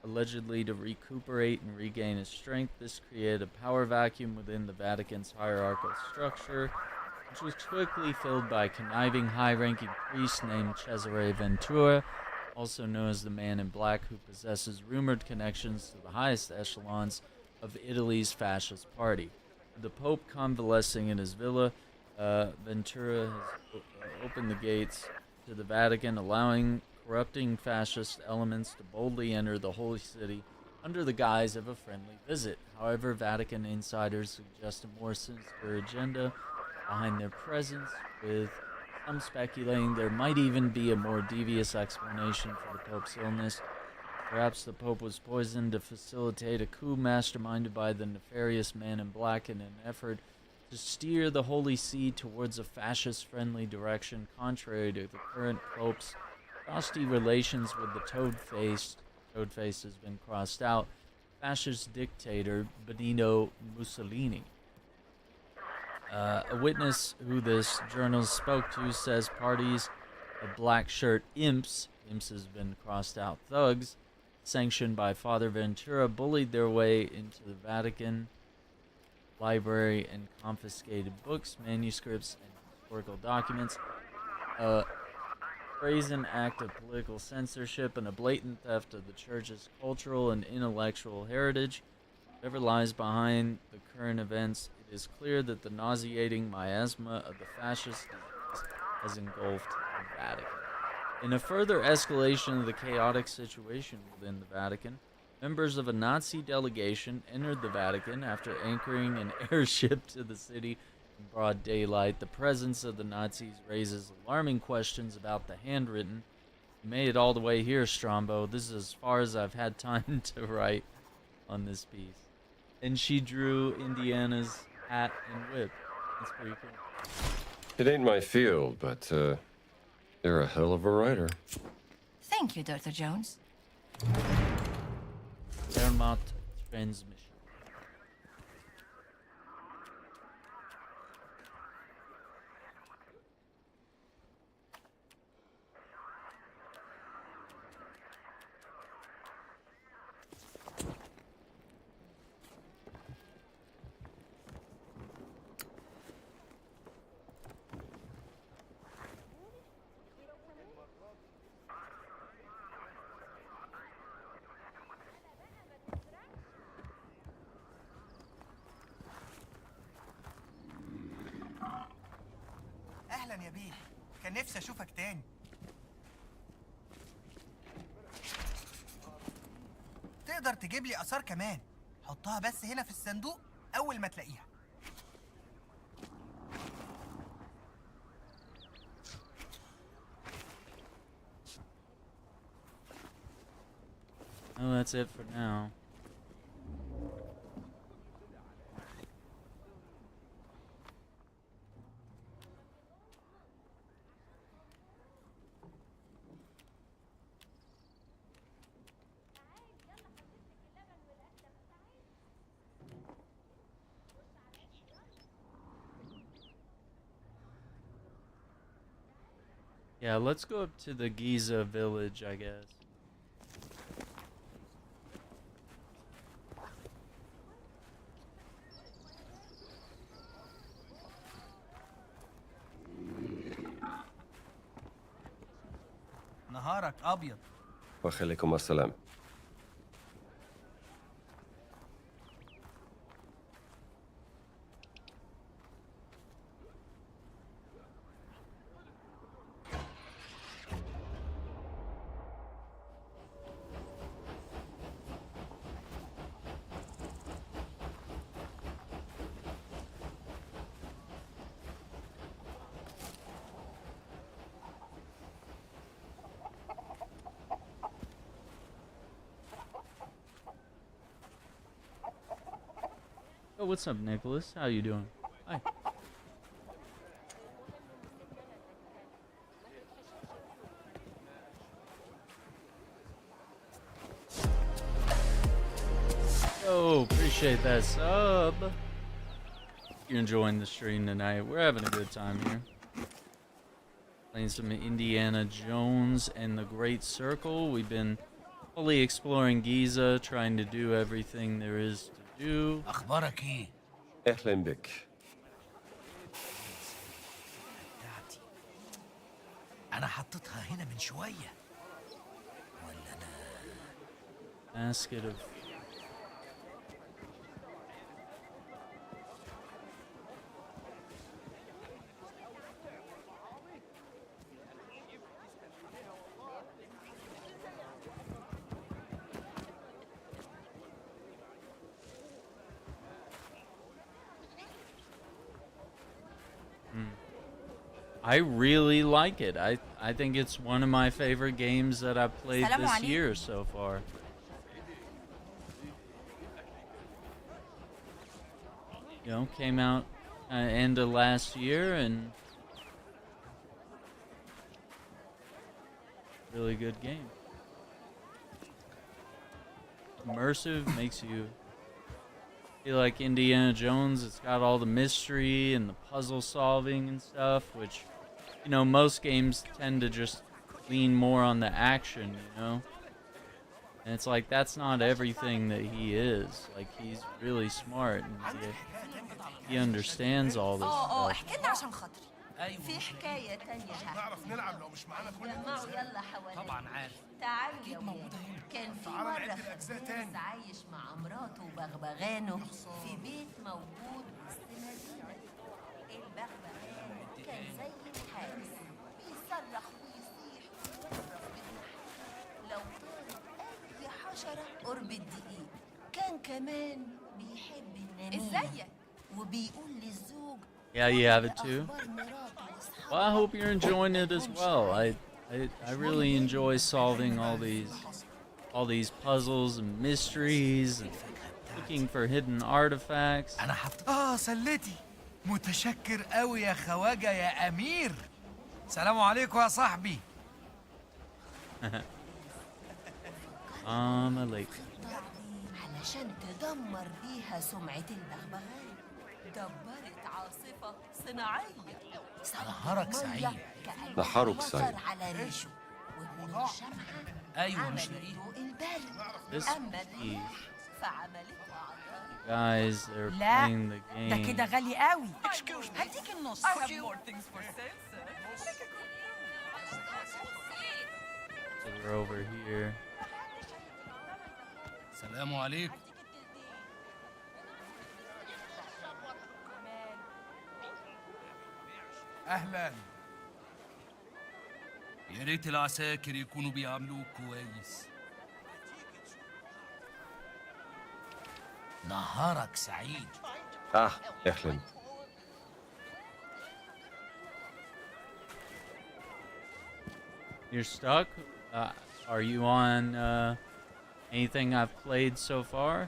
allegedly to recuperate and regain his strength. This created a power vacuum within the Vatican's hierarchical structure, which was quickly filled by a conniving high-ranking priest named Cesare Ventura, also known as the Man in Black, who possesses rumored connections to the highest echelons of Italy's fascist party. With the Pope convalescing in his villa, Ventura has opened the gates to the Vatican, allowing corrupting fascist elements to boldly enter the Holy City under the guise of a friendly visit. However, Vatican insiders suggest a more sinister agenda behind their presence, with some speculating there might even be a more devious explanation for the Pope's illness. Perhaps the Pope was poisoned to facilitate a coup masterminded by the nefarious Man in Black in an effort to steer the Holy See towards a fascist-friendly direction, contrary to the current Pope's frosty relations with the toad-faced has been crossed out, fascist dictator Benito Mussolini. A witness who this journalist spoke to says parties of black shirt imps has been crossed out, thugs, sanctioned by Father Ventura, bullied their way into the Vatican library and confiscated books, manuscripts, and historical documents. A brazen act of political censorship and a blatant theft of the church's cultural and intellectual heritage. Whatever lies behind the current events, it is clear that the nauseating miasma of the fascist has engulfed the Vatican. In a further escalation of the chaotic situation within the Vatican, members of a Nazi delegation entered the Vatican after anchoring an airship to the city in broad daylight. The presence of the Nazis raises alarming questions about the handwritten. You made it all the way here, Strombo. This is as far as I've had time to write on this piece. And she drew Indiana's hat and whip. That's pretty cool. It ain't my field, but you're a hell of a writer. Thank you, Dr. Jones. Wehrmacht transmission. اهلا يا بيه، كان نفسي اشوفك تاني. تقدر تجيب لي اثار كمان، حطها بس هنا في الصندوق اول ما تلاقيها. Oh, that's it for now. Yeah, let's go up to the Giza village, I guess. نهارك ابيض. وخليكم السلام. Oh, what's up, Nicholas? How you doing? Hi. Oh, appreciate that sub. You're enjoying the stream tonight. We're having a good time here. Playing some Indiana Jones and the Great Circle. We've been fully exploring Giza, trying to do everything there is to do. أخبارك إيه؟ أهلا بك. بتاعتي. أنا حطيتها هنا من شوية. ولا أنا؟ Basket of. I really like it. I think it's one of my favorite games that I've played this year so far. You know, came out end of last year and really good game. Immersive, makes you feel like Indiana Jones. It's got all the mystery and the puzzle solving and stuff, which, you know, most games tend to just lean more on the action, you know? And it's like, that's not everything that he is. Like, he's really smart and he understands all this stuff. احكي لنا عشان خاطري. في حكاية تانية نعرف نلعب لو مش معانا كل جمعوا يلا حوالينا. طبعا عارف. تعالوا يا ولاد. كان في مرة فانوس عايش مع مراته وبغبغانه في بيت موجود وسط مدينة. البغبغان كان زي الحارس بيصرخ ويصيح ويضرب بالنحل لو طارت أي حشرة قرب الدقيق. كان كمان بيحب النميمة. ازيك؟ وبيقول للزوج. Yeah, you have it too. Well, I hope you're enjoying it as well. I really enjoy solving all these puzzles and mysteries and looking for hidden artifacts. أنا حط سلتي. متشكر قوي يا خواجة يا أمير. سلام عليكم يا صاحبي. عليكم. علشان تدمر بيها سمعة البغبغان دبرت عاصفة صناعية. نهارك سعيد. نهارك سعيد. على ريشه وبنور الشمعة. أيوة مش لاقيه. This أما الريح فعملتها عطاري. Guys, they're playing the game. ده كده غالي قوي. هديك النص. I have more things for sale, So they're over here. سلام عليكم. اهلا. يا ريت العساكر يكونوا بيعاملوك كويس. نهارك سعيد. أهلا. You're stuck? Are you on anything I've played so far?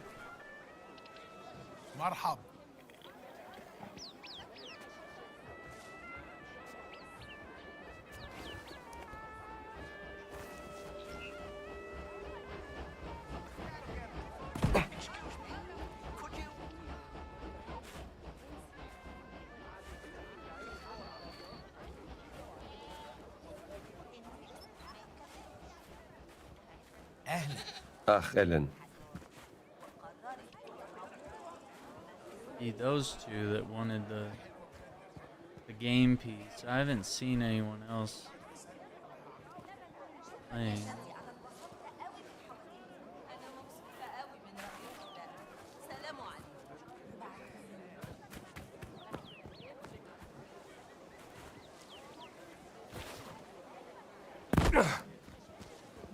مرحب. أهلا. Those two that wanted the game piece. I haven't seen anyone else playing.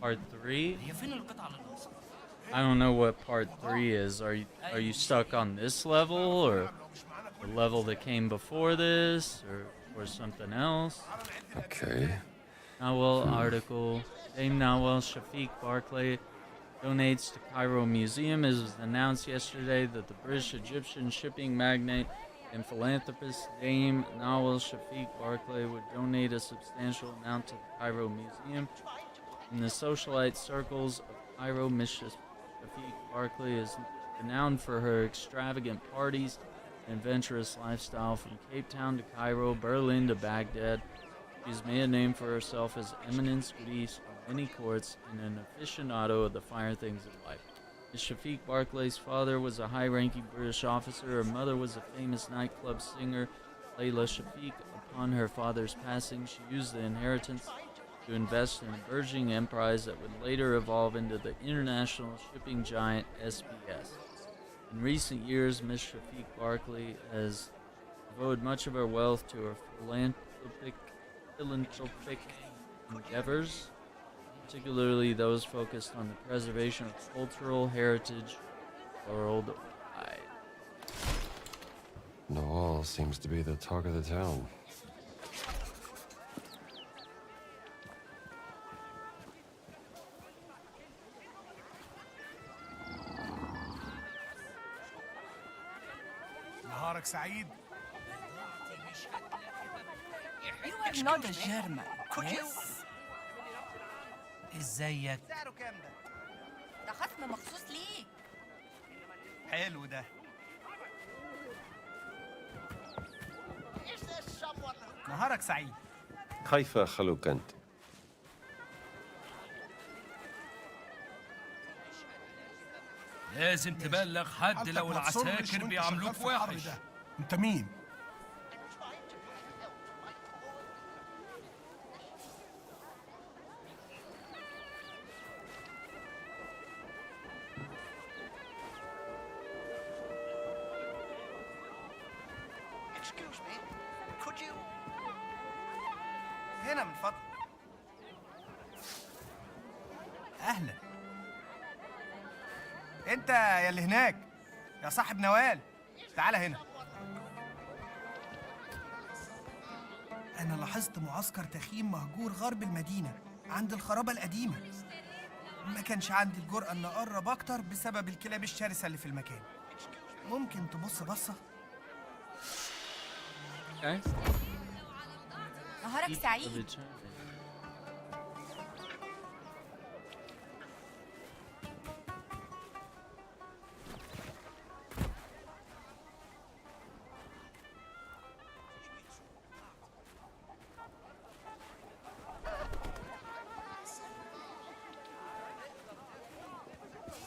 Part 3? I don't know what part 3 is. Are you stuck on this level or the level that came before this or something else? Okay. Nawal article. Dame Nawal Shafiq Barclay donates to Cairo Museum. It was announced yesterday that the British Egyptian shipping magnate and philanthropist Dame Nawal Shafiq Barclay would donate a substantial amount to the Cairo Museum. In the socialite circles of Cairo, Miss Shafiq Barclay is renowned for her extravagant parties an adventurous lifestyle from Cape Town to Cairo, Berlin to Baghdad. She's made a name for herself as eminence grise in many courts and an aficionado of the finer things of life. Ms. Shafiq Barclay's father was a high-ranking British officer. Her mother was a famous nightclub singer, Layla Shafiq. Upon her father's passing, she used the inheritance to invest in a burgeoning enterprise that would later evolve into the international shipping giant SBS. In recent years, Ms. Shafiq Barclay has devoted much of her wealth to her philanthropic endeavors, particularly those focused on the preservation of cultural heritage worldwide. Noel seems to be the talk of the town. نهارك سعيد. You are not a German, yes? ازيك؟ سعره كام ده؟ ده خصم مخصوص ليك. حلو ده. نهارك سعيد. كيف خلوك أنت؟ لازم تبلغ حد لو العساكر بيعاملوك وحش. انت مين؟ هنا من فضلك. اهلا. انت يا اللي هناك يا صاحب نوال، تعال هنا. انا لاحظت معسكر تخييم مهجور غرب المدينه عند الخرابه القديمه. ما كانش عندي الجرأة ان اقرب اكتر بسبب الكلاب الشرسه اللي في المكان. ممكن تبص بصه؟ نهارك سعيد.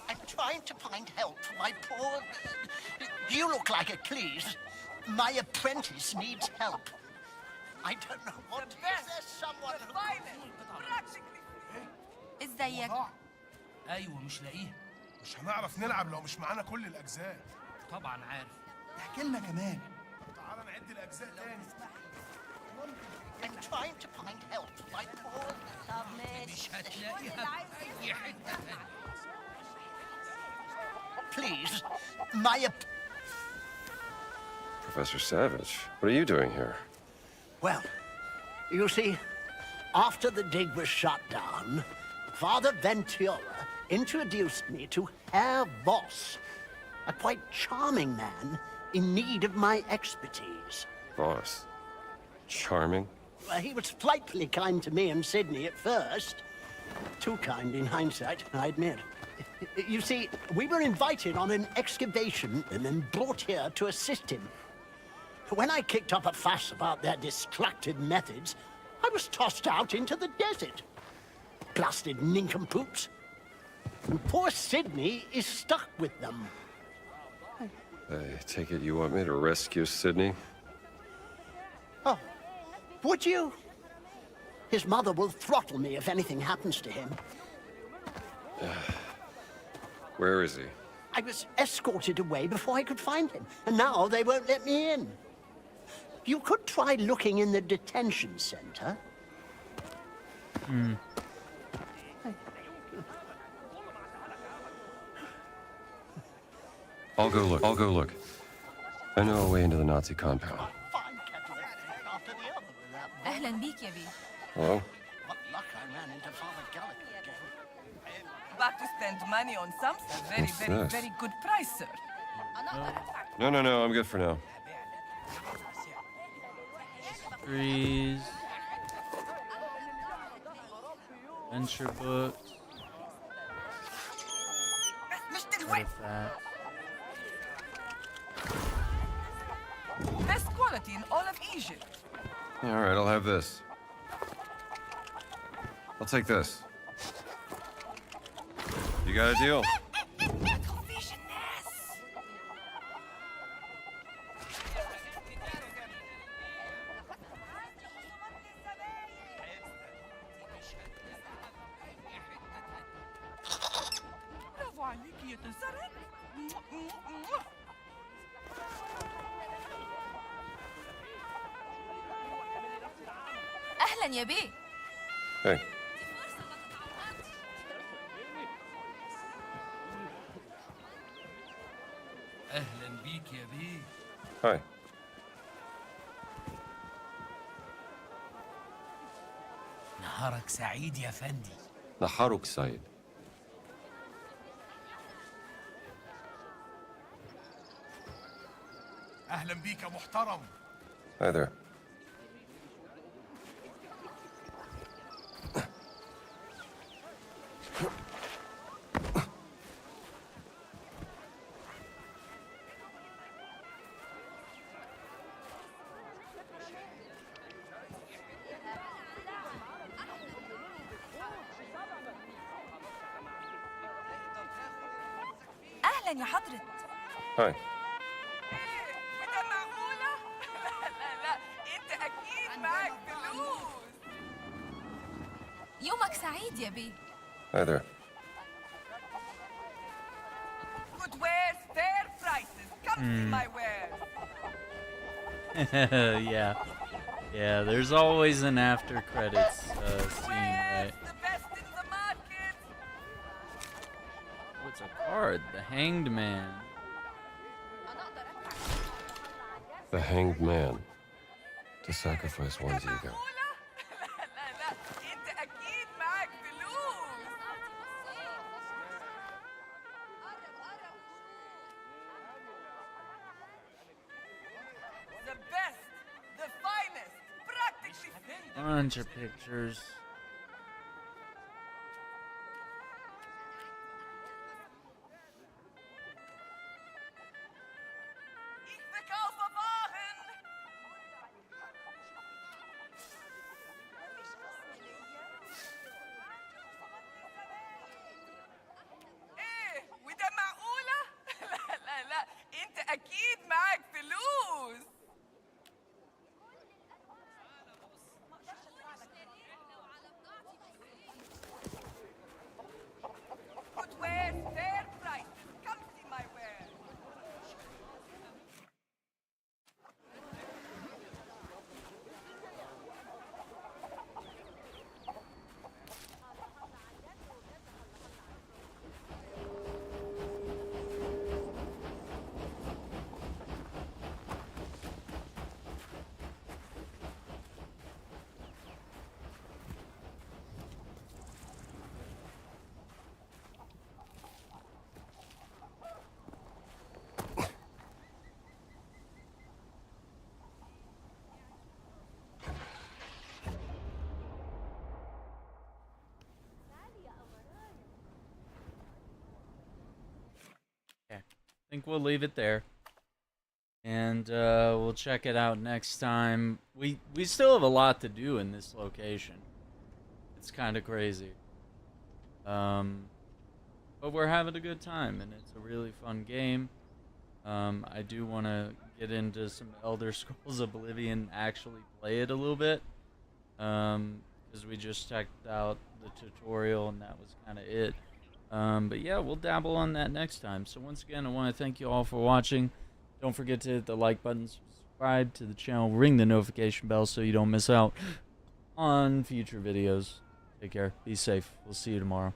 I'm trying to find help for my poor... You look like a Cleese. My apprentice needs help. I don't know what... Is there someone who... ازيك؟ ايوه مش لاقيه. مش هنعرف نلعب لو مش معانا كل الأجزاء. طبعا عارف. احكي لنا كمان. تعال نعد الأجزاء تاني. I'm trying to find help for my poor... مش هتلاقيها في اي حته. Please, my... Professor Savage, what are you doing here? Well, you see, after the dig was shut down, Father Ventura introduced me to Herr Voss, a quite charming man in need of my expertise. Boss. Charming? He was frightfully kind to me and Sydney at first. Too kind in hindsight, I admit. You see, we were invited on an excavation and then brought here to assist him. When I kicked up a fuss about their destructive methods, I was tossed out into the desert. Blasted nincompoops. And poor Sydney is stuck with them. I take it you want me to rescue Sydney? Oh, would you? His mother will throttle me if anything happens to him. Where is he? I was escorted away before I could find him, and now they won't let me in. You could try looking in the detention center. I'll go look. I know a way into the Nazi compound. أهلا بيك يا بيه. Hello? What luck I ran into Father Gallagher again. Back to spend money on something. What's this? Very good price, sir. No, I'm good for now. Trees. Adventure books. Artifacts. Egypt. All right, I'll have this. I'll take this. You got a deal? برافو عليكي يا تنسرق. أهلا يا بيه. Hey. اهلا بيك يا بيه. Hi. نهارك سعيد يا فندي. نهارك سعيد. اهلا بيك يا محترم. Hi there. أهلا يا حضرة. Hi. ده معقولة؟ لا أنت أكيد معاك فلوس. يومك سعيد يا بيه. Hi there. Good wares, fair prices. Come see my wares. Yeah. Yeah, there's always an after credits scene, right? The best in the market. What's a card? The Hanged Man. The Hanged Man. To sacrifice one's ego. لا أنت أكيد معاك فلوس. The best, the finest, practically. Bunch of pictures. Ich verkaufe Waren. إيه وده معقولة؟ لا أنت أكيد معاك فلوس. Good wares, fair prices. Come see my wares. I think we'll leave it there. And we'll check it out next time. We still have a lot to do in this location. It's kind of crazy. But we're having a good time, and it's a really fun game. I do want to get into some Elder Scrolls Oblivion, actually play it a little bit. Because we just checked out the tutorial, and that was kind of it. But yeah, we'll dabble on that next time. So once again, I want to thank you all for watching. Don't forget to hit the like button, subscribe to the channel, ring the notification bell so you don't miss out on future videos. Take care. Be safe. We'll see you tomorrow.